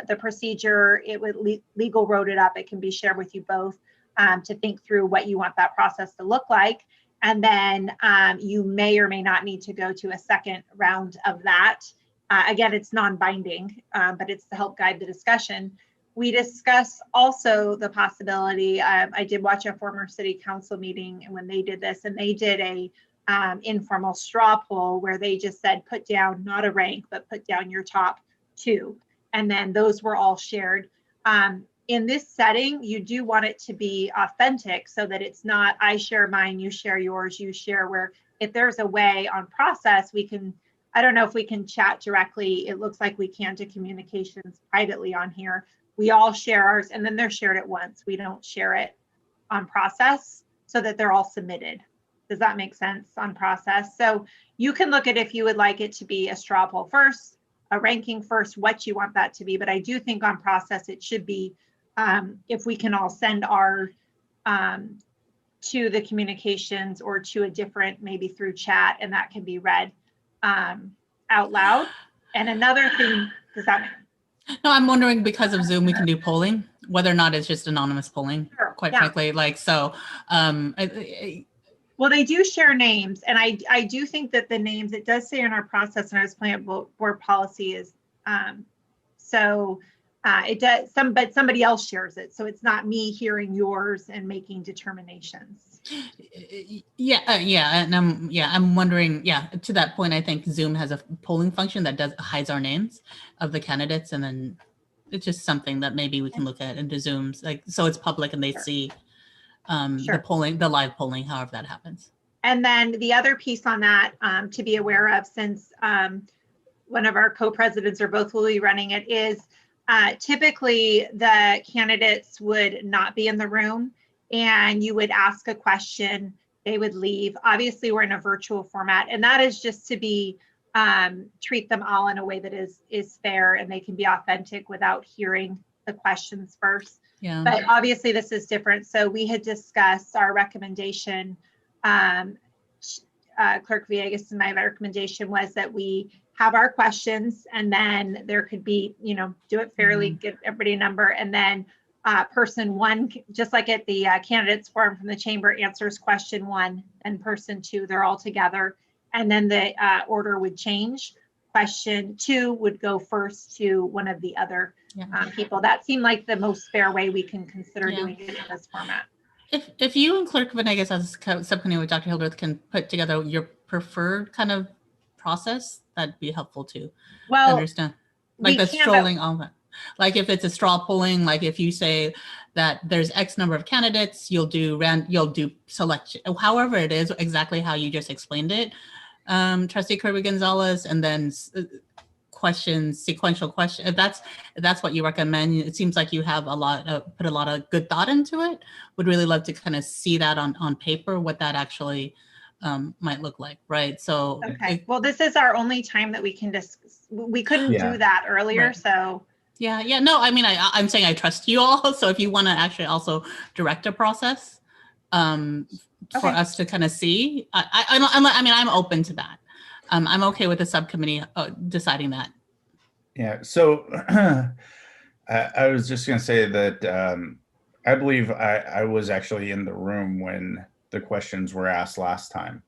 the procedure, it would legal wrote it up. It can be shared with you both to think through what you want that process to look like. And then you may or may not need to go to a second round of that. Again, it's non-binding, but it's to help guide the discussion. We discuss also the possibility, I did watch a former city council meeting and when they did this, and they did a informal straw poll where they just said, put down not a rank, but put down your top 2. And then those were all shared. In this setting, you do want it to be authentic so that it's not, I share mine, you share yours, you share, where if there's a way on process, we can, I don't know if we can chat directly. It looks like we can to communications privately on here. We all share ours, and then they're shared at once. We don't share it on process so that they're all submitted. Does that make sense on process? So you can look at if you would like it to be a straw poll first, a ranking first, what you want that to be. But I do think on process, it should be, if we can all send our to the communications or to a different, maybe through chat, and that can be read out loud. And another thing, does that make sense? No, I'm wondering, because of Zoom, we can do polling, whether or not it's just anonymous polling, Sure, quite yeah. frankly. Like, so, well, they do share names, and I do think that the names, it does say in our process, and I was playing board policy is, it does, but somebody else shares it. So it's not me hearing yours and making determinations. yeah, and I'm wondering, to that point, I think Zoom has a polling function that hides our names of the candidates, and then it's just something that maybe we can look at into Zooms, like, so it's public and they see the polling, the live polling, however that happens. And then the other piece on that to be aware of, since one of our co-presidents or both will be running it, is typically the candidates would not be in the room, and you would ask a question, they would leave. Obviously, we're in a virtual format, and that is just to be treat them all in a way that is fair, and they can be authentic without hearing the questions first. Yeah. But obviously, this is different. So we had discussed our recommendation. Clerk Villegas and my recommendation was that we have our questions, and then there could be, do it fairly, give everybody a number, and then person 1, just like at the candidates forum from the chamber, answers question 1, and person 2, they're all together, and then the order would change. Question 2 would go first to one of the other people. That seemed like the most fair way we can consider doing it in this format. If you and Clerk Venegas as a subcommittee with Dr. Hildreth can put together your preferred kind of process, that'd be helpful too. Well, understand, like the strolling on that. Like if it's a straw polling, like if you say that there's X number of candidates, you'll do selection, however it is, exactly how you just explained it, Trustee Kirby Gonzalez, and then sequential question. If that's what you recommend, it seems like you have put a lot of good thought into it. Would really love to kind of see that on paper, what that actually might look like, right? So okay, well, this is our only time that we can discuss. We couldn't do that earlier, right. So yeah, no, I mean, I'm saying I trust you all, so if you want to actually also direct a process for us to kind of see, I'm open to that. I'm okay with the subcommittee deciding that. Yeah, so I was just going to say that I believe I was actually in the room when the questions were asked last time.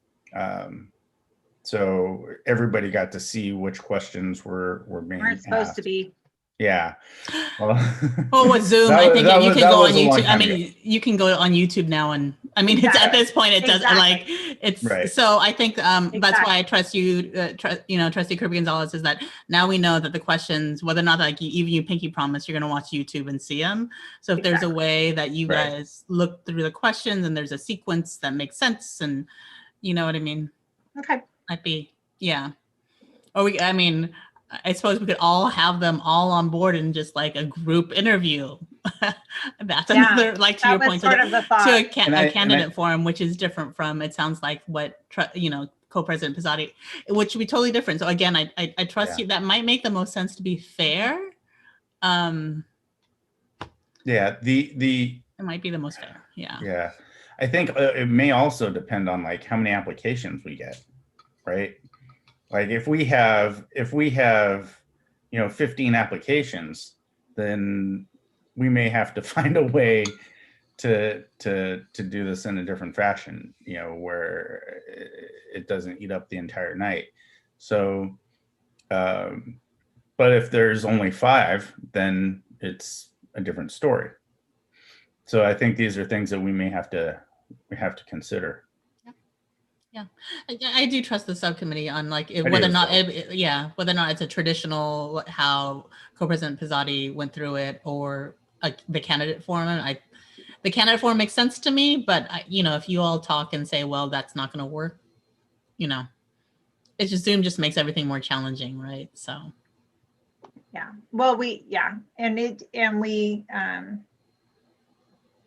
So everybody got to see which questions were being asked. Supposed to be. Yeah. Well, with Zoom, I think you can go on YouTube. I mean, you can go on YouTube now, and I mean, it's at this point, it does like it's right. So I think that's why I trust you, Trustee Kirby Gonzalez, is that now we know that the questions, whether or not like even you pinky promise, you're going to watch YouTube and see them. So if there's a way that you guys look through the questions and there's a sequence that makes sense, and you know what I mean? Okay. Might be, or I suppose we could all have them all on board in just like a group interview. That's another, like to your point, to a candidate forum, which is different from, it sounds like what, Co-President Pizzotti, which would be totally different. So again, I trust you. That might make the most sense to be fair. Yeah, it might be the most fair. Yeah. Yeah, I think it may also depend on like how many applications we get, right? Like if we have 15 applications, then we may have to find a way to do this in a different fashion, where it doesn't eat up the entire night. So, but if there's only 5, then it's a different story. So I think these are things that we have to consider. Yeah, I do trust the subcommittee on like whether or not it's a traditional how Co-President Pizzotti went through it or the candidate forum. The candidate forum makes sense to me, but if you all talk and say, well, that's not going to work, it's just Zoom just makes everything more challenging, right? So. Yeah. Well,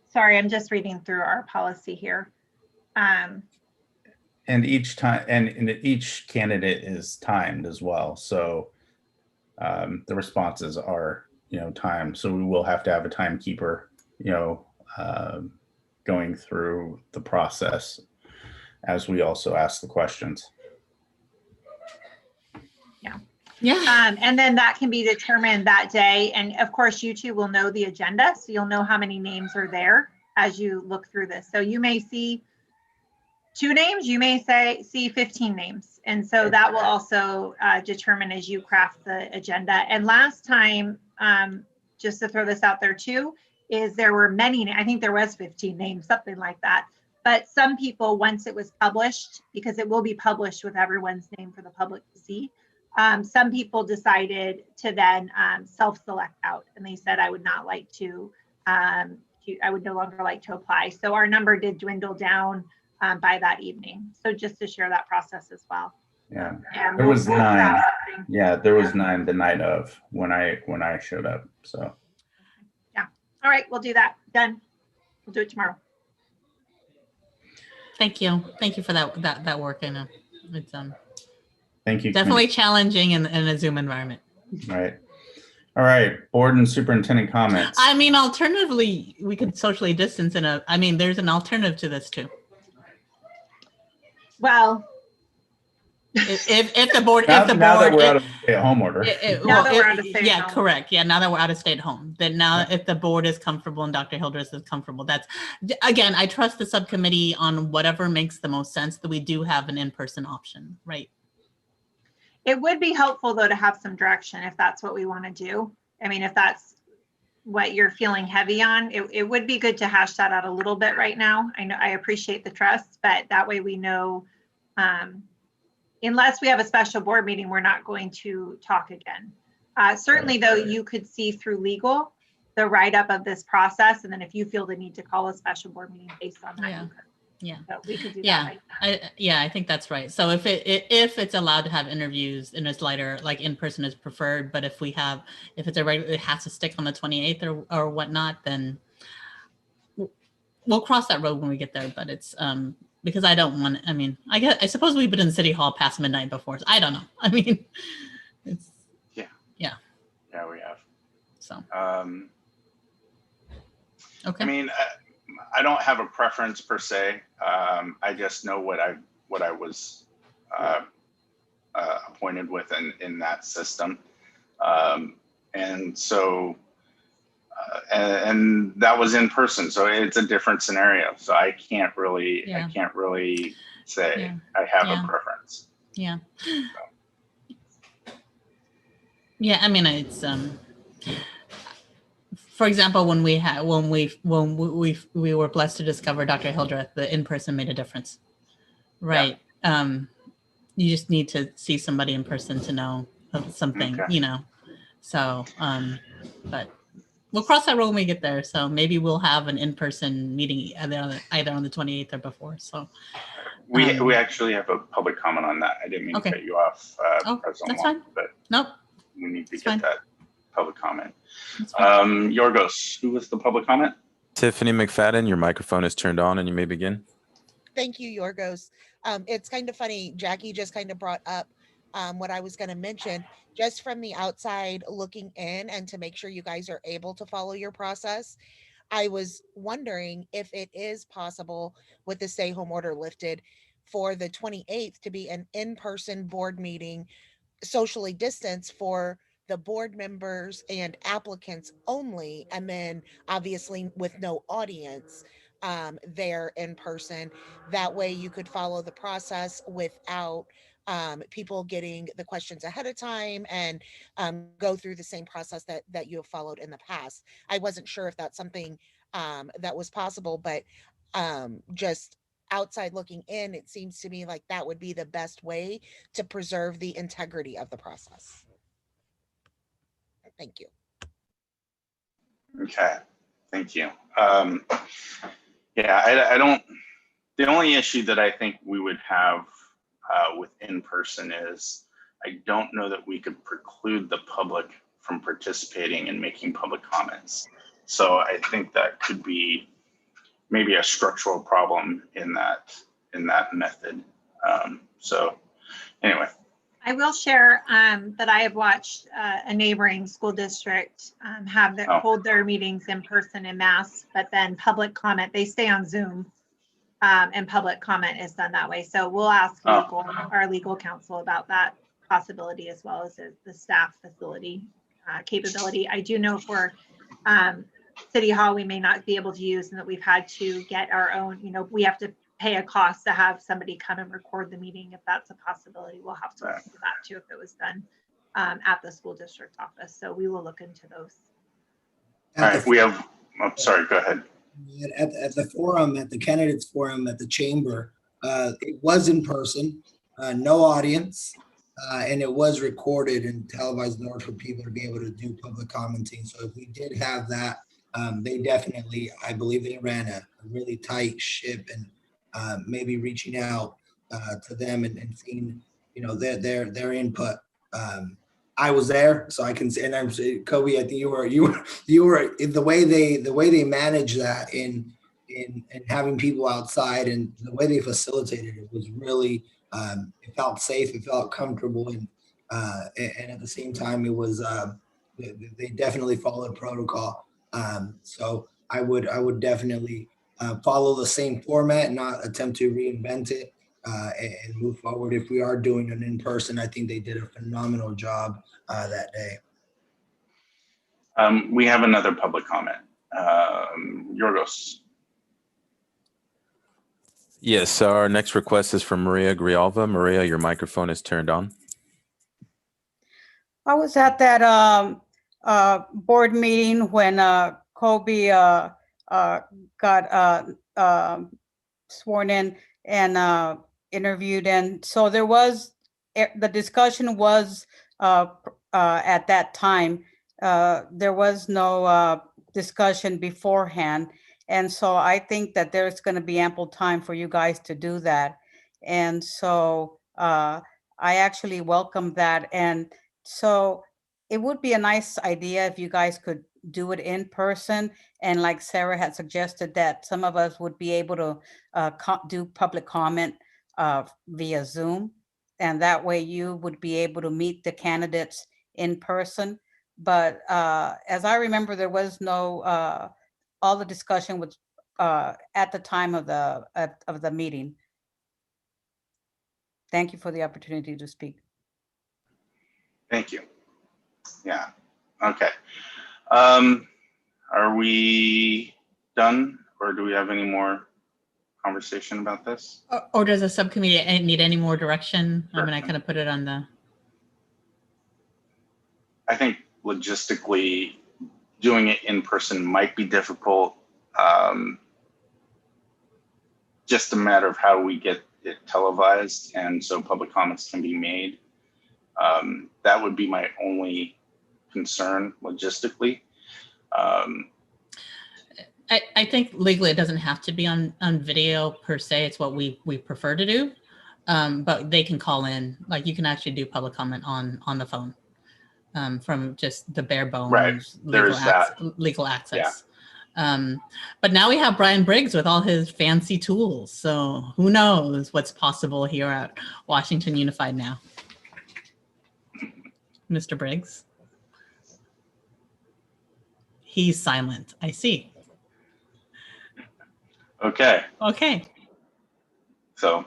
sorry, I'm just reading through our policy here. And each time, and each candidate is timed as well. So the responses are, timed. So we will have to have a timekeeper, going through the process as we also ask the questions. Yeah. Yeah. And then that can be determined that day. And of course, you two will know the agenda. So you'll know how many names are there as you look through this. So you may see 2 names, you may see 15 names. And so that will also determine as you craft the agenda. And last time, just to throw this out there too, is there were many, I think there was 15 names, something like that. But some people, once it was published, because it will be published with everyone's name for the public to see, some people decided to then self-select out. And they said, I would not like to, I would no longer like to apply. So our number did dwindle down by that evening. So just to share that process as well. Yeah, there was 9. Yeah, there was 9 the night of when I showed up. So. Yeah. All right, we'll do that. Done. We'll do it tomorrow. Thank you. Thank you for that work. I know it's thank you. Definitely challenging in a Zoom environment. Right. All right, board and superintendent comments. I mean, alternatively, we could socially distance there's an alternative to this too. Well, if the board, now that we're out of stay-at-home order. Now that we're out of stay-at-home. Yeah, correct. Yeah, now that we're out of stay-at-home, then now if the board is comfortable and Dr. Hildreth is comfortable, that's, again, I trust the subcommittee on whatever makes the most sense, that we do have an in-person option, right? It would be helpful though to have some direction if that's what we want to do. I mean, if that's what you're feeling heavy on, it would be good to hash that out a little bit right now. I know I appreciate the trust, but that way we know, unless we have a special board meeting, we're not going to talk again. Certainly though, you could see through legal the write-up of this process. And then if you feel the need to call a special board meeting based on that, you could. Yeah. So we could do that. I think that's right. So if it's allowed to have interviews and it's lighter, like in person is preferred, but if it's a regular, it has to stick on the 28th or whatnot, then we'll cross that road when we get there. But it's because I don't want. I suppose we've been in City Hall past midnight before. So I don't know. I mean, it's yeah, we have. So okay. I mean, I don't have a preference per se. I just know what I was appointed with in that system, and so and that was in person. So it's a different scenario. So I can't really say I have a preference. Yeah. Yeah. I mean, it's for example, when we were blessed to discover Dr. Hildreth, the in-person made a difference, right? Yeah. You just need to see somebody in person to know something, So, but we'll cross that road when we get there. So maybe we'll have an in-person meeting either on the 28th or before. So we actually have a public comment on that. I didn't mean to cut you off, President that's fine. But nope, we need to get that public comment. Yorgos, who was the public comment? Tiffany McFadden, your microphone is turned on and you may begin. Thank you, Yorgos. It's kind of funny. Jackie just kind of brought up what I was going to mention. Just from the outside looking in, and to make sure you guys are able to follow your process, I was wondering if it is possible, with the stay home order lifted, for the 28th to be an in-person board meeting, socially distanced, for the board members and applicants only, and then obviously with no audience there in person. That way you could follow the process without people getting the questions ahead of time, and go through the same process that you have followed in the past. I wasn't sure if that's something that was possible, but just outside looking in, it seems to me like that would be the best way to preserve the integrity of the process. Thank you. Okay, thank you. Yeah, I don't, the only issue that I think we would have with in-person is I don't know that we could preclude the public from participating and making public comments. So I think that could be maybe a structural problem in that method. So anyway. I will share that I have watched a neighboring school district hold their meetings in person en masse, but then public comment, they stay on Zoom, and public comment is done that way. So we'll ask our legal counsel about that possibility, as well as the staff facility capability. I do know for City Hall, we may not be able to use, and that we've had to get our own, we have to pay a cost to have somebody come and record the meeting. If that's a possibility, we'll have to look into that too, if it was done at the school district office. So we will look into those. All right, we have, sorry, go ahead. At the forum, at the candidates forum at the chamber, it was in person, no audience, and it was recorded and televised in order for people to be able to do public commenting. So if we did have that, they definitely, I believe they ran a really tight ship, and maybe reaching out to them and seeing, their input. I was there, so I can say, and I'm saying, Kobe, I think you were in the way they managed that in having people outside, and the way they facilitated it was really, it felt safe, it felt comfortable, and at the same time, it was, they definitely followed protocol. So I would definitely follow the same format and not attempt to reinvent it, and move forward. If we are doing an in-person, I think they did a phenomenal job that day. We have another public comment. Yorgos. Yes, our next request is from Maria Grijalva. Maria, your microphone is turned on. I was at that board meeting when Kobe got sworn in and interviewed, and so there was, the discussion was at that time. There was no discussion beforehand, and so I think that there's going to be ample time for you guys to do that. And so I actually welcome that, and so it would be a nice idea if you guys could do it in person. And like Sarah had suggested, that some of us would be able to do public comment via Zoom. And that way you would be able to meet the candidates in person. But as I remember, there was no, all the discussion was at the time of the meeting. Thank you for the opportunity to speak. Thank you. Yeah, okay. Are we done, or do we have any more conversation about this? Or does the subcommittee need any more direction? I mean, I kind of put it on the. I think logistically doing it in person might be difficult. Just a matter of how we get it televised, and so public comments can be made. That would be my only concern logistically. I think legally it doesn't have to be on video per se. It's what we prefer to do, but they can call in. Like, you can actually do public comment on the phone from just the bare bones, right. legal access. But now we have Brian Briggs with all his fancy tools. So who knows what's possible here at Washington Unified now. Mr. Briggs. He's silent. I see. Okay. Okay. So,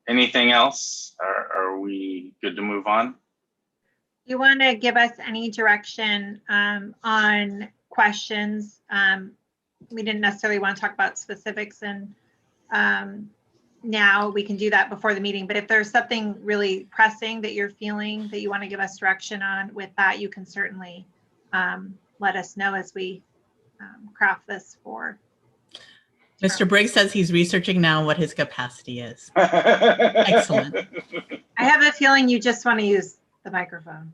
anything else? Are we good to move on? You want to give us any direction on questions? We didn't necessarily want to talk about specifics, and now we can do that before the meeting. But if there's something really pressing that you're feeling that you want to give us direction on with that, you can certainly let us know as we craft this for. Mr. Briggs says he's researching now what his capacity is. Excellent. I have a feeling you just want to use the microphone.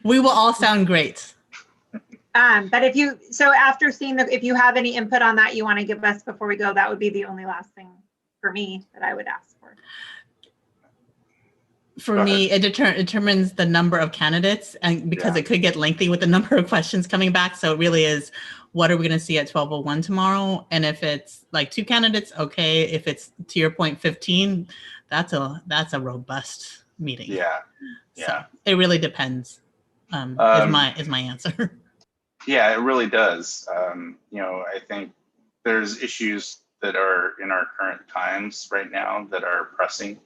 We will all sound great. But after seeing if you have any input on that you want to give us before we go, that would be the only last thing for me that I would ask for. For me, it determines the number of candidates, and because it could get lengthy with the number of questions coming back. So it really is, what are we going to see at 12:01 tomorrow? And if it's like 2 candidates, okay. If it's, to your point, 15, that's a robust meeting. Yeah. So it really depends. Is my answer. Yeah, it really does. I think there's issues that are in our current times right now that are pressing,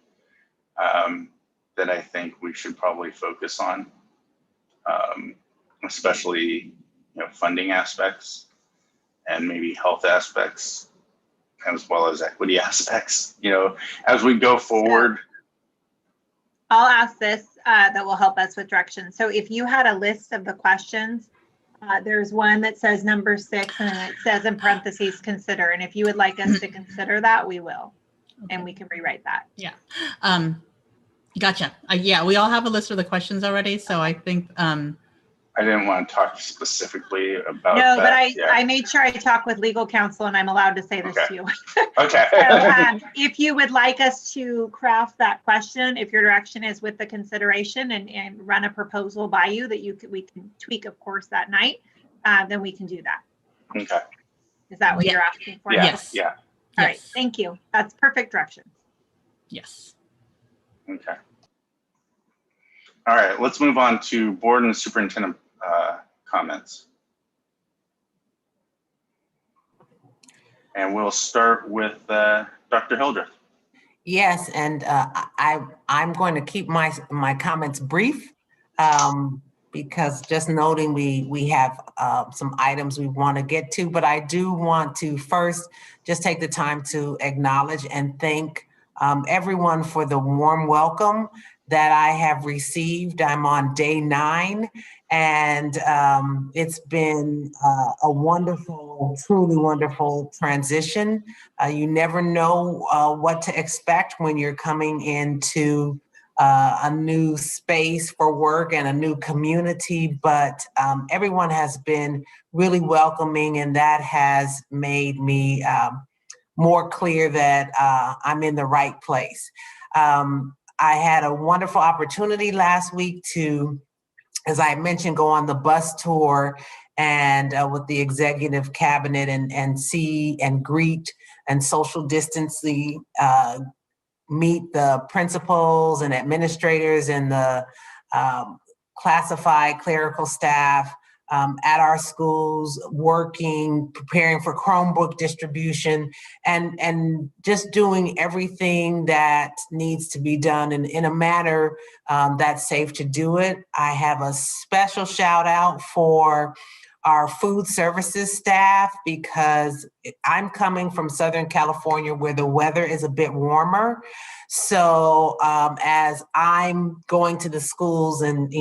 that I think we should probably focus on, especially funding aspects and maybe health aspects, as well as equity aspects. As we go forward. I'll ask this that will help us with direction. So if you had a list of the questions, there's one that says number 6, and then it says in parentheses, consider. And if you would like us to consider that, we will. Okay. And we can rewrite that. Yeah. Gotcha. Yeah, we all have a list of the questions already. So I think. I didn't want to talk specifically about no, that. But I made sure I talked with legal counsel, and I'm allowed to say this to you. Okay. So, if you would like us to craft that question, if your direction is with the consideration and run a proposal by you that we can tweak, of course, that night, then we can do that. Okay. Is that what you're asking for? Yes. Yeah. All right. Thank you. That's perfect direction. Yes. Okay. All right. Let's move on to board and superintendent comments. And we'll start with Dr. Hildreth. Yes, and I'm going to keep my comments brief because just noting we have some items we want to get to, but I do want to first just take the time to acknowledge and thank everyone for the warm welcome that I have received. I'm on day 9, and it's been a wonderful, truly wonderful transition. You never know what to expect when you're coming into a new space for work and a new community, but everyone has been really welcoming, and that has made me more clear that I'm in the right place. I had a wonderful opportunity last week to, as I mentioned, go on the bus tour and with the executive cabinet and see and greet and social distancing, meet the principals and administrators and the classified clerical staff at our schools, working, preparing for Chromebook distribution, and just doing everything that needs to be done in a manner that's safe to do it. I have a special shout out for our food services staff because I'm coming from Southern California where the weather is a bit warmer. So as I'm going to the schools and,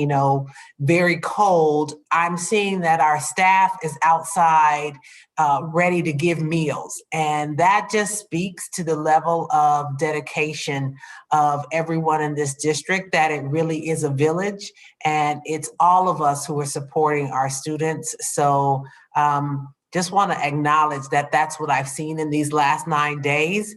very cold, I'm seeing that our staff is outside ready to give meals. And that just speaks to the level of dedication of everyone in this district, that it really is a village and it's all of us who are supporting our students. So just want to acknowledge that that's what I've seen in these last 9 days.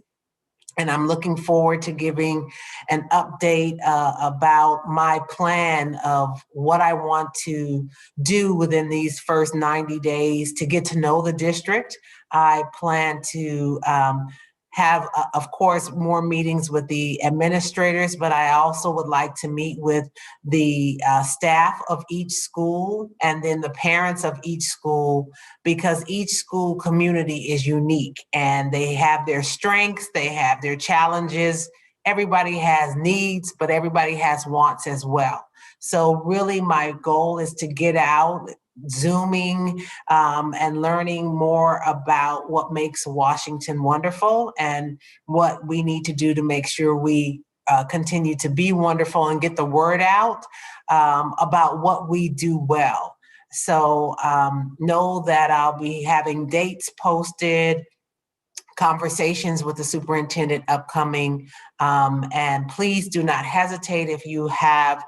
And I'm looking forward to giving an update about my plan of what I want to do within these first 90 days to get to know the district. I plan to have, of course, more meetings with the administrators, but I also would like to meet with the staff of each school and then the parents of each school, because each school community is unique and they have their strengths, they have their challenges. Everybody has needs, but everybody has wants as well. So really my goal is to get out, Zooming, and learning more about what makes Washington wonderful and what we need to do to make sure we continue to be wonderful and get the word out about what we do well. So know that I'll be having dates posted, conversations with the superintendent upcoming, and please do not hesitate if you have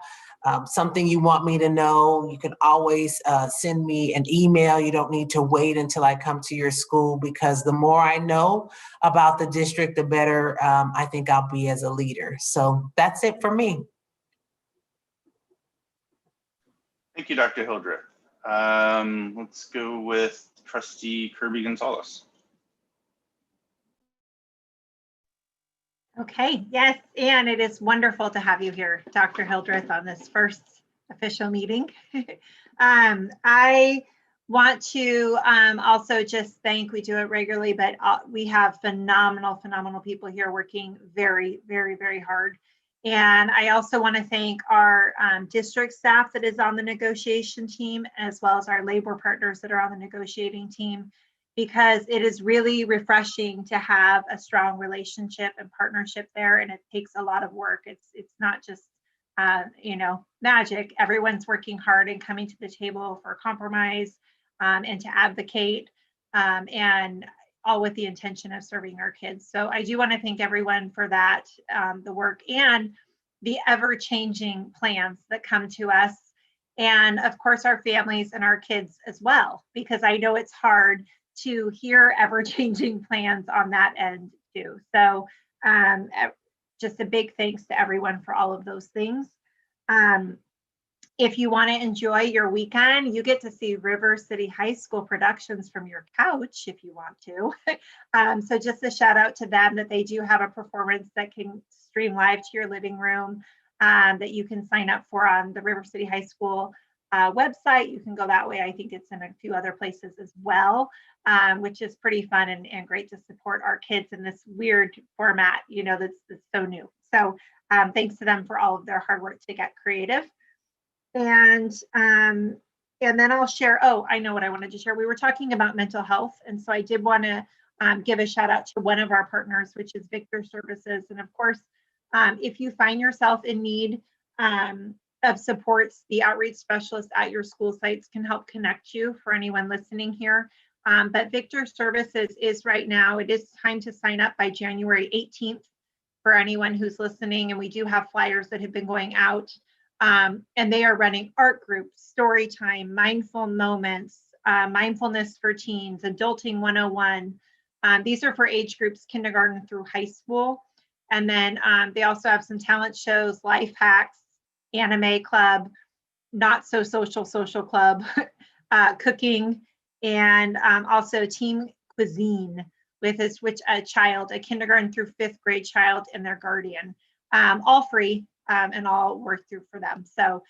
something you want me to know. You can always send me an email. You don't need to wait until I come to your school, because the more I know about the district, the better I think I'll be as a leader. So that's it for me. Thank you, Dr. Hildreth. Let's go with Trustee Kirby Gonzalez. Okay, yes, and it is wonderful to have you here, Dr. Hildreth, on this first official meeting. I want to also just thank, we do it regularly, but we have phenomenal people here working very, very, very hard. And I also want to thank our district staff that is on the negotiation team, as well as our labor partners that are on the negotiating team, because it is really refreshing to have a strong relationship and partnership there, and it takes a lot of work. It's not just magic. Everyone's working hard and coming to the table for compromise and to advocate, and all with the intention of serving our kids. So I do want to thank everyone for that, the work and the ever-changing plans that come to us, and of course our families and our kids as well, because I know it's hard to hear ever-changing plans on that end too. So just a big thanks to everyone for all of those things. If you want to enjoy your weekend, you get to see River City High School productions from your couch if you want to. So just a shout out to them that they do have a performance that can stream live to your living room, that you can sign up for on the River City High School website. You can go that way. I think it's in a few other places as well, which is pretty fun and great to support our kids in this weird format, that's so new. So thanks to them for all of their hard work to get creative. And then I'll share, I know what I wanted to share. We were talking about mental health. And so I did want to give a shout out to one of our partners, which is Victor Services. And of course, if you find yourself in need of supports, the outreach specialist at your school sites can help connect you, for anyone listening here. But Victor Services is right now, it is time to sign up by January 18th for anyone who's listening. And we do have flyers that have been going out. And they are running art groups, story time, mindful moments, mindfulness for teens, adulting 101. These are for age groups kindergarten through high school. And then they also have some talent shows, life hacks, anime club, not so social club, cooking, and also team cuisine with a child, a kindergarten through 5th grade child and their guardian, all free. And all work through for them. So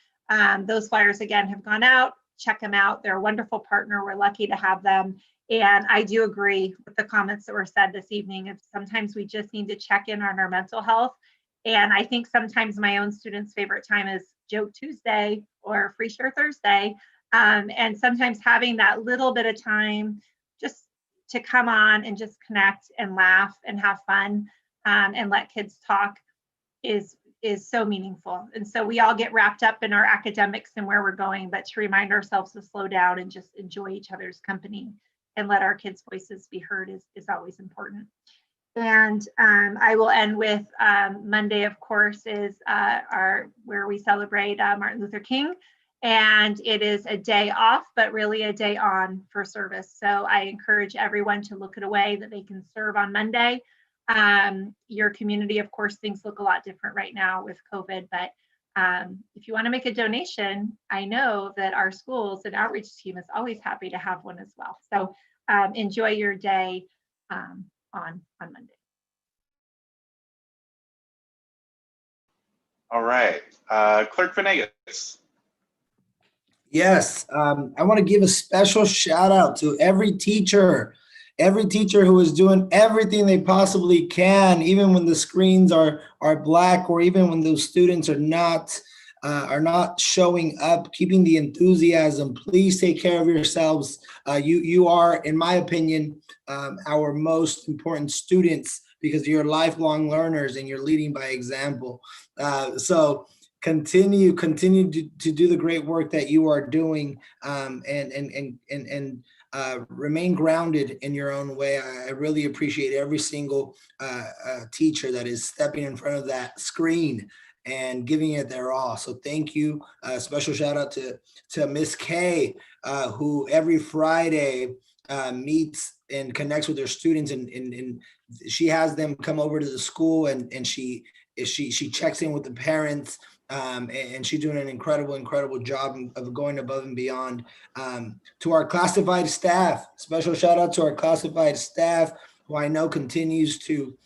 those flyers, again, have gone out. Check them out. They're a wonderful partner. We're lucky to have them. And I do agree with the comments that were said this evening. If sometimes we just need to check in on our mental health. And I think sometimes my own students' favorite time is Joke Tuesday or Free Share Thursday. And sometimes having that little bit of time just to come on and just connect and laugh and have fun and let kids talk is so meaningful. And so we all get wrapped up in our academics and where we're going, but to remind ourselves to slow down and just enjoy each other's company and let our kids' voices be heard is always important. And I will end with Monday, of course, is where we celebrate Martin Luther King. And it is a day off, but really a day on for service. So I encourage everyone to look at a way that they can serve on Monday. Your community, of course, things look a lot different right now with COVID, but if you want to make a donation, I know that our schools and outreach team is always happy to have one as well. So enjoy your day on Monday. All right, Clerk Venegas. Yes, I want to give a special shout out to every teacher who is doing everything they possibly can, even when the screens are black, or even when those students are not showing up, keeping the enthusiasm. Please take care of yourselves. You are, in my opinion, our most important students, because you're lifelong learners and you're leading by example. So continue to do the great work that you are doing, and remain grounded in your own way. I really appreciate every single teacher that is stepping in front of that screen and giving it their all. So thank you. Special shout out to Miss K, who every Friday meets and connects with their students, and she has them come over to the school, and she checks in with the parents. And she's doing an incredible job of going above and beyond. To our classified staff, special shout out to our classified staff, who I know continues to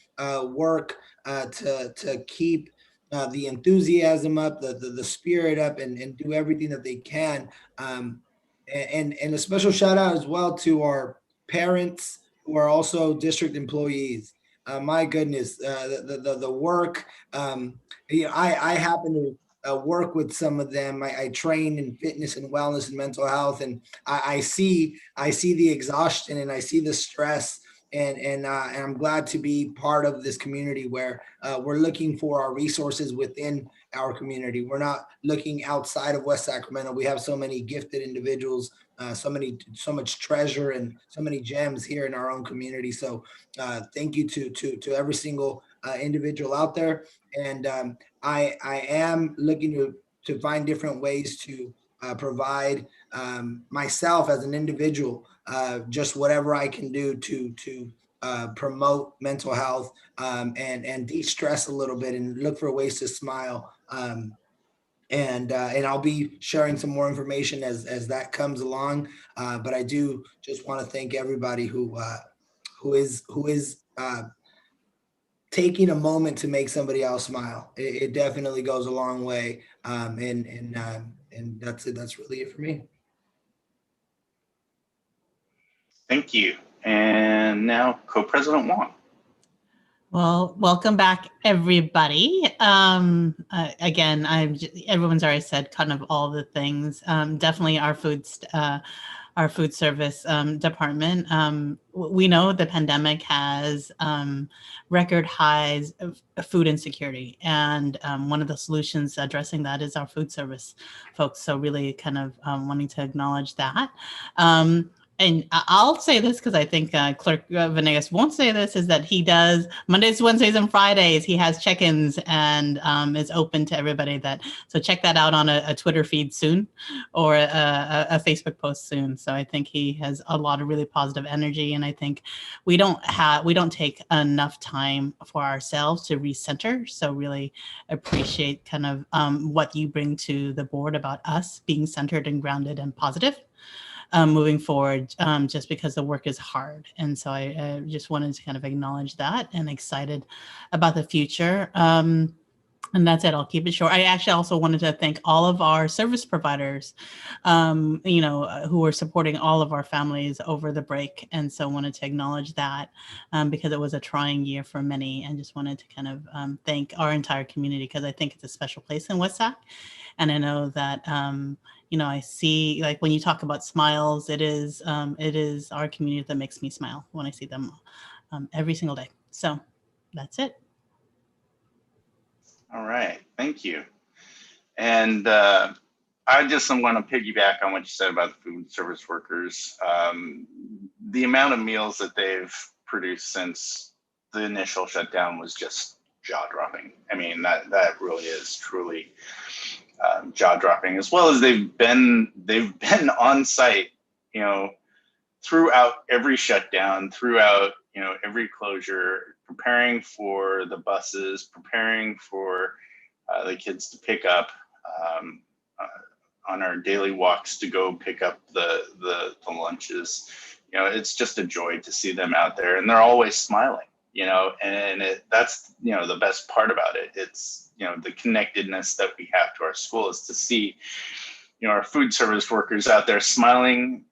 work to keep the enthusiasm up, the spirit up, and do everything that they can. And a special shout out as well to our parents, who are also district employees. My goodness, the work. I happen to work with some of them. I train in fitness and wellness and mental health, and I see the exhaustion, and I see the stress, and I'm glad to be part of this community where we're looking for our resources within our community. We're not looking outside of West Sacramento. We have so many gifted individuals, so much treasure, and so many gems here in our own community. So thank you to every single individual out there. And I am looking to find different ways to provide myself as an individual, just whatever I can do to promote mental health, and de-stress a little bit, and look for ways to smile. And I'll be sharing some more information as that comes along. But I do just want to thank everybody who is taking a moment to make somebody else smile. It definitely goes a long way. And that's it. That's really it for me. Thank you. And now Co-President Wong. Well, welcome back, everybody. Again, everyone's already said kind of all the things. Definitely our food service department. We know the pandemic has record highs of food insecurity, and one of the solutions addressing that is our food service folks. So really kind of wanting to acknowledge that. And I'll say this because I think Clerk Venegas won't say this, is that he does Mondays, Wednesdays, and Fridays. He has check-ins and is open to everybody. So check that out on a Twitter feed soon, or a Facebook post soon. So I think he has a lot of really positive energy, and I think we don't take enough time for ourselves to recenter. So really appreciate kind of what you bring to the board about us being centered and grounded and positive. Moving forward, just because the work is hard. And so I just wanted to kind of acknowledge that, and excited about the future. And that's it. I'll keep it short. I actually also wanted to thank all of our service providers, who are supporting all of our families over the break. And so wanted to acknowledge that because it was a trying year for many, and just wanted to kind of thank our entire community, because I think it's a special place in West Sac. And I know that, I see, like, when you talk about smiles, it is our community that makes me smile when I see them every single day. So that's it. All right, thank you. And I just want to piggyback on what you said about the food service workers. The amount of meals that they've produced since the initial shutdown was just jaw-dropping. I mean, that really is truly jaw-dropping, as well as they've been on site, throughout every shutdown, throughout every closure, preparing for the buses, preparing for the kids to pick up on our daily walks to go pick up the lunches. It's just a joy to see them out there, and they're always smiling, and that's, the best part about it. It's, the connectedness that we have to our school is to see, our food service workers out there smiling,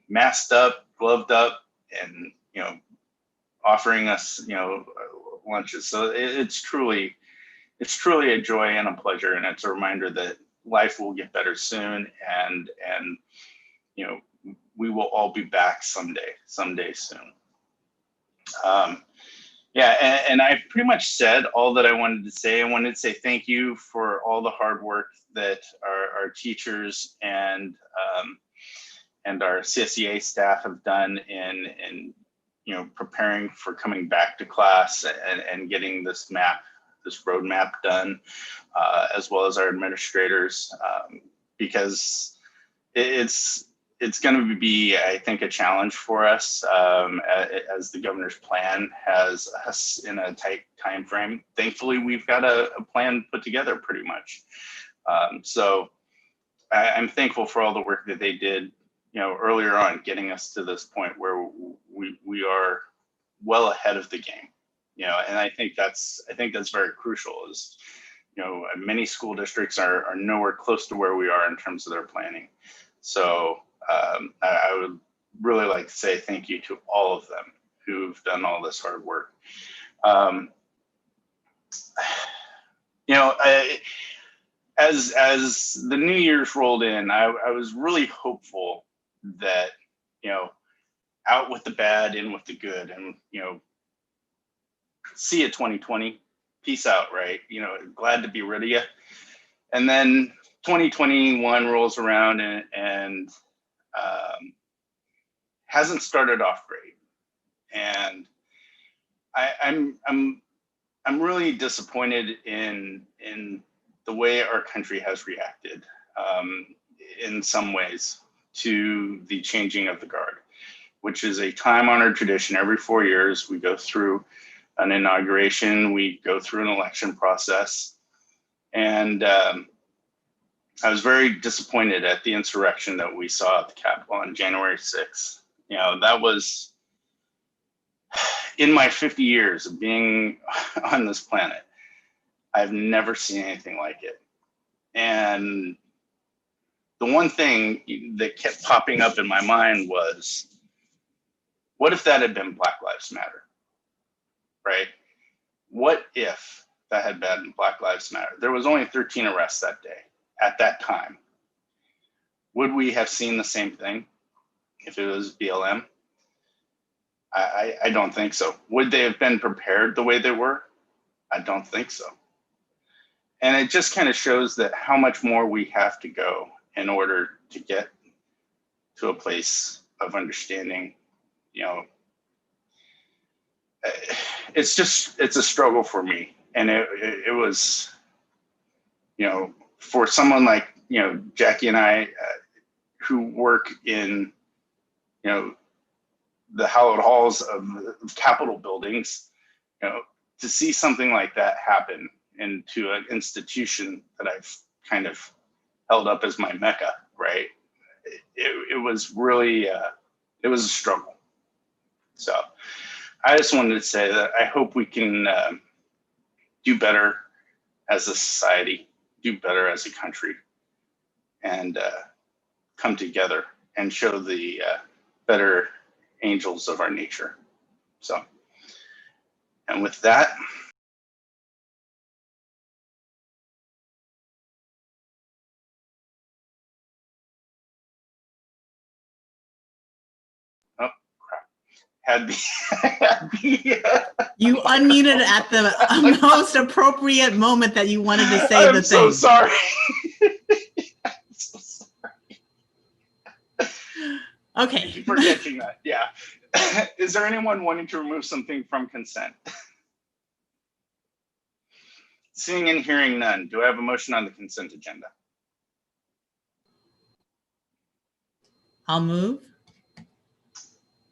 masked up, gloved up, and, offering us, lunches. So it's truly a joy and a pleasure. And it's a reminder that life will get better soon. And, we will all be back someday soon. Yeah, and I pretty much said all that I wanted to say. I wanted to say thank you for all the hard work that our teachers and our CSCA staff have done in preparing for coming back to class and getting this roadmap done, as well as our administrators, because it's going to be, I think, a challenge for us as the governor's plan has us in a tight time frame. Thankfully, we've got a plan put together pretty much. So I'm thankful for all the work that they did, earlier on, getting us to this point where we are well ahead of the game. And I think that's very crucial. Is many school districts are nowhere close to where we are in terms of their planning. So I would really like to say thank you to all of them who've done all this hard work. As the New Year's rolled in, I was really hopeful that, out with the bad, in with the good, and, see you 2020, peace out, right? Glad to be rid of you. And then 2021 rolls around and hasn't started off great. And I'm really disappointed in the way our country has reacted in some ways to the changing of the guard, which is a time-honored tradition. Every 4 years, we go through an inauguration, we go through an election process. And I was very disappointed at the insurrection that we saw at the Capitol on January 6th. That was, in my 50 years of being on this planet, I've never seen anything like it. And the one thing that kept popping up in my mind was, what if that had been Black Lives Matter, right? What if that had been Black Lives Matter? There was only 13 arrests that day, at that time. Would we have seen the same thing if it was BLM? I don't think so. Would they have been prepared the way they were? I don't think so. And it just kind of shows that how much more we have to go in order to get to a place of understanding. It's a struggle for me. And it was, for someone like, Jackie and I, who work in, the hallowed halls of Capitol buildings, to see something like that happen into an institution that I've kind of held up as my Mecca, right? It was really, it was a struggle. So I just wanted to say that I hope we can do better as a society, do better as a country, and come together and show the better angels of our nature. So, and with that, oh crap, You unmuted at the most appropriate moment that you wanted to say the thing. I'm so sorry. Okay. Thank you for catching that. Yeah. Is there anyone wanting to remove something from consent? Seeing and hearing none, do I have a motion on the consent agenda? I'll move.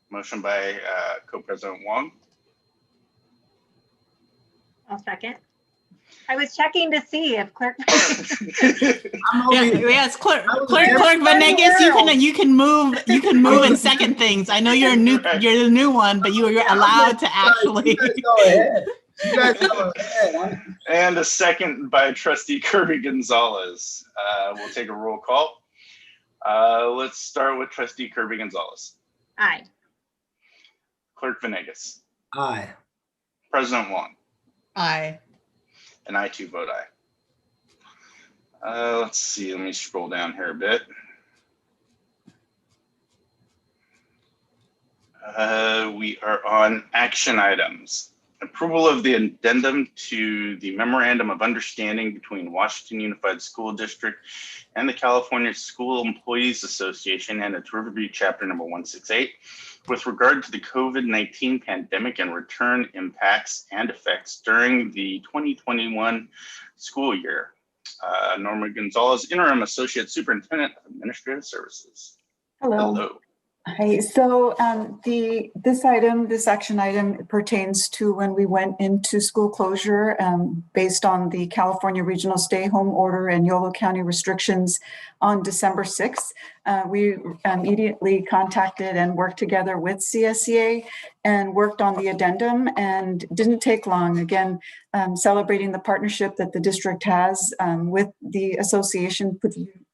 Motion by Co-President Wong. I'll second. I was checking to see if clerk. Yes, Clerk Venegas, you can move and second things. I know you're you're the new one, but you're allowed to actually. Go ahead. You guys go ahead. And a second by Trustee Kirby Gonzalez. We'll take a roll call. Let's start with Trustee Kirby Gonzalez. Aye. Clerk Venegas. Aye. President Wong. Aye. And I too vote aye. Let's see, let me scroll down here a bit. We are on action items. Approval of the addendum to the Memorandum of Understanding between Washington Unified School District and the California School Employees Association and its Riverview Chapter number 168 with regard to the COVID-19 pandemic and return impacts and effects during the 2021 school year. Norma Gonzalez, Interim Associate Superintendent of Administrative Services. Hello. Hi. So this action item pertains to when we went into school closure based on the California Regional Stay Home Order and Yolo County restrictions on December 6th. We immediately contacted and worked together with CSCA and worked on the addendum, and didn't take long. Again, celebrating the partnership that the district has with the association,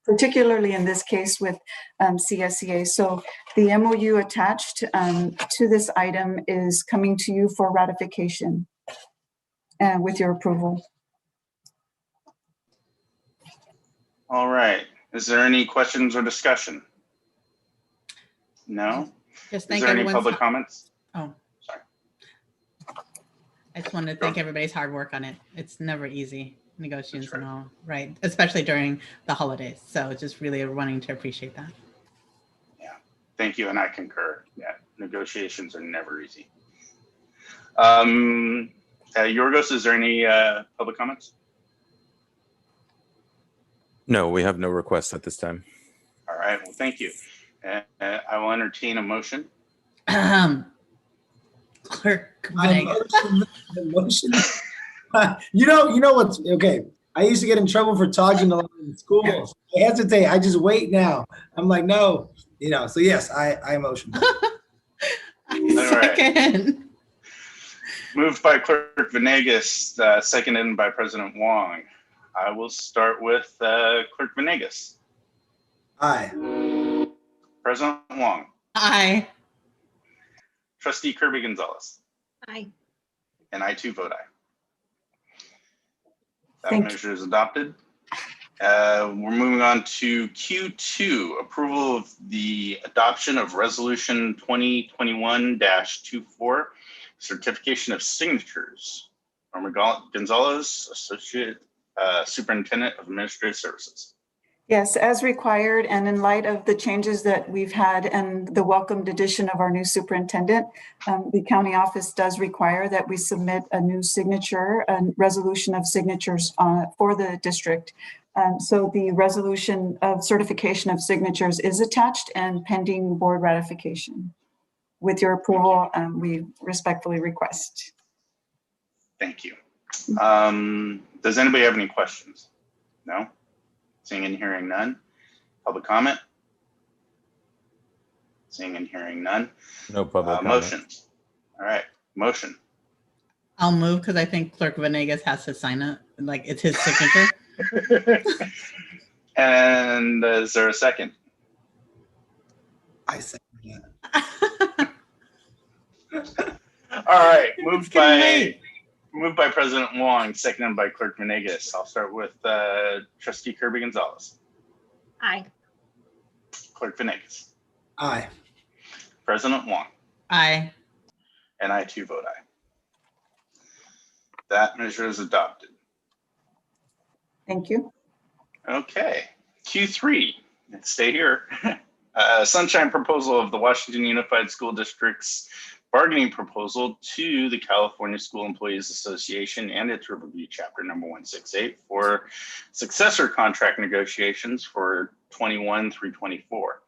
particularly in this case with CSCA. So the MOU attached to this item is coming to you for ratification with your approval. All right. Is there any questions or discussion? No? Just Is thank there any everyone. public comments? Oh, sorry. I just wanted to thank everybody's hard work on it. It's never easy, negotiations and all, right? Especially during the holidays. So just really wanting to appreciate that. Thank you, and I concur. Yeah, negotiations are never easy. Yorgos, is there any public comments? No, we have no requests at this time. All right, well, thank you. I will entertain a motion. Clerk motion. You know what's okay. I used to get in trouble for talking a lot in schools. I hesitate. I just wait now. I'm like, no, so yes, I motion. Second. Moved by Clerk Venegas, seconded by President Wong. I will start with Clerk Venegas. Aye. President Wong. Aye. Trustee Kirby Gonzalez. Aye. And I too vote aye. That Thank measure is adopted. We're moving on to Q2, approval of the adoption of Resolution 2021-24, certification of signatures. Norma Gonzalez, Associate Superintendent of Administrative Services. Yes, as required, and in light of the changes that we've had and the welcomed addition of our new superintendent, the county office does require that we submit a new signature, a resolution of signatures for the district. So the resolution of certification of signatures is attached and pending board ratification. With your approval, we respectfully request. Thank you. Does anybody have any questions? No? Seeing and hearing none. Public comment? Seeing and hearing none. No public comment. Motion. All right, motion. I'll move because I think Clerk Venegas has to sign it. Like it's his signature. And is there a second? I second that. All right, moved by President Wong, seconded by Clerk Venegas. I'll start with Trustee Kirby Gonzalez. Aye. Clerk Venegas. Aye. President Wong. Aye. And I too vote aye. That measure is adopted. Thank you. Okay, Q3, let's stay here. Sunshine proposal of the Washington Unified School District's bargaining proposal to the California School Employees Association and its Riverview Chapter number 168 for successor contract negotiations for 21 through 24.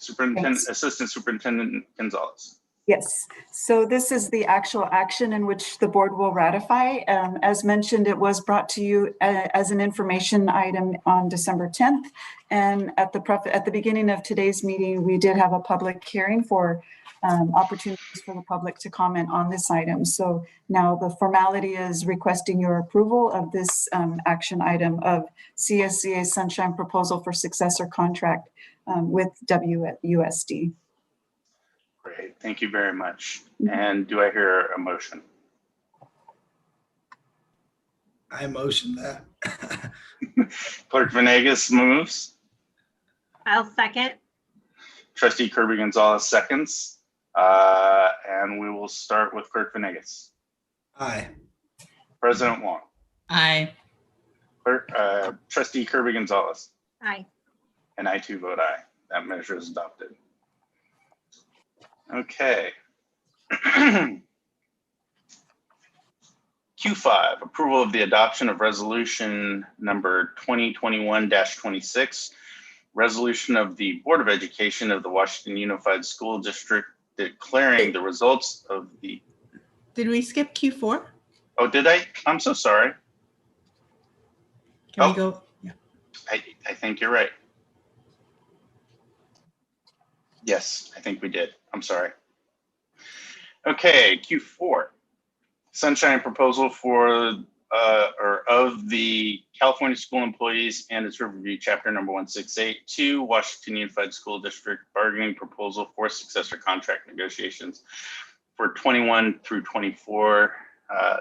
Superintendent, Assistant Superintendent Gonzalez. Yes, so this is the actual action in which the board will ratify. As mentioned, it was brought to you as an information item on December 10th. And at the beginning of today's meeting, we did have a public hearing for opportunities for the public to comment on this item. So now the formality is requesting your approval of this action item of CSCA Sunshine Proposal for Successor Contract with WSD. Great, thank you very much. And do I hear a motion? I motion that. Clerk Venegas moves. I'll second. Trustee Kirby Gonzalez seconds. And we will start with Clerk Venegas. Aye. President Wong. Aye. Trustee Kirby Gonzalez. Aye. And I too vote aye. That measure is adopted. Okay. Q5, approval of the adoption of resolution number 2021-26, resolution of the Board of Education of the Washington Unified School District declaring the results of the. Did we skip Q4? Oh, did I? I'm so sorry. Can we go? Yeah. I think you're right. Yes, I think we did. I'm sorry. Okay, Q4. Sunshine proposal for or of the California School Employees and its Riverview Chapter number 168 to Washington Unified School District bargaining proposal for successor contract negotiations for 21 through 24.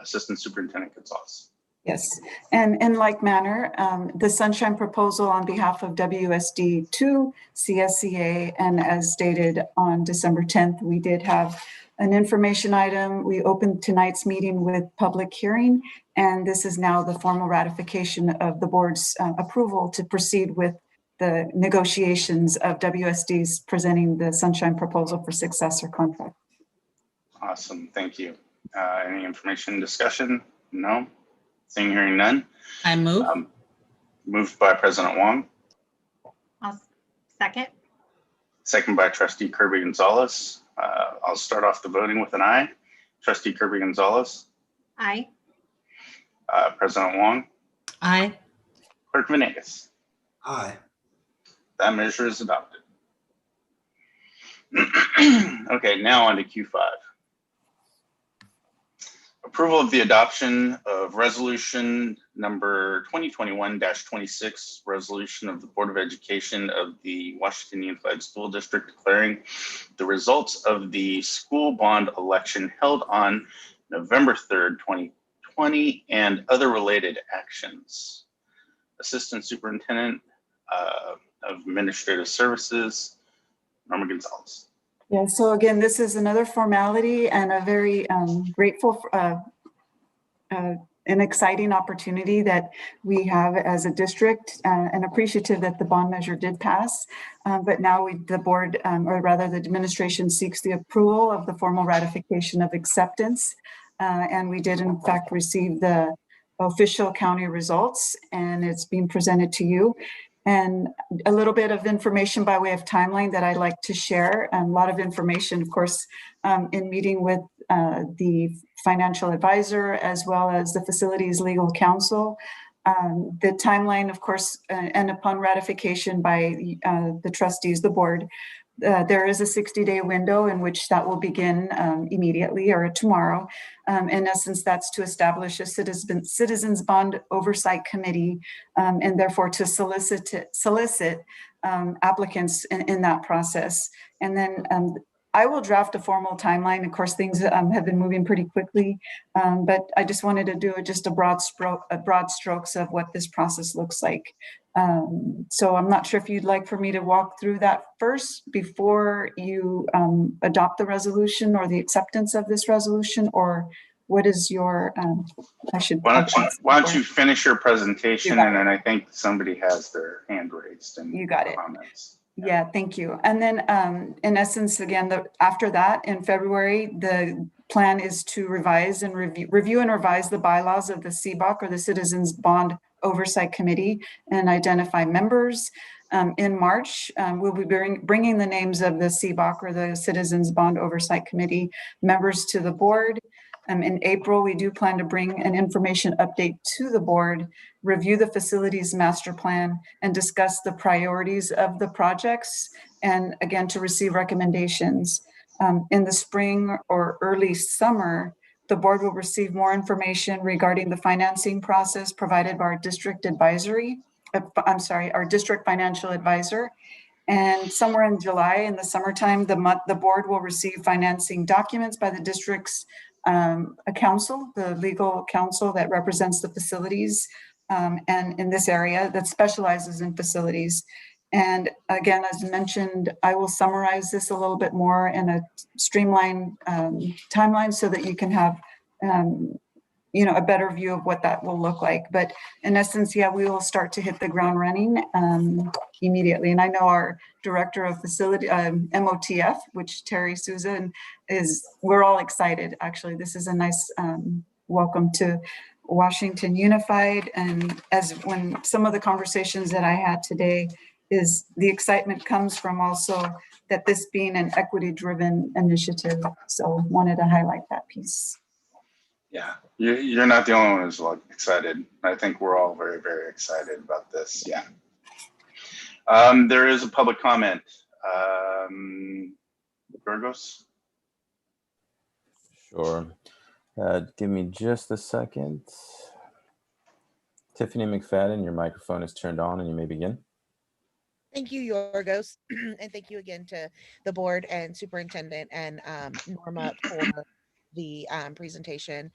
Assistant Superintendent Gonzalez. Yes, and in like manner, the Sunshine proposal on behalf of WSD to CSCA, and as stated on December 10th, we did have an information item. We opened tonight's meeting with public hearing, and this is now the formal ratification of the board's approval to proceed with the negotiations of WSD's presenting the Sunshine proposal for successor contract. Awesome, thank you. Any information discussion? No? Seeing, hearing none. I move. Moved by President Wong. I'll second. Second by Trustee Kirby Gonzalez. I'll start off the voting with an aye. Trustee Kirby Gonzalez. Aye. President Wong. Aye. Clerk Venegas. Aye. That measure is adopted. Okay, now on to Q5. Approval of the adoption of resolution number 2021-26, resolution of the Board of Education of the Washington Unified School District declaring the results of the school bond election held on November 3rd, 2020, and other related actions. Assistant Superintendent of Administrative Services, Norma Gonzalez. Yeah, so again, this is another formality and a very grateful an exciting opportunity that we have as a district and appreciative that the bond measure did pass. But now the board, or rather the administration, seeks the approval of the formal ratification of acceptance. And we did in fact receive the official county results, and it's being presented to you. And a little bit of information by way of timeline that I'd like to share. A lot of information, of course, in meeting with the financial advisor as well as the facilities legal counsel. The timeline, of course, and upon ratification by the trustees, the board, there is a 60-day window in which that will begin immediately or tomorrow. In essence, that's to establish a citizens bond oversight committee, and therefore to solicit applicants in that process. And then I will draft a formal timeline. Of course, things have been moving pretty quickly, but I just wanted to do just a broad strokes of what this process looks like. So I'm not sure if you'd like for me to walk through that first before you adopt the resolution or the acceptance of this resolution, or what is your, Why don't you finish your presentation, and then I think somebody has their hand raised. And you got it. Comments. Yeah, thank you. And then in essence, again, after that in February, the plan is to revise and review and revise the bylaws of the CBOC, or the Citizens Bond Oversight Committee, and identify members. In March, we'll be bringing the names of the CBOC, or the Citizens Bond Oversight Committee members, to the board. In April, we do plan to bring an information update to the board, review the facilities master plan, and discuss the priorities of the projects, and again, to receive recommendations. In the spring or early summer, the board will receive more information regarding the financing process provided by our district advisory. Our district financial advisor. And somewhere in July, in the summertime, the board will receive financing documents by the district's council, the legal counsel that represents the facilities and in this area that specializes in facilities. And again, as mentioned, I will summarize this a little bit more in a streamlined timeline so that you can have a better view of what that will look like. But in essence, yeah, we will start to hit the ground running immediately. And I know our director of facility, MOTF, which Terry Souza we're all excited. Actually, this is a nice welcome to Washington Unified. And when some of the conversations that I had today, is the excitement comes from also that this being an equity-driven initiative. So wanted to highlight that piece. Yeah, you're not the only one who's excited. I think we're all very, very excited about this. Yeah. There is a public comment. Burgos? Sure. Give me just a second. Tiffany McFadden, your microphone is turned on and you may begin. Thank you, Yorgos, and thank you again to the board and superintendent and Norma for the presentation.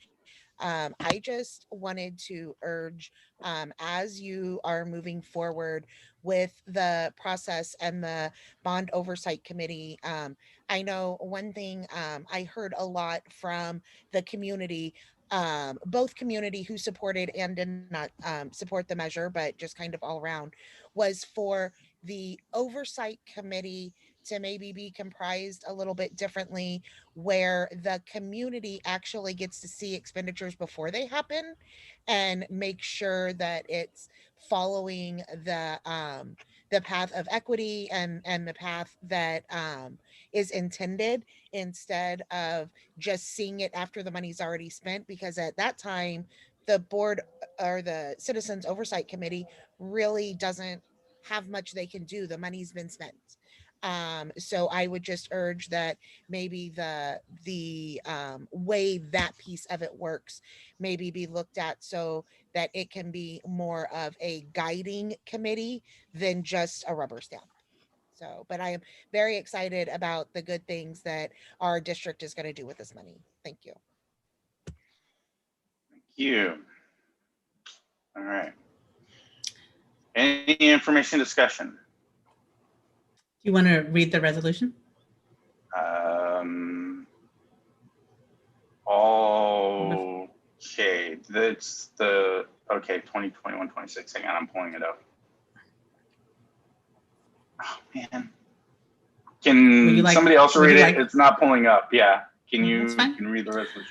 I just wanted to urge, as you are moving forward with the process and the bond oversight committee, I know one thing I heard a lot from the community, both community who supported and did not support the measure, but just kind of all around, was for the oversight committee to maybe be comprised a little bit differently, where the community actually gets to see expenditures before they happen and make sure that it's following the path of equity and the path that is intended, instead of just seeing it after the money's already spent, because at that time the board or the Citizens Oversight Committee really doesn't have much they can do. The money's been spent. So I would just urge that maybe the way that piece of it works maybe be looked at so that it can be more of a guiding committee than just a rubber stamp. So, but I am very excited about the good things that our district is going to do with this money. Thank you. Thank you. All right. Any information discussion? Do you want to read the resolution? Okay, that's the, 2021-26. Hang on, I'm pulling it up. Oh man. Can somebody else read it? It's not pulling up. Yeah. Can you read the resolution?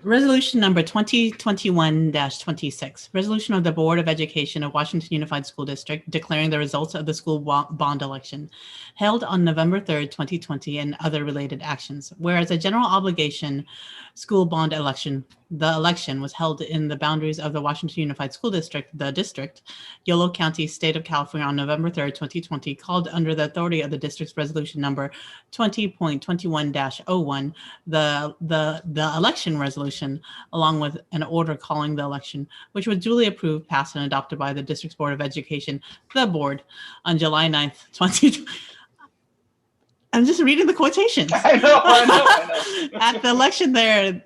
Resolution number 2021-26, resolution of the Board of Education of Washington Unified School District declaring the results of the school bond election held on November 3rd, 2020, and other related actions. Whereas a general obligation school bond election, the election was held in the boundaries of the Washington Unified School District, the district, Yolo County, State of California, on November 3rd, 2020, called under the authority of the district's resolution number 20.21-01, the election resolution, along with an order calling the election, which was duly approved, passed, and adopted by the district's Board of Education, the board, on July 9th, 2020. I'm just reading the quotations. I know. At the election there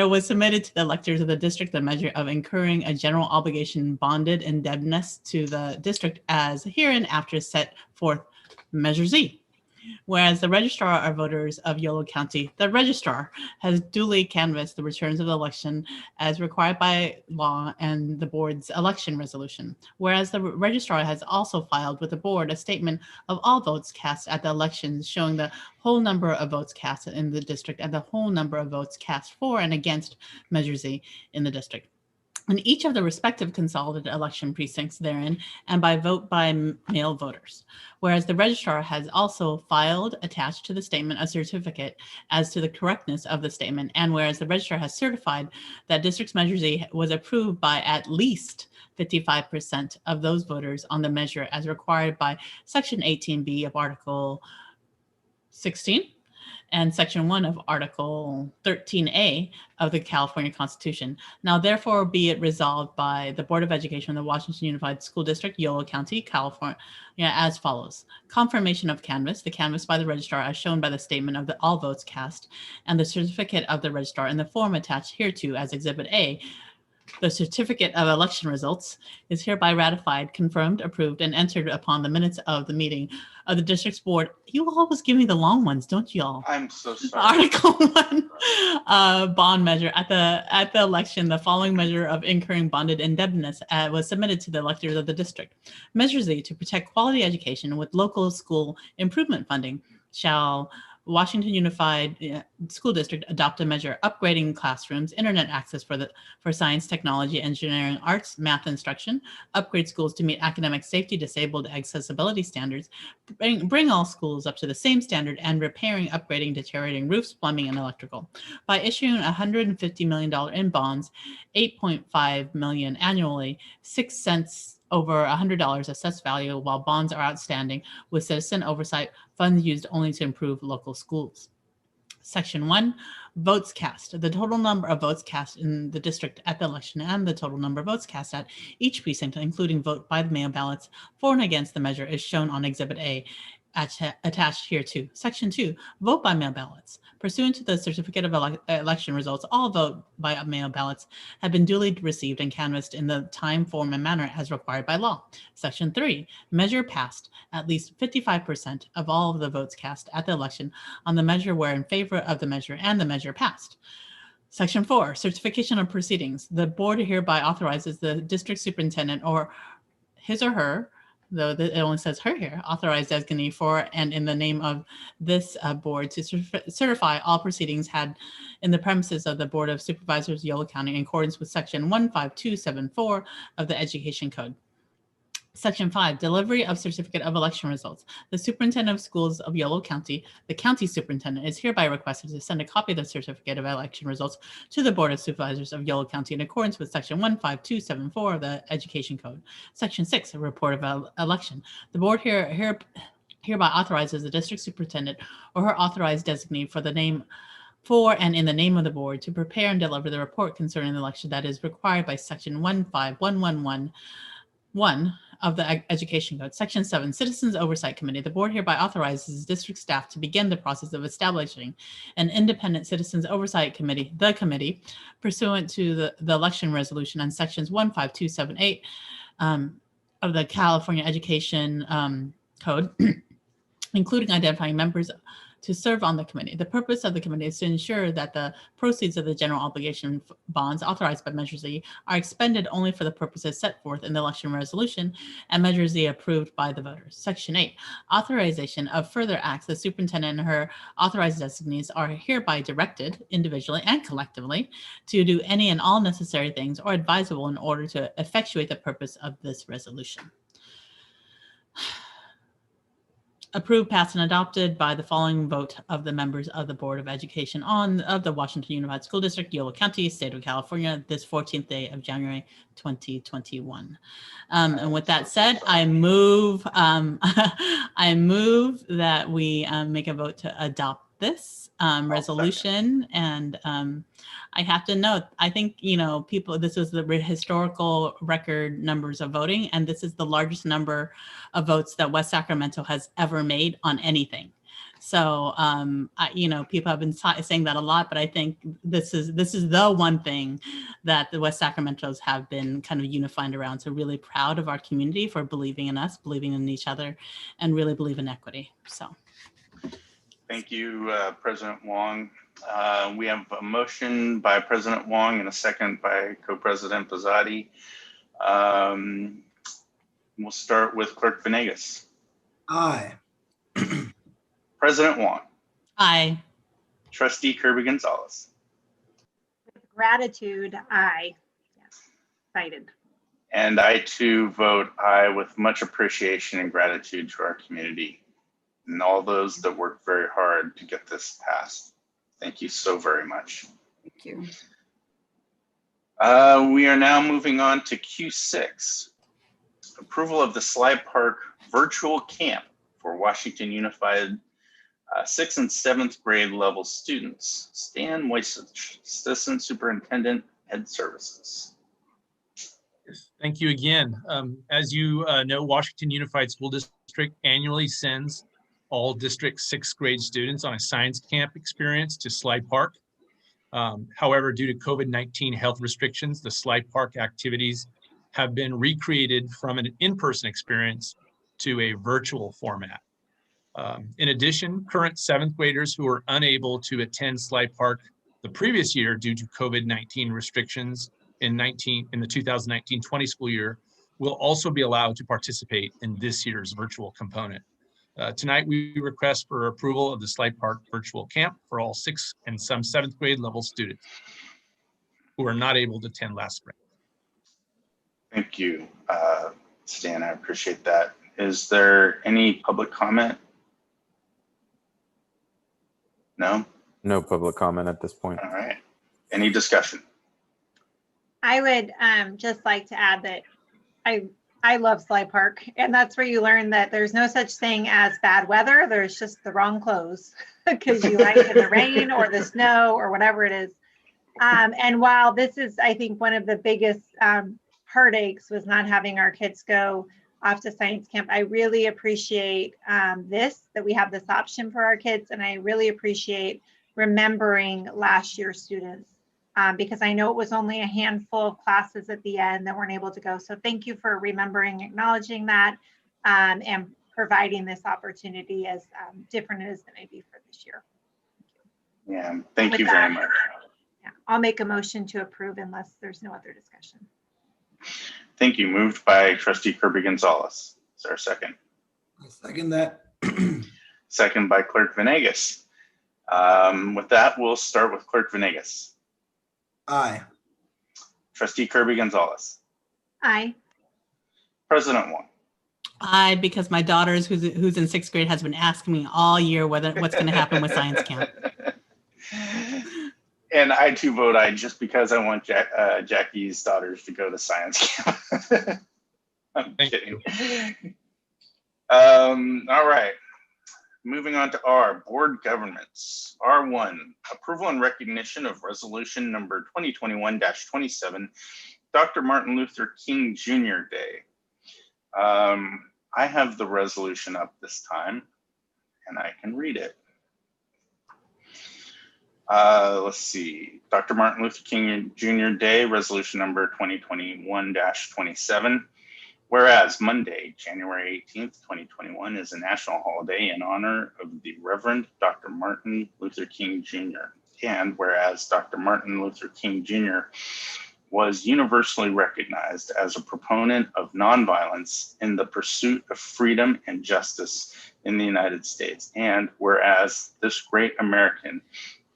was submitted to the electors of the district the measure of incurring a general obligation bonded indebtedness to the district as hereinafter set forth Measure Z. Whereas the registrar of voters of Yolo County, the registrar, has duly canvassed the returns of the election as required by law and the board's election resolution. Whereas the registrar has also filed with the board a statement of all votes cast at the elections showing the whole number of votes cast in the district and the whole number of votes cast for and against Measure Z in the district. in each of the respective consolidated election precincts therein and by vote by mail voters. Whereas the registrar has also filed attached to the statement a certificate as to the correctness of the statement, and whereas the registrar has certified that District Measure Z was approved by at least 55% of those voters on the measure as required by Section 18B of Article 16 and Section 1 of Article 13A of the California Constitution. Now, therefore, be it resolved by the Board of Education of the Washington Unified School District, Yolo County, California, as follows. Confirmation of canvass, the canvass by the registrar as shown by the statement of all votes cast, and the certificate of the registrar in the form attached hereto as Exhibit A. The certificate of election results is hereby ratified, confirmed, approved, and entered upon the minutes of the meeting of the district's board. You always give me the long ones, don't you all? I'm so sorry. Article 1 bond measure. At the election, the following measure of incurring bonded indebtedness was submitted to the electors of the district. Measure Z, to protect quality education with local school improvement funding, shall Washington Unified School District adopt a measure upgrading classrooms, internet access for science, technology, engineering, arts, math instruction, upgrade schools to meet academic safety, disabled accessibility standards, bring all schools up to the same standard, and repairing, upgrading, deteriorating roofs, plumbing, and electrical. By issuing $150 million in bonds, $8.5 million annually, 6 cents over $100 assessed value while bonds are outstanding, with citizen oversight, funds used only to improve local schools. Section 1, votes cast. The total number of votes cast in the district at the election and the total number of votes cast at each precinct, including vote by the mail ballots for and against the measure, is shown on Exhibit A attached here too. Section 2, vote by mail ballots. Pursuant to the certificate of election results, all vote by mail ballots have been duly received and canvassed in the time, form, and manner as required by law. Section 3, measure passed. At least 55% of all of the votes cast at the election on the measure were in favor of the measure and the measure passed. Section 4, certification of proceedings. The board hereby authorizes the district superintendent or his or her, though it only says her here, authorized designee for and in the name of this board to certify all proceedings had in the premises of the Board of Supervisors, Yolo County, in accordance with Section 15274 of the Education Code. Section 5, delivery of certificate of election results. The superintendent of schools of Yolo County, the county superintendent, is hereby requested to send a copy of the certificate of election results to the Board of Supervisors of Yolo County in accordance with Section 15274 of the Education Code. Section 6, a report of election. The board hereby authorizes the district superintendent or her authorized designee for the name for and in the name of the board to prepare and deliver the report concerning the election that is required by Section 15111 of the Education Code. Section 7, Citizens Oversight Committee. The board hereby authorizes district staff to begin the process of establishing an independent Citizens Oversight Committee, the committee, pursuant to the election resolution on sections 15278 of the California Education Code, including identifying members to serve on the committee. The purpose of the committee is to ensure that the proceeds of the general obligation bonds authorized by Measure Z are expended only for the purposes set forth in the election resolution and Measure Z approved by the voters. Section 8, authorization of further acts. The superintendent and her authorized designees are hereby directed individually and collectively to do any and all necessary things or advisable in order to effectuate the purpose of this resolution. Approved, passed, and adopted by the following vote of the members of the Board of Education of the Washington Unified School District, Yolo County, State of California, this 14th day of January 2021. And with that said, I move I move that we make a vote to adopt this resolution. And I have to note, I think, people, this was the historical record numbers of voting, and this is the largest number of votes that West Sacramento has ever made on anything. So, people have been saying that a lot, but I think this is the one thing that the West Sacramentos have been kind of unified around. So really proud of our community for believing in us, believing in each other, and really believe in equity. So. Thank you, President Wong. We have a motion by President Wong and a second by Co-President Pizzotti. We'll start with Clerk Venegas. Aye. President Wong. Aye. Trustee Kirby Gonzalez. With gratitude, aye. Yes. excited. And I too vote aye with much appreciation and gratitude to our community and all those that worked very hard to get this passed. Thank you so very much. Thank you. We are now moving on to Q6, approval of the Sly Park virtual camp for Washington Unified 6th and 7th grade level students. Stan Moisich, Assistant Superintendent, Ed Services. Thank you again. As you know, Washington Unified School District annually sends all district 6th grade students on a science camp experience to Sly Park. However, due to COVID-19 health restrictions, the Sly Park activities have been recreated from an in-person experience to a virtual format. In addition, current 7th graders who were unable to attend Sly Park the previous year due to COVID-19 restrictions in the 2019-20 school year will also be allowed to participate in this year's virtual component. Tonight, we request for approval of the Sly Park virtual camp for all 6th and some 7th grade level students who are not able to attend last spring. Thank you, Stan. I appreciate that. Is there any public comment? No? No public comment at this point. All right. Any discussion? I would just like to add that I love Sly Park, and that's where you learn that there's no such thing as bad weather. There's just the wrong clothes because you like in the rain or the snow or whatever it is. And while this is, I think, one of the biggest heartaches was not having our kids go off to science camp, I really appreciate that we have this option for our kids, and I really appreciate remembering last year's students. Because I know it was only a handful of classes at the end that weren't able to go. So thank you for remembering, acknowledging that, and providing this opportunity, as different as it may be for this year. Yeah, thank you very much. Yeah, I'll make a motion to approve unless there's no other discussion. Thank you. Moved by Trustee Kirby Gonzalez. Is there a second? I'll second that. Second by Clerk Venegas. With that, we'll start with Clerk Venegas. Aye. Trustee Kirby Gonzalez. Aye. President Wong. Aye, because my daughter, who's in 6th grade, has been asking me all year what's going to happen with science camp. And I too vote aye, just because I want Jackie's daughters to go to science camp. I'm kidding. All right. Moving on to R, Board Governments. R1, approval and recognition of resolution number 2021-27, Dr. Martin Luther King Jr. Day. I have the resolution up this time, and I can read it. Let's see, Dr. Martin Luther King Jr. Day, resolution number 2021-27. Whereas Monday, January 18th, 2021 is a national holiday in honor of the Reverend Dr. Martin Luther King Jr. And whereas Dr. Martin Luther King Jr. was universally recognized as a proponent of nonviolence in the pursuit of freedom and justice in the United States. And whereas this great American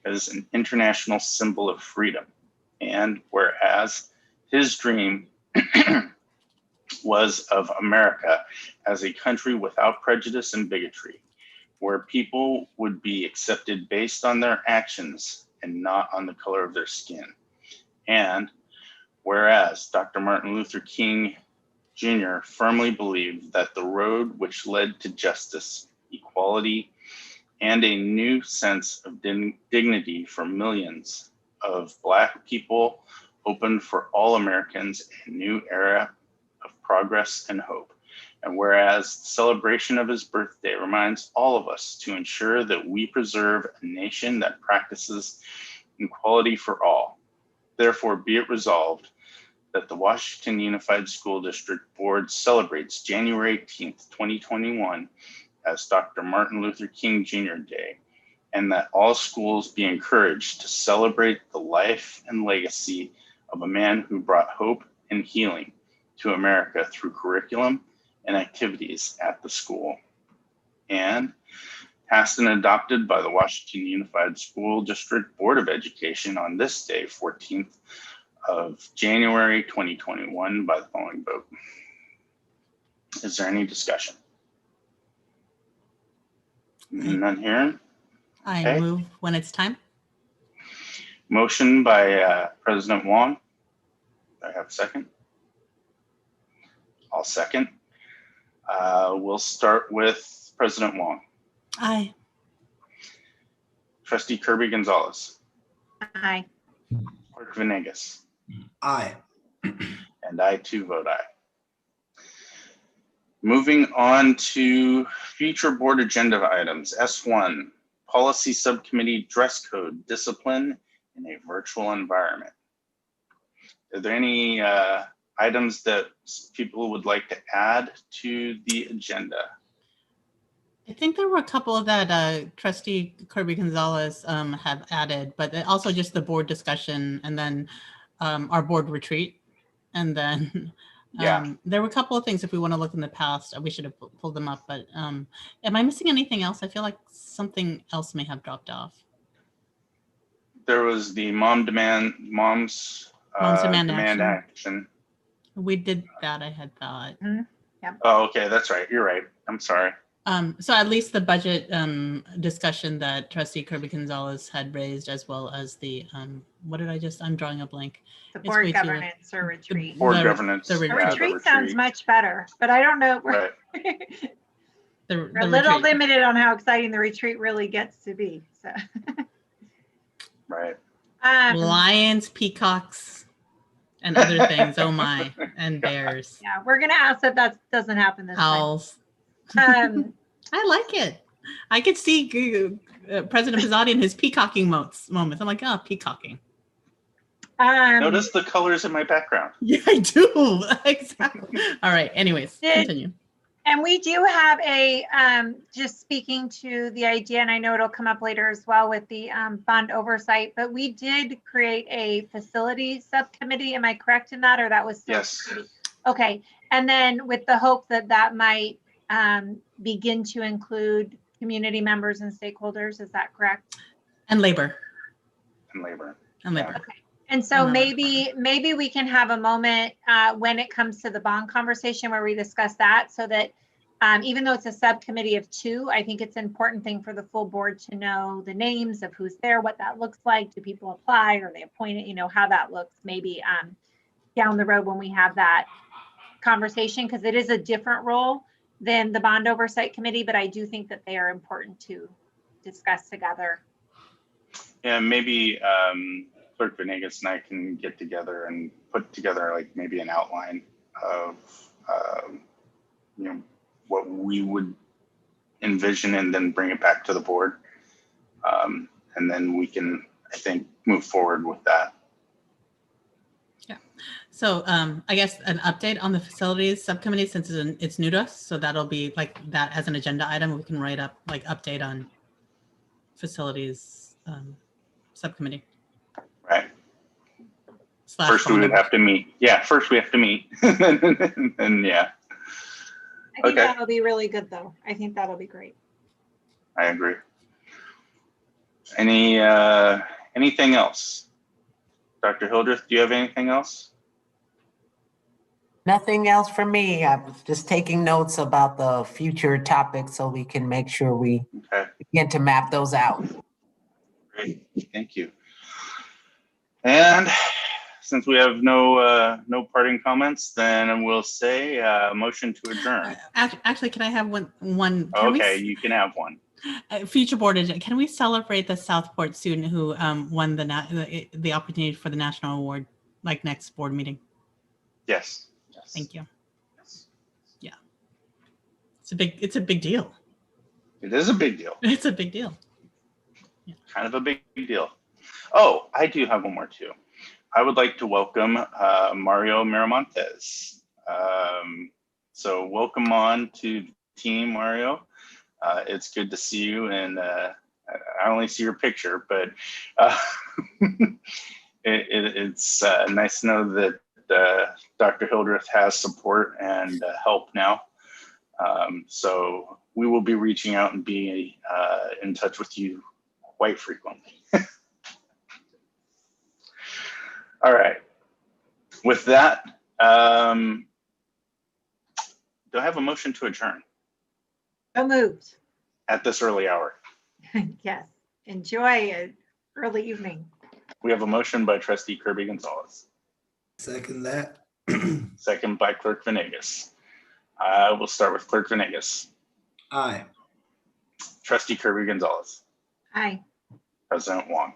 is an international symbol of freedom. And whereas his dream was of America as a country without prejudice and bigotry, where people would be accepted based on their actions and not on the color of their skin. And whereas Dr. Martin Luther King Jr. firmly believed that the road which led to justice, equality, and a new sense of dignity for millions of Black people opened for all Americans a new era of progress and hope. And whereas the celebration of his birthday reminds all of us to ensure that we preserve a nation that practices equality for all, therefore be it resolved that the Washington Unified School District Board celebrates January 18th, 2021 as Dr. Martin Luther King Jr. Day, and that all schools be encouraged to celebrate the life and legacy of a man who brought hope and healing to America through curriculum and activities at the school. And passed and adopted by the Washington Unified School District Board of Education on this day, 14th of January 2021 by the following vote. Is there any discussion? None here. I Okay. move when it's time. Motion by President Wong. Do I have a second? I'll second. We'll start with President Wong. Aye. Trustee Kirby Gonzalez. Aye. Clerk Venegas. Aye. And I too vote aye. Moving on to future board agenda items. S1, Policy Subcommittee Dress Code Discipline in a Virtual Environment. Are there any items that people would like to add to the agenda? I think there were a couple that Trustee Kirby Gonzalez have added, but also just the board discussion and then our board retreat. And then there were a couple of things, if we want to look in the past, we should have pulled them up. But am I missing anything else? I feel like something else may have dropped off. There was the mom's demand action. We did that, I had thought. Yeah. Oh, okay, that's right. You're right. I'm sorry. So at least the budget discussion that Trustee Kirby Gonzalez had raised, as well as the I'm drawing a blank. The board governance or retreat. Board governance. The retreat sounds much better, but I don't know. Right. We're a little limited on how exciting the retreat really gets to be. So. Right. Lions, peacocks, and other things. Oh my, and bears. Yeah, we're gonna ask that doesn't happen this Owls. time. I like it. I could see President Pizzotti in his peacocking moments. I'm like, oh, peacocking. Notice the colors in my background. Yeah, I do. Exactly. All right. Anyways, continue. And we do have a, just speaking to the idea, and I know it'll come up later as well with the bond oversight, but we did create a facilities subcommittee. Am I correct in that, or that was still? Yes. Okay. And then with the hope that that might begin to include community members and stakeholders, is that correct? And labor. And labor. And labor. Okay. And so maybe we can have a moment when it comes to the bond conversation where we discuss that, so that even though it's a subcommittee of two, I think it's an important thing for the full board to know the names of who's there, what that looks like. Do people apply? Or they appointed? You know, how that looks maybe down the road when we have that conversation, because it is a different role than the bond oversight committee, but I do think that they are important to discuss together. Yeah, maybe Clerk Venegas and I can get together and put together like maybe an outline of you know, what we would envision, and then bring it back to the board, and then we can, I think, move forward with that. Yeah. So I guess an update on the facilities subcommittee, since it's new to us, so that'll be like that as an agenda item. We can write up like update on facilities subcommittee. Right. First we would have to meet. Yeah, first we have to meet. And yeah. I think that'll be really good though. I think that'll be great. I agree. Anything else? Dr. Hildreth, do you have anything else? Nothing else for me. I'm just taking notes about the future topics so we can make sure we begin to map those out. Great, thank you. And since we have no parting comments, then we'll say motion to adjourn. Actually, can I have one? Okay, you can have one. Future board agenda. Can we celebrate the Southport student who won the opportunity for the national award, like next board meeting? Yes. Thank you. Yes. Yeah. It's a big deal. It is a big deal. It's a big deal. Yeah. Kind of a big deal. Oh, I do have one more too. I would like to welcome Mario Miramontes. So welcome on to the team, Mario. It's good to see you, and I only see your picture, but it's nice to know that Dr. Hildreth has support and help now. So we will be reaching out and be in touch with you quite frequently. All right. With that, do I have a motion to adjourn So moved. at this early hour? Yes. Enjoy an early evening. We have a motion by trustee Kirby Gonzalez, Second that. second by clerk Venegas. We'll start with clerk Venegas. Aye. Trustee Kirby Gonzalez. Aye. President Wong.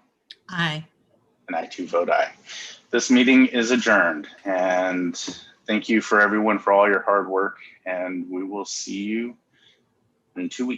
Aye. And I too vote aye. This meeting is adjourned, and thank you for everyone for all your hard work, and we will see you in 2 weeks.